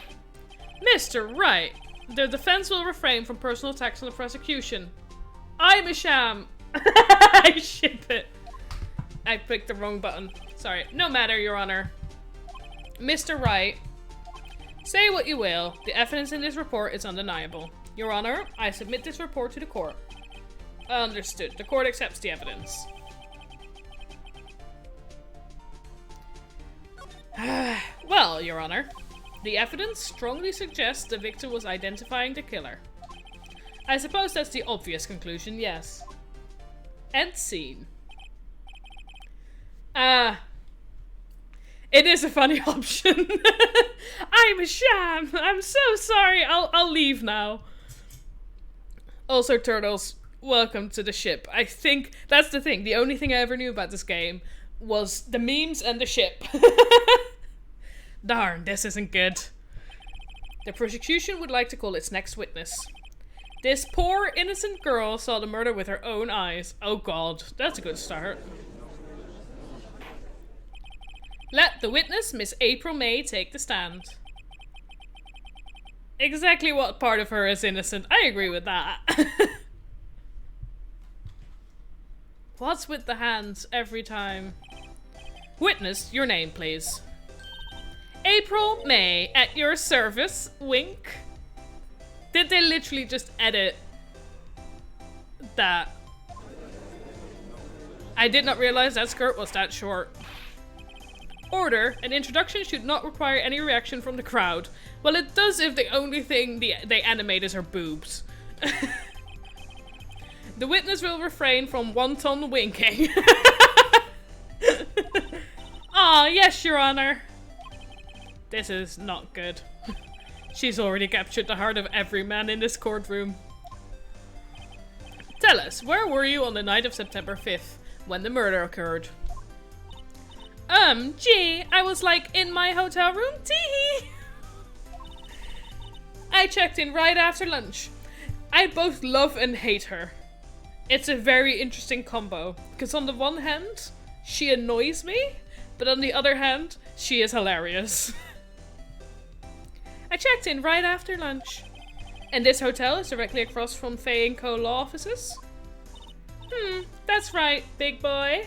Mr. Wright, the defense will refrain from personal attacks on the prosecution. I'm a sham. I ship it. I picked the wrong button. Sorry. No matter, Your Honor. Mr. Wright, say what you will. The evidence in this report is undeniable. Your Honor, I submit this report to the court. Understood. The court accepts the evidence. Well, Your Honor, the evidence strongly suggests the victim was identifying the killer. I suppose that's the obvious conclusion, yes. End scene. It is a funny option. I'm a sham. I'm so sorry. I'll leave now. Also, Turtles, welcome to the ship. I think that's the thing. The only thing I ever knew about this game was the memes and the ship. Darn, this isn't good. The prosecution would like to call its next witness. This poor, innocent girl saw the murder with her own eyes. Oh god, that's a good start. Let the witness, Miss April May, take the stand. Exactly what part of her is innocent. I agree with that. What's with the hands every time? Witness, your name, please. April May, at your service, wink. Did they literally just edit that? I did not realize that skirt was that short. Order, an introduction should not require any reaction from the crowd. Well, it does if the only thing they animate is her boobs. The witness will refrain from wanton winking. Ah, yes, Your Honor. This is not good. She's already captured the heart of every man in this courtroom. Tell us, where were you on the night of September 5th, when the murder occurred? Gee, I was like in my hotel room, teehee. I checked in right after lunch. I both love and hate her. It's a very interesting combo, because on the one hand, she annoys me, but on the other hand, she is hilarious. I checked in right after lunch. And this hotel is directly across from Faye & Co. law offices? That's right, big boy.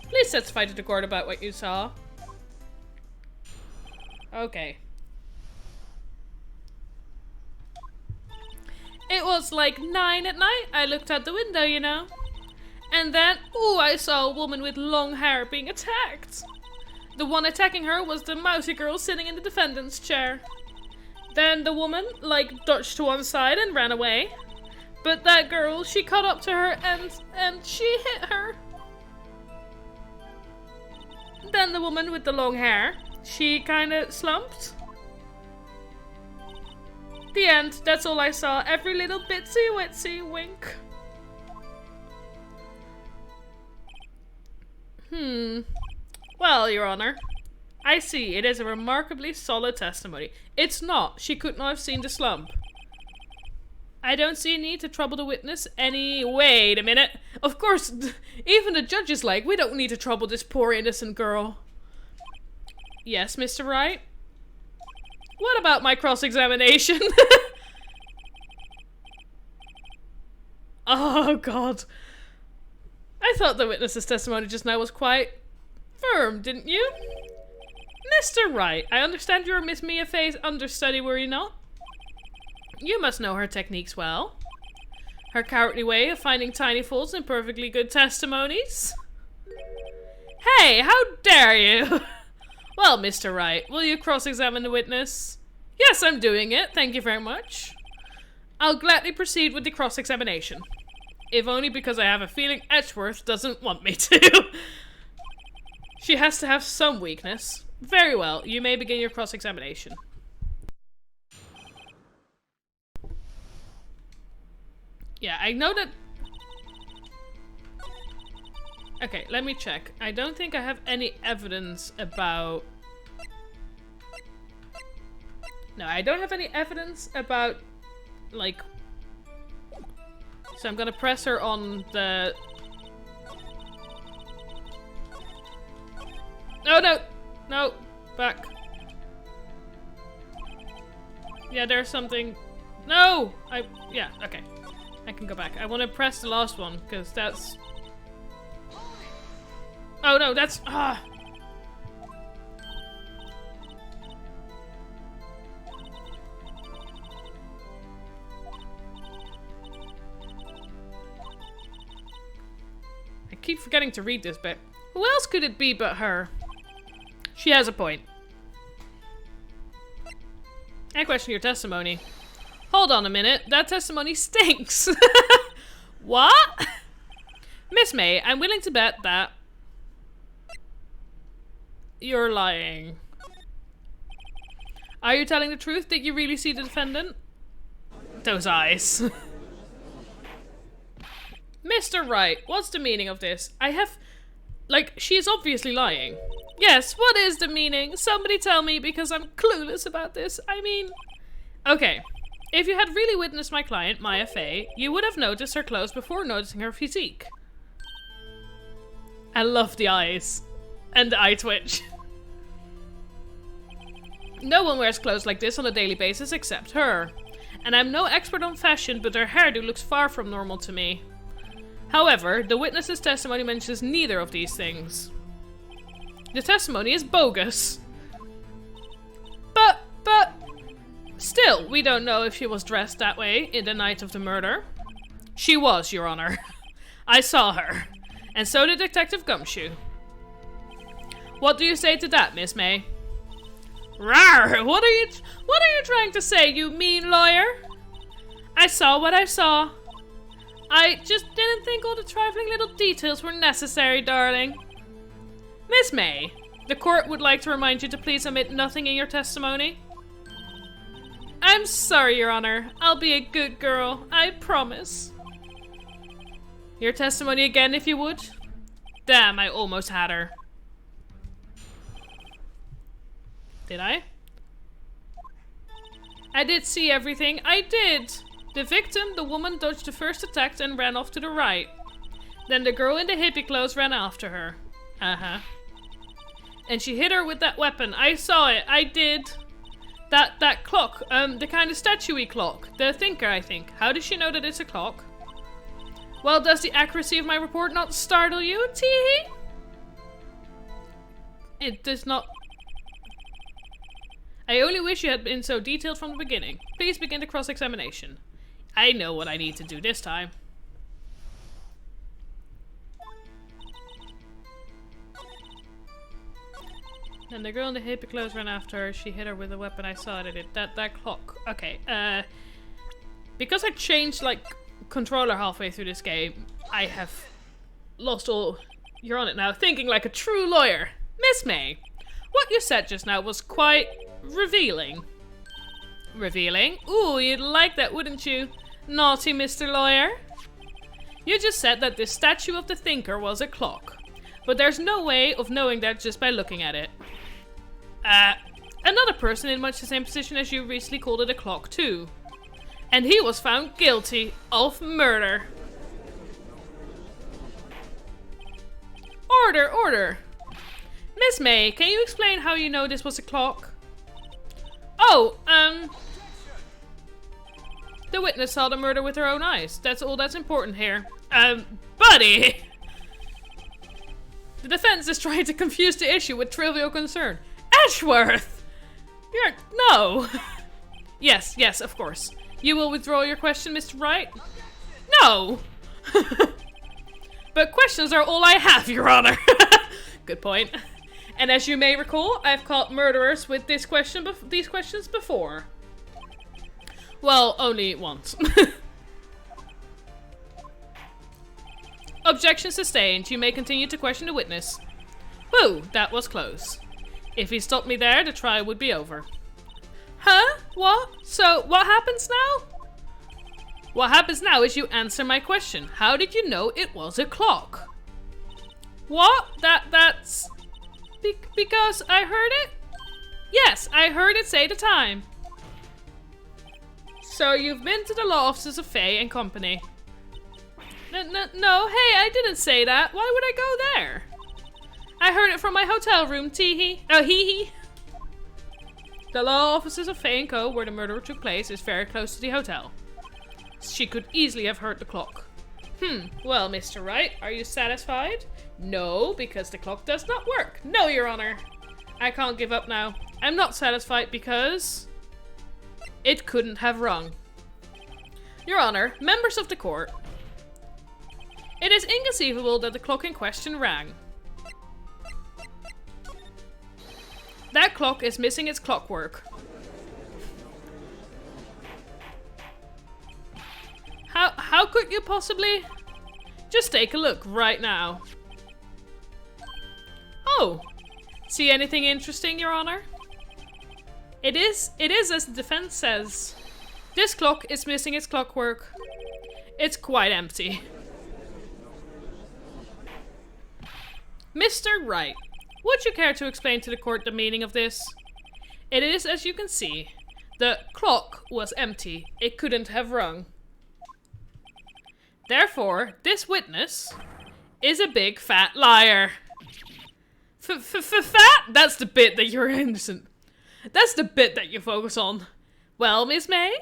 Please testify to the court about what you saw. Okay. It was like 9 at night. I looked out the window, you know. And then, ooh, I saw a woman with long hair being attacked. The one attacking her was the mousy girl sitting in the defendant's chair. Then the woman, like, dodged to one side and ran away. But that girl, she caught up to her and she hit her. Then the woman with the long hair, she kinda slumped. The end, that's all I saw. Every little bitsy witsy wink. Well, Your Honor, I see. It is a remarkably solid testimony. It's not. She could not have seen the slump. I don't see a need to trouble the witness any... Wait a minute. Of course, even the judge is like, we don't need to trouble this poor innocent girl. Yes, Mr. Wright? What about my cross-examination? Oh, God. I thought the witness's testimony just now was quite firm, didn't you? Mr. Wright, I understand you're Miss Mia Faye's understudy, were you not? You must know her techniques well. Her cowardly way of finding tiny faults in perfectly good testimonies. Hey, how dare you! Well, Mr. Wright, will you cross-examine the witness? Yes, I'm doing it, thank you very much. I'll gladly proceed with the cross-examination. If only because I have a feeling Edgeworth doesn't want me to. She has to have some weakness. Very well, you may begin your cross-examination. Yeah, I know that... Okay, let me check. I don't think I have any evidence about... No, I don't have any evidence about, like... So I'm gonna press her on the... Oh, no! No! Back. Yeah, there's something... No! Yeah, okay. I can go back. I want to press the last one, because that's... Oh no, that's... Ah! I keep forgetting to read this bit. Who else could it be but her? She has a point. I question your testimony. Hold on a minute, that testimony stinks. What? Miss May, I'm willing to bet that you're lying. Are you telling the truth? Did you really see the defendant? Those eyes. Mr. Wright, what's the meaning of this? I have... Like, she's obviously lying. Yes, what is the meaning? Somebody tell me, because I'm clueless about this. I mean... Okay. If you had really witnessed my client, Maya Faye, you would have noticed her clothes before noticing her physique. I love the eyes. And the eye twitch. No one wears clothes like this on a daily basis except her. And I'm no expert on fashion, but her hairdo looks far from normal to me. However, the witness's testimony mentions neither of these things. The testimony is bogus. But... Still, we don't know if she was dressed that way in the night of the murder. She was, Your Honor. I saw her. And so did Detective Gumshoe. What do you say to that, Miss May? Rawr! What are you trying to say, you mean lawyer? I saw what I saw. I just didn't think all the trifling little details were necessary, darling. Miss May, the court would like to remind you to please omit nothing in your testimony. I'm sorry, Your Honor. I'll be a good girl. I promise. Your testimony again, if you would. Damn, I almost had her. Did I? I did see everything. I did. The victim, the woman, dodged the first attack and ran off to the right. Then the girl in the hippie clothes ran after her. Uh-huh. And she hit her with that weapon. I saw it. I did. That clock. The kind of statuey clock. The thinker, I think. How does she know that it's a clock? Well, does the accuracy of my report not startle you, Teehee? It does not... I only wish you had been so detailed from the beginning. Please begin the cross-examination. I know what I need to do this time. And the girl in the hippie clothes ran after her. She hit her with a weapon. I saw it. That clock. Okay. Because I changed, like, controller halfway through this game, I have lost all... You're on it now. Thinking like a true lawyer. Miss May, what you said just now was quite revealing. Revealing? Ooh, you'd like that, wouldn't you? Naughty Mr. Lawyer. You just said that this statue of the thinker was a clock. But there's no way of knowing that just by looking at it. Another person in much the same position as you recently called it a clock too. And he was found guilty of murder. Order, order. Miss May, can you explain how you know this was a clock? Oh, the witness saw the murder with her own eyes. That's all that's important here. Buddy! The defense is trying to confuse the issue with trivial concern. Ashworth! No! Yes, of course. You will withdraw your question, Mr. Wright? No! But questions are all I have, Your Honor. Good point. And as you may recall, I've caught murderers with these questions before. Well, only once. Objection sustained. You may continue to question the witness. Whew, that was close. If he stopped me there, the trial would be over. Huh? What? So, what happens now? What happens now is you answer my question. How did you know it was a clock? What? That's... because I heard it? Yes, I heard it say the time. So you've been to the law offices of Faye and Company. No, hey, I didn't say that. Why would I go there? I heard it from my hotel room, teehee. Oh, hee-hee. The law offices of Faye & Co., where the murder took place, is very close to the hotel. She could easily have heard the clock. Well, Mr. Wright, are you satisfied? No, because the clock does not work. No, Your Honor. I can't give up now. I'm not satisfied because... it couldn't have rung. Your Honor, members of the court. It is inconceivable that the clock in question rang. That clock is missing its clockwork. How could you possibly? Just take a look right now. Oh, see anything interesting, Your Honor? It is as the defense says. This clock is missing its clockwork. It's quite empty. Mr. Wright, would you care to explain to the court the meaning of this? It is as you can see. The clock was empty. It couldn't have rung. Therefore, this witness is a big fat liar. Fat? That's the bit that you're innocent. That's the bit that you focus on. Well, Miss May?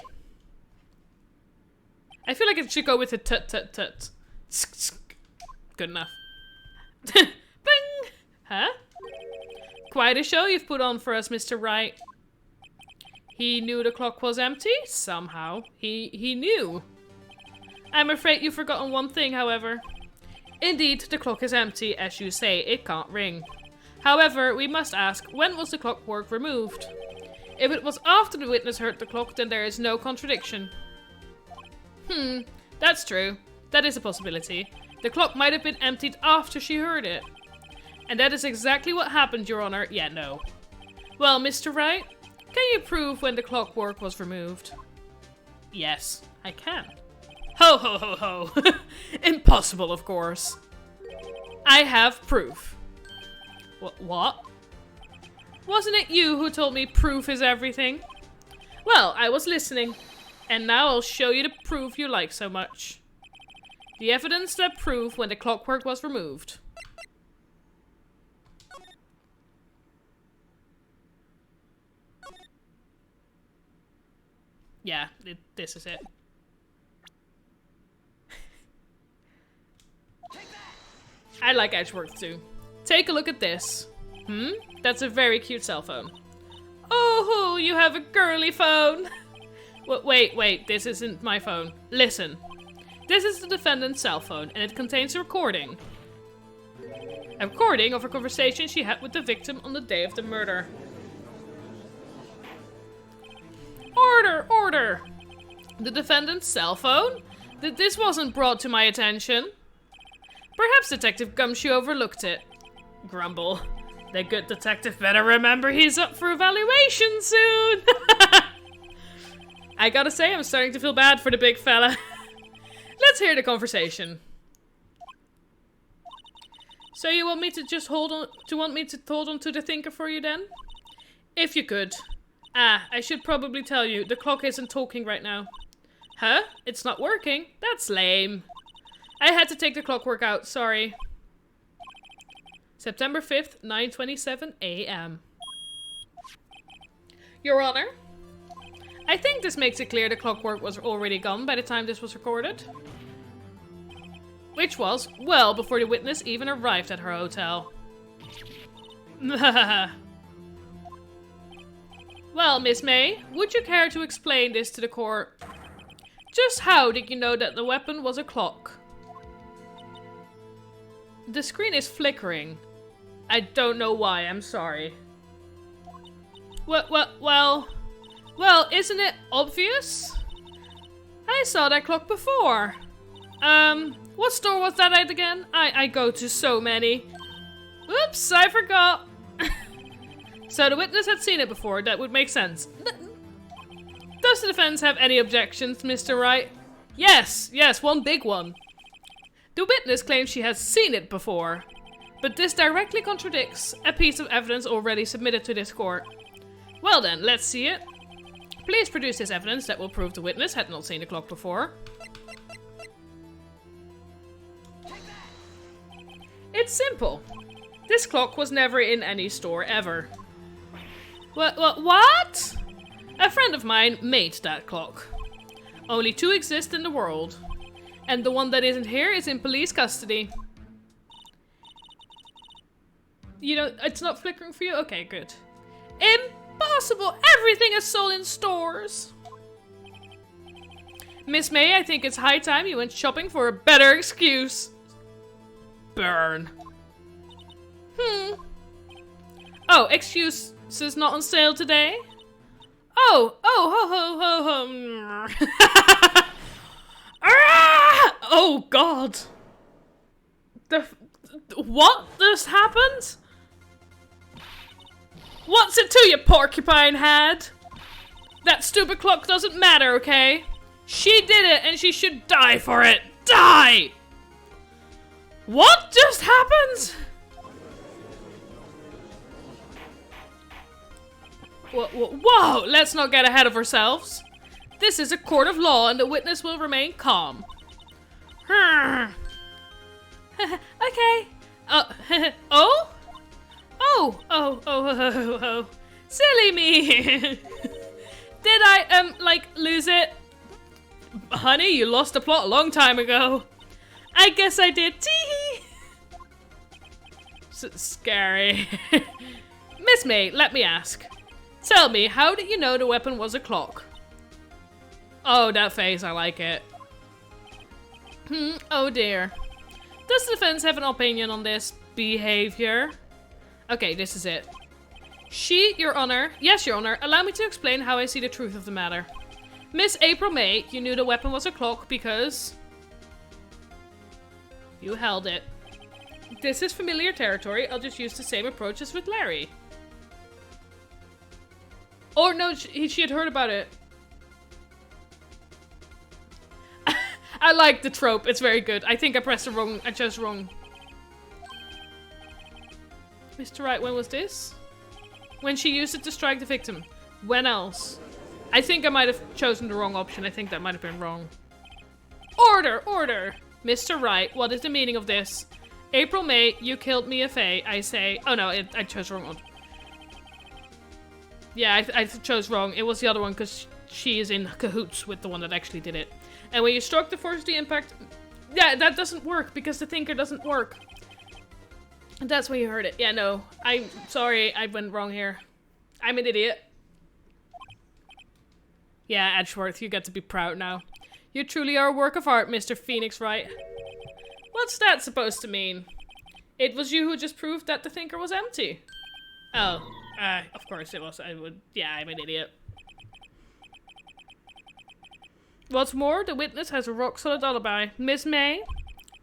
I feel like it should go with a tut. Good enough. Bing! Huh? Quite a show you've put on for us, Mr. Wright. He knew the clock was empty? Somehow. He knew. I'm afraid you've forgotten one thing, however. Indeed, the clock is empty. As you say, it can't ring. However, we must ask, when was the clockwork removed? If it was after the witness heard the clock, then there is no contradiction. That's true. That is a possibility. The clock might have been emptied after she heard it. And that is exactly what happened, Your Honor. Yeah, no. Well, Mr. Wright, can you prove when the clockwork was removed? Yes, I can. Ho ho ho ho. Impossible, of course. I have proof. What? Wasn't it you who told me proof is everything? Well, I was listening. And now I'll show you the proof you like so much. The evidence that proved when the clockwork was removed. Yeah, this is it. I like Edgeworth too. Take a look at this. That's a very cute cell phone. Oh, you have a girly phone. Wait, this isn't my phone. Listen. This is the defendant's cell phone, and it contains a recording. A recording of a conversation she had with the victim on the day of the murder. Order! The defendant's cell phone? This wasn't brought to my attention. Perhaps Detective Gumshoe overlooked it. Grumble. The good detective better remember he's up for evaluation soon. I gotta say, I'm starting to feel bad for the big fella. Let's hear the conversation. So you want me to just hold on to the thinker for you then? If you could. I should probably tell you, the clock isn't talking right now. Huh? It's not working? That's lame. I had to take the clockwork out, sorry. September 5th, 9:27 a.m. Your Honor, I think this makes it clear the clockwork was already gone by the time this was recorded. Which was well before the witness even arrived at her hotel. Well, Miss May, would you care to explain this to the court? Just how did you know that the weapon was a clock? The screen is flickering. I don't know why, I'm sorry. Well, isn't it obvious? I saw that clock before. What store was that at again? I go to so many. Oops, I forgot. So the witness had seen it before, that would make sense. Does the defense have any objections, Mr. Wright? Yes, one big one. The witness claims she has seen it before, but this directly contradicts a piece of evidence already submitted to this court. Well then, let's see it. Please produce this evidence that will prove the witness had not seen the clock before. It's simple. This clock was never in any store ever. What? A friend of mine made that clock. Only 2 exist in the world. And the one that isn't here is in police custody. You know, it's not flickering for you? Okay, good. Impossible! Everything is sold in stores! Miss May, I think it's high time you went shopping for a better excuse. Burn. Oh, excuses not on sale today? Oh, ho. Oh, God. What just happened? What's it to you, porcupine head? That stupid clock doesn't matter, okay? She did it and she should die for it. Die! What just happened? Whoa, let's not get ahead of ourselves. This is a court of law and the witness will remain calm. Okay. Oh. Silly me. Did I, lose it? Honey, you lost the plot a long time ago. I guess I did. Tee-hee. Scary. Miss May, let me ask. Tell me, how did you know the weapon was a clock? Oh, that face, I like it. Oh dear. Does the defense have an opinion on this behavior? Okay, this is it. Your Honor. Yes, Your Honor. Allow me to explain how I see the truth of the matter. Miss April May, you knew the weapon was a clock because you held it. This is familiar territory. I'll just use the same approach as with Larry. Or no, she had heard about it. I like the trope. It's very good. I think I pressed the wrong... I chose wrong. Mr. Wright, when was this? When she used it to strike the victim. When else? I think I might have chosen the wrong option. I think that might have been wrong. Order! Order! Mr. Wright, what is the meaning of this? April, May, you killed Mia Fey. I say... Oh no, I chose wrong one. Yeah, I chose wrong. It was the other one because she is in cahoots with the one that actually did it. And when you struck the force of the impact... Yeah, that doesn't work because the thinker doesn't work. And that's where you heard it. Yeah, no. I'm sorry, I went wrong here. I'm an idiot. Yeah, Edgeworth, you get to be proud now. You truly are a work of art, Mr. Phoenix Wright. What's that supposed to mean? It was you who just proved that the thinker was empty. Oh. Of course it was. Yeah, I'm an idiot. What's more, the witness has a rock-solid alibi. Miss May,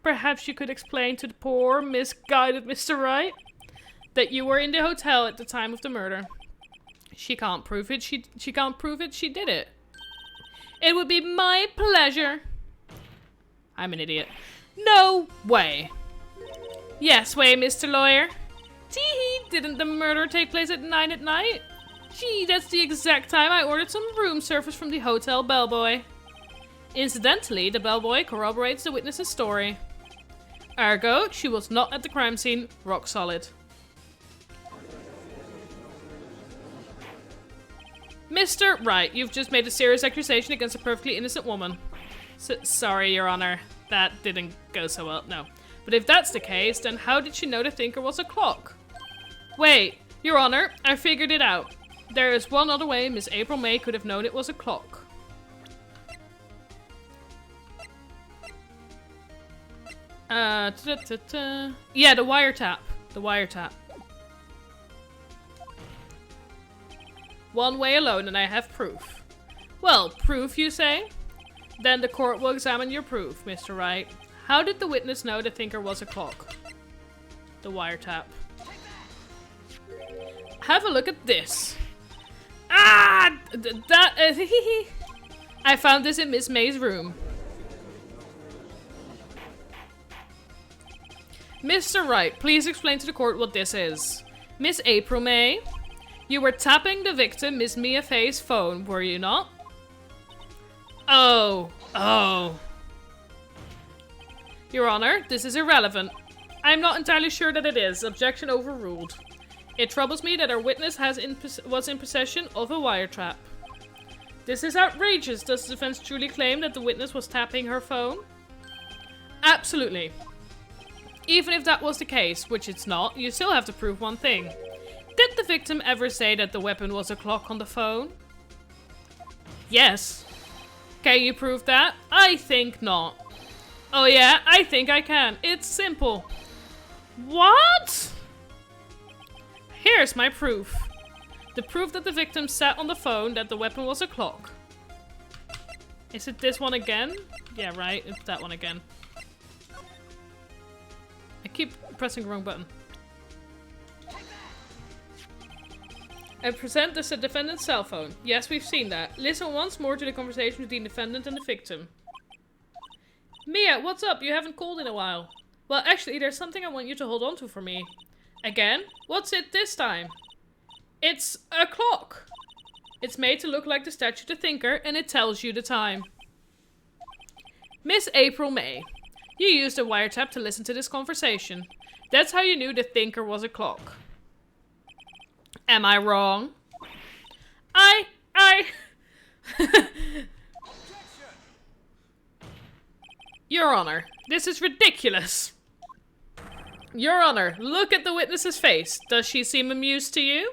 perhaps you could explain to the poor, misguided Mr. Wright that you were in the hotel at the time of the murder. She can't prove it. She can't prove it. She did it. It would be my pleasure. I'm an idiot. No way. Yes way, Mr. Lawyer. Tee-hee, didn't the murder take place at 9 at night? Gee, that's the exact time I ordered some room service from the hotel bellboy. Incidentally, the bellboy corroborates the witness's story. Ergo, she was not at the crime scene, rock solid. Mr. Wright, you've just made a serious accusation against a perfectly innocent woman. Sorry, Your Honor. That didn't go so well, no. But if that's the case, then how did she know the thinker was a clock? Wait, Your Honor, I figured it out. There is one other way Miss April May could have known it was a clock. Yeah, the wiretap. The wiretap. One way alone, and I have proof. Well, proof, you say? Then the court will examine your proof, Mr. Wright. How did the witness know the thinker was a clock? The wiretap. Have a look at this. Ah! I found this in Miss May's room. Mr. Wright, please explain to the court what this is. Miss April May, you were tapping the victim, Miss Mia Fey's phone, were you not? Oh. Your Honor, this is irrelevant. I'm not entirely sure that it is. Objection overruled. It troubles me that our witness was in possession of a wiretap. This is outrageous. Does the defense truly claim that the witness was tapping her phone? Absolutely. Even if that was the case, which it's not, you still have to prove one thing. Did the victim ever say that the weapon was a clock on the phone? Yes. Can you prove that? I think not. Oh yeah, I think I can. It's simple. What? Here's my proof. The proof that the victim sat on the phone that the weapon was a clock. Is it this one again? Yeah, right. It's that one again. I keep pressing the wrong button. I present this a defendant's cell phone. Yes, we've seen that. Listen once more to the conversation between the defendant and the victim. Mia, what's up? You haven't called in a while. Well, actually, there's something I want you to hold on to for me. Again? What's it this time? It's a clock. It's made to look like the statue of the thinker, and it tells you the time. Miss April May, you used a wiretap to listen to this conversation. That's how you knew the thinker was a clock. Am I wrong? Your Honor, this is ridiculous. Your Honor, look at the witness's face. Does she seem amused to you?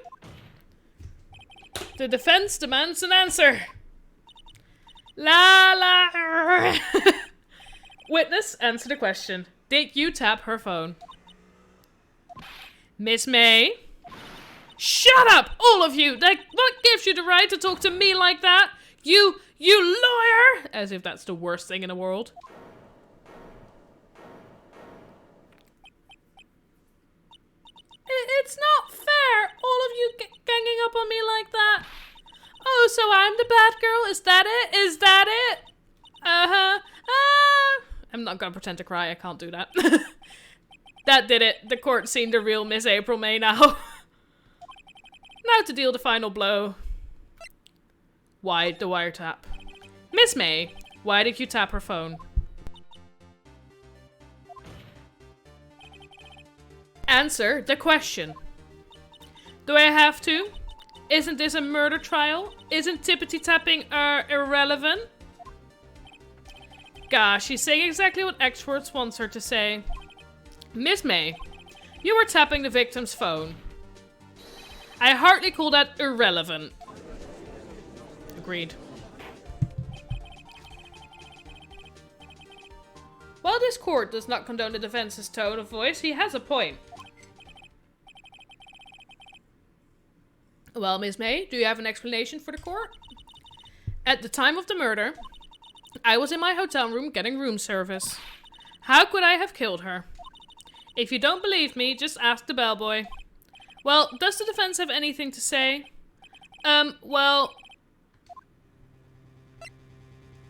The defense demands an answer. Witness, answer the question. Did you tap her phone? Miss May? Shut up, all of you! What gives you the right to talk to me like that? You lawyer! As if that's the worst thing in the world. It's not fair, all of you ganging up on me like that. Oh, so I'm the bad girl? Is that it? Is that it? Uh-huh. Ah! I'm not gonna pretend to cry, I can't do that. That did it. The court seen the real Miss April May now. Now to deal the final blow. Why the wiretap? Miss May, why did you tap her phone? Answer the question. Do I have to? Isn't this a murder trial? Isn't tippity-tapping irrelevant? Gosh, she's saying exactly what experts wants her to say. Miss May, you were tapping the victim's phone. I hardly call that irrelevant. Agreed. While this court does not condone the defense's tone of voice, he has a point. Well, Miss May, do you have an explanation for the court? At the time of the murder, I was in my hotel room getting room service. How could I have killed her? If you don't believe me, just ask the bellboy. Well, does the defense have anything to say? Well...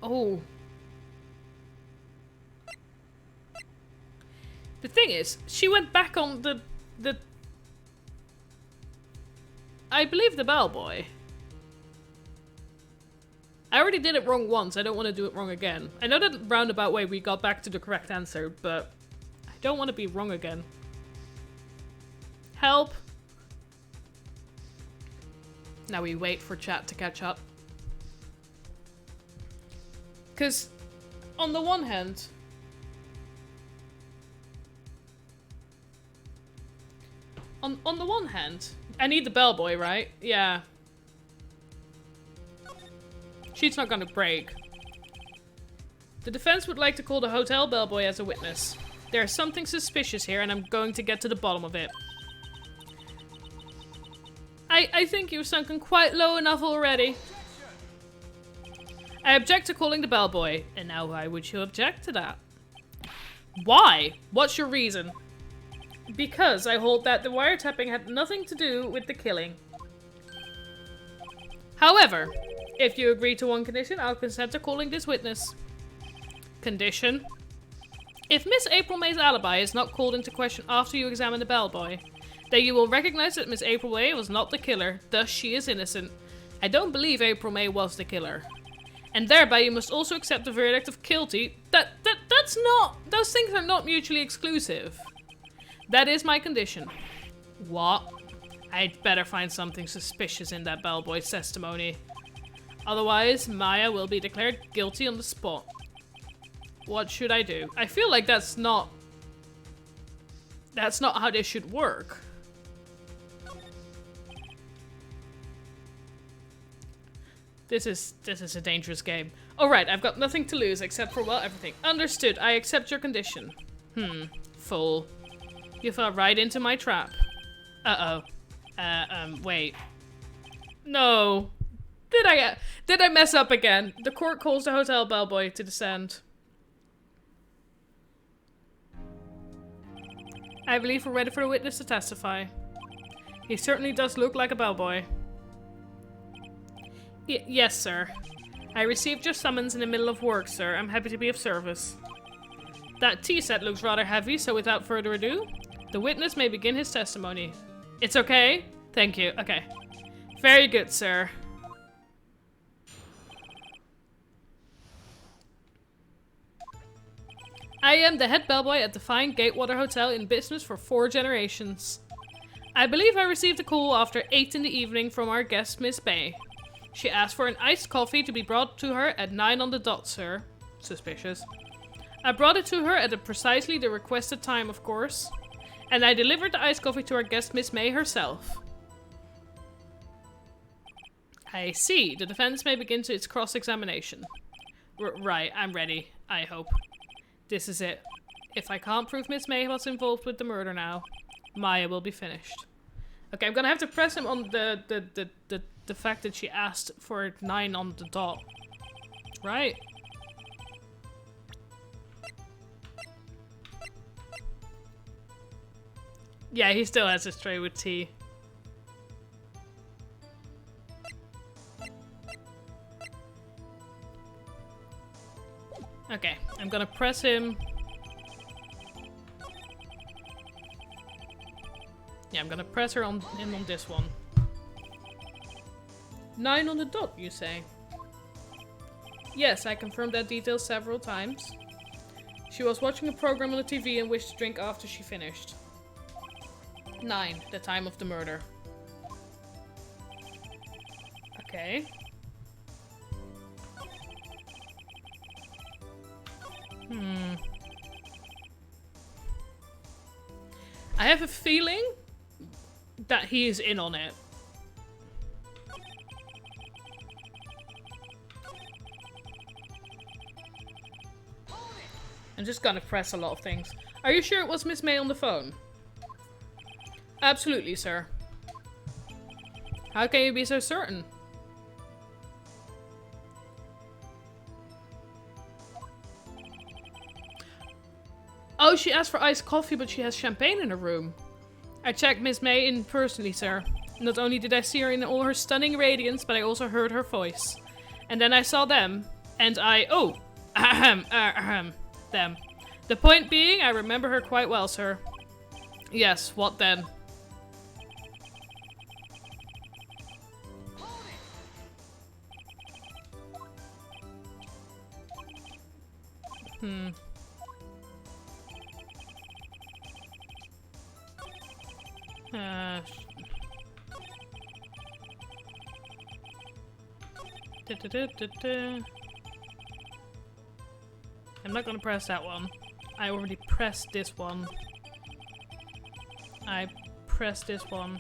Oh. The thing is, she went back on the... I believe the bellboy. I already did it wrong once, I don't want to do it wrong again. I know that roundabout way we got back to the correct answer, but... I don't want to be wrong again. Help. Now we wait for chat to catch up. Because, on the one hand... On the one hand... I need the bellboy, right? Yeah. She's not gonna break. The defense would like to call the hotel bellboy as a witness. There's something suspicious here and I'm going to get to the bottom of it. I think you've sunken quite low enough already. I object to calling the bellboy. And now why would you object to that? Why? What's your reason? Because I hold that the wiretapping had nothing to do with the killing. However, if you agree to one condition, I'll consent to calling this witness. Condition? If Miss April May's alibi is not called into question after you examine the bellboy, then you will recognize that Miss April May was not the killer, thus she is innocent. I don't believe April May was the killer. And thereby you must also accept the verdict of guilty. That's not... Those things are not mutually exclusive. That is my condition. What? I'd better find something suspicious in that bellboy's testimony. Otherwise, Maya will be declared guilty on the spot. What should I do? I feel like that's not how this should work. This is a dangerous game. Alright, I've got nothing to lose except for, well, everything. Understood, I accept your condition. Fool. You fell right into my trap. Uh-oh. Wait. No. Did I mess up again? The court calls the hotel bellboy to descend. I believe we're ready for the witness to testify. He certainly does look like a bellboy. Yes, sir. I received your summons in the middle of work, sir. I'm happy to be of service. That tea set looks rather heavy, so without further ado, the witness may begin his testimony. It's okay? Thank you. Okay. Very good, sir. I am the head bellboy at the fine Gatewater Hotel in business for 4 generations. I believe I received a call after 8 in the evening from our guest, Miss May. She asked for an iced coffee to be brought to her at 9 on the dot, sir. Suspicious. I brought it to her at precisely the requested time, of course. And I delivered the iced coffee to our guest, Miss May herself. I see. The defense may begin to its cross-examination. Right, I'm ready. I hope. This is it. If I can't prove Miss May was involved with the murder now, Maya will be finished. Okay, I'm gonna have to press him on the fact that she asked for 9 on the dot. Right? Yeah, he still has his tray with tea. Okay, I'm I'm gonna press him. Yeah, I'm gonna press her on him on this one. 9 on the dot, you say? Yes, I confirmed that detail several times. She was watching a program on the TV and wished to drink after she finished. 9, the time of the murder. Okay. I have a feeling that he is in on it. I'm just gonna press a lot of things. Are you sure it was Miss May on the phone? Absolutely, sir. How can you be so certain? Oh, she asked for iced coffee, but she has champagne in her room. I checked Miss May in personally, sir. Not only did I see her in all her stunning radiance, but I also heard her voice. And then I saw them, and I... Oh! Them. The point being, I remember her quite well, sir. Yes, what then? I'm not gonna press that one. I already pressed this one. I pressed this one.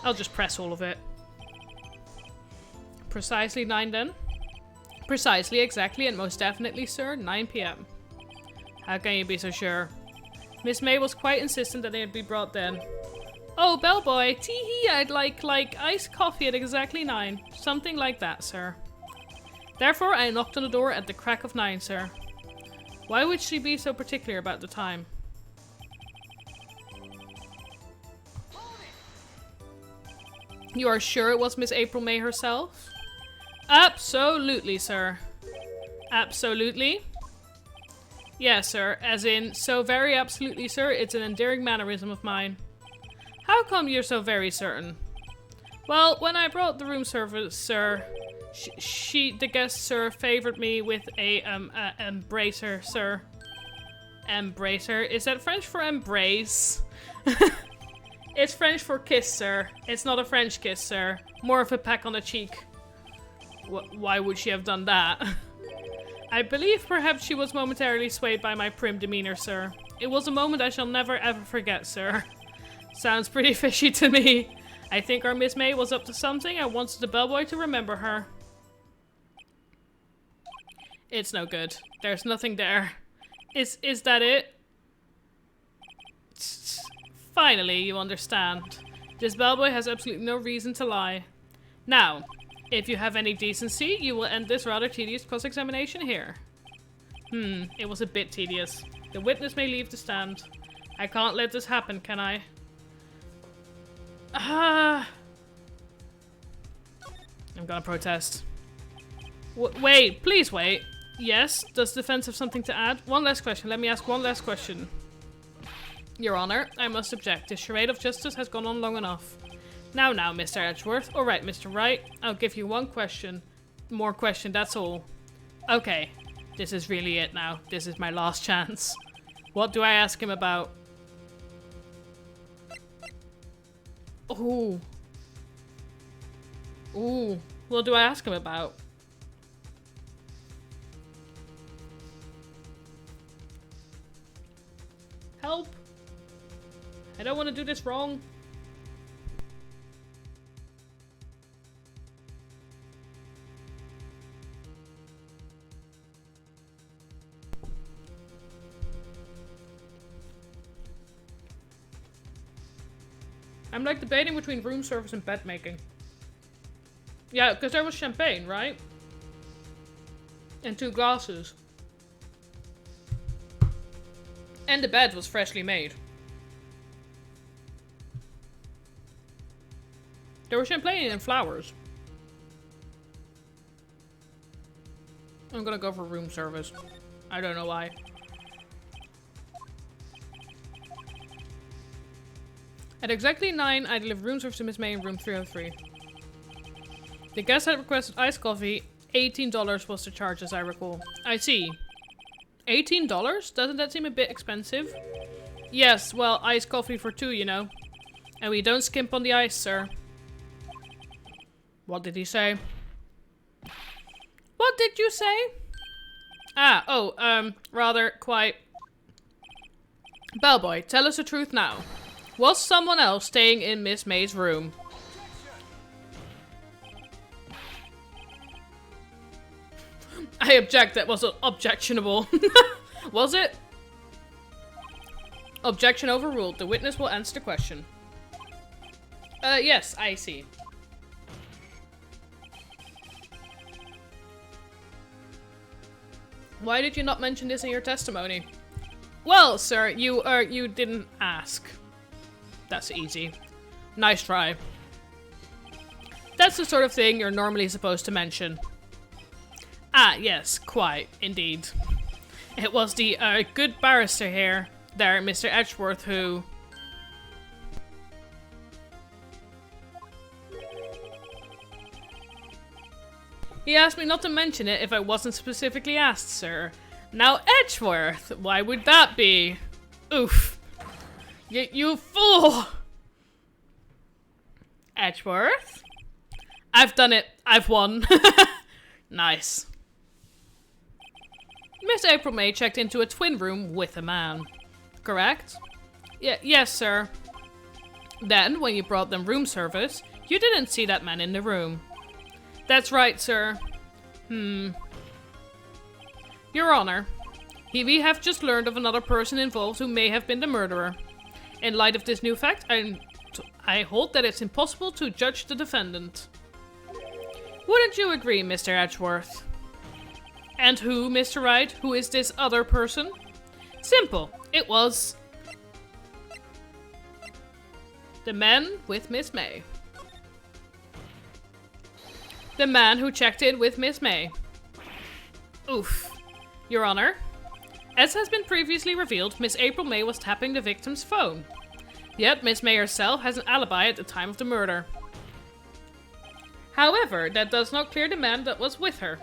I'll just press all of it. Precisely 9 then? Precisely, exactly, and most definitely, sir, 9 PM. How can you be so sure? Miss May was quite insistent that it be brought then. Oh, bellboy, tee-hee, I'd like iced coffee at exactly 9. Something like that, sir. Therefore, I knocked on the door at the crack of 9, sir. Why would she be so particular about the time? You are sure it was Miss April May herself? Absolutely, sir. Absolutely? Yes, sir. As in, so very absolutely, sir. It's an endearing mannerism of mine. How come you're so very certain? Well, when I brought the room service, sir, the guest, sir, favored me with a embracer, sir. Embracer? Is that French for embrace? It's French for kiss, sir. It's not a French kiss, sir. More of a peck on the cheek. Why would she have done that? I believe perhaps she was momentarily swayed by my prim demeanor, sir. It was a moment I shall never ever forget, sir. Sounds pretty fishy to me. I think our Miss May was up to something and wanted the bellboy to remember her. It's no good. There's nothing there. Is that it? Finally, you understand. This bellboy has absolutely no reason to lie. Now, if you have any decency, you will end this rather tedious cross-examination here. It was a bit tedious. The witness may leave the stand. I can't let this happen, can I? I'm gonna protest. Wait, please wait. Yes, does the defense have something to add? One last question. Let me ask one last question. Your Honor, I must object. This charade of justice has gone on long enough. Now, Mr. Edgeworth. Alright, Mr. Wright. I'll give you one question. More question, that's all. Okay. This is really it now. This is my last chance. What do I ask him about? Ooh. Ooh. What do I ask him about? Help! I don't want to do this wrong. I'm like debating between room service and bed making. Yeah, because there was champagne, right? And 2 glasses. And the bed was freshly made. There was champagne and flowers. I'm gonna go for room service. I don't know why. At exactly 9, I delivered room service to Miss May in room 303. The guest had requested iced coffee. $18 was the charge, as I recall. I see. $18? Doesn't that seem a bit expensive? Yes, well, iced coffee for 2, you know. And we don't skimp on the ice, sir. What did he say? What did you say? Rather quite... Bellboy, tell us the truth now. Was someone else staying in Miss May's room? I object, that was objectionable. Was it? Objection overruled. The witness will answer the question. Yes, I see. Why did you not mention this in your testimony? Well, sir, you didn't ask. That's easy. Nice try. That's the sort of thing you're normally supposed to mention. Ah, yes, quite, indeed. It was the, good barrister here, there, Mr. Edgeworth, who... He asked me not to mention it if I wasn't specifically asked, sir. Now, Edgeworth, why would that be? Oof. You fool! Edgeworth? I've done it. I've won. Nice. Miss April May checked into a twin room with a man. Correct? Yes, sir. Then, when you brought them room service, you didn't see that man in the room. That's right, sir. Your Honor, we have just learned of another person involved who may have been the murderer. In light of this new fact, I hold that it's impossible to judge the defendant. Wouldn't you agree, Mr. Edgeworth? And who, Mr. Wright? Who is this other person? Simple. It was... the man with Miss May. The man who checked in with Miss May. Oof. Your Honor, as has been previously revealed, Miss April May was tapping the victim's phone. Yet Miss May herself has an alibi at the time of the murder. However, that does not clear the man that was with her.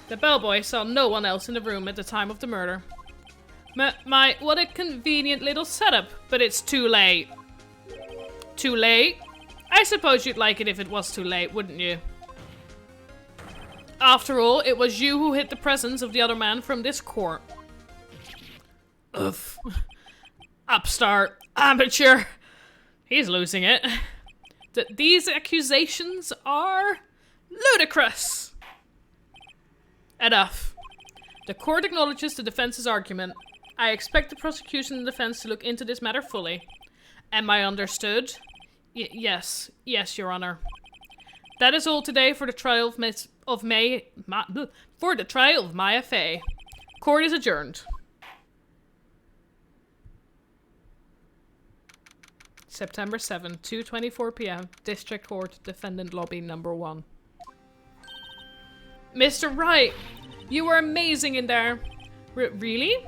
The bellboy saw no one else in the room at the time of the murder. What a convenient little setup, but it's too late. Too late? I suppose you'd like it if it was too late, wouldn't you? After all, it was you who hid the presence of the other man from this court. Ugh. Upstart. Amateur. He's losing it. These accusations are ludicrous. Enough. The court acknowledges the defense's argument. I expect the prosecution and defense to look into this matter fully. Am I understood? Yes. Yes, Your Honor. That is all today for the trial of Maya Fey. Court is adjourned. September 7, 2:24 p.m. District Court, Defendant Lobby number 1. Mr. Wright, you were amazing in there. Really?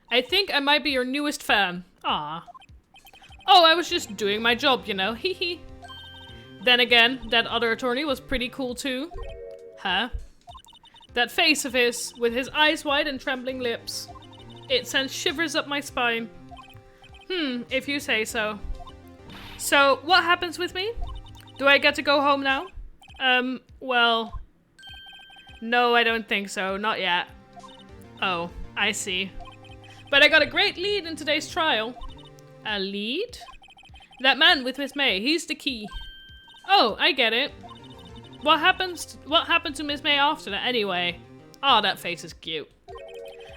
I think I might be your newest fan. Ah. Oh, I was just doing my job, you know. Hee hee. Then again, that other attorney was pretty cool too. Huh? That face of his, with his eyes wide and trembling lips. It sends shivers up my spine. If you say so. So, what happens with me? Do I get to go home now? Well... No, I don't think so. Not yet. Oh, I see. But I got a great lead in today's trial. A lead? That man with Miss May, he's the key. Oh, I get it. What happened to Miss May after that anyway? Oh, that face is cute.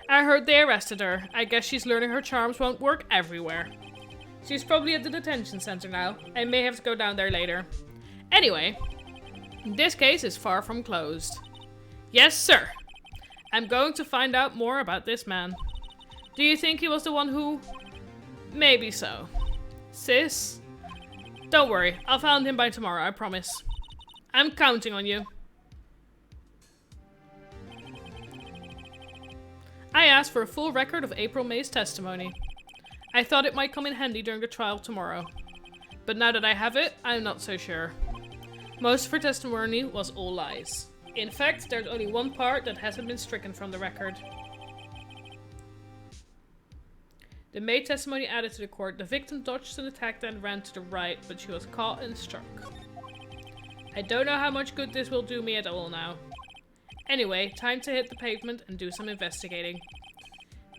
I heard they arrested her. I guess she's learning her charms won't work everywhere. She's probably at the detention center now. I may have to go down there later. Anyway, this case is far from closed. Yes, sir. I'm going to find out more about this man. Do you think he was the one who... Maybe so. Sis? Don't worry, I'll find him by tomorrow, I promise. I'm counting on you. I asked for a full record of April May's testimony. I thought it might come in handy during the trial tomorrow. But now that I have it, I'm not so sure. Most of her testimony was all lies. In fact, there's only one part that hasn't been stricken from the record. The May testimony added to the court. The victim dodged an attack and ran to the right, but she was caught and struck. I don't know how much good this will do me at all now. Anyway, time to hit the pavement and do some investigating.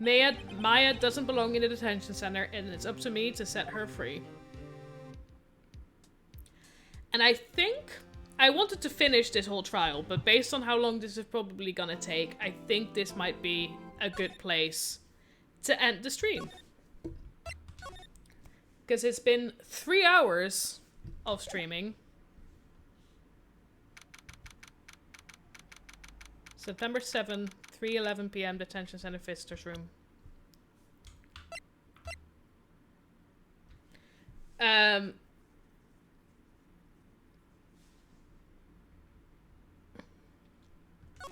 Maya doesn't belong in the detention center, and it's up to me to set her free. And I think I wanted to finish this whole trial, but based on how long this is probably gonna take, I think this might be a good place to end the stream. Because it's been 3 hours of streaming. September 7th, 3:11 PM, Detention Center Visitors Room.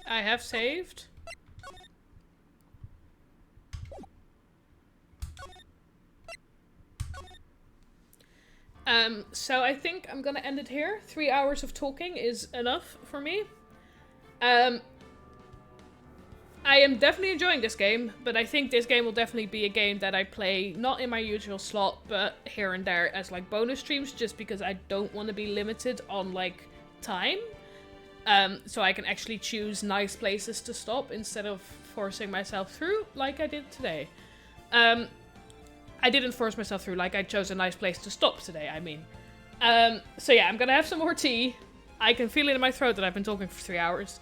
I have saved. So I think I'm gonna end it here. 3 hours of talking is enough for me. I am definitely enjoying this game, but I think this game will definitely be a game that I play not in my usual slot, but here and there as like bonus streams, just because I don't want to be limited on like time. So I can actually choose nice places to stop instead of forcing myself through like I did today. I didn't force myself through, like I chose a nice place to stop today, I mean. So yeah, I'm gonna have some more tea. I can feel it in my throat that I've been talking for 3 hours.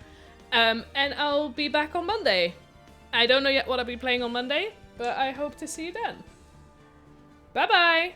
And I'll be back on Monday. I don't know yet what I'll be playing on Monday, but I hope to see you then. Bye-bye!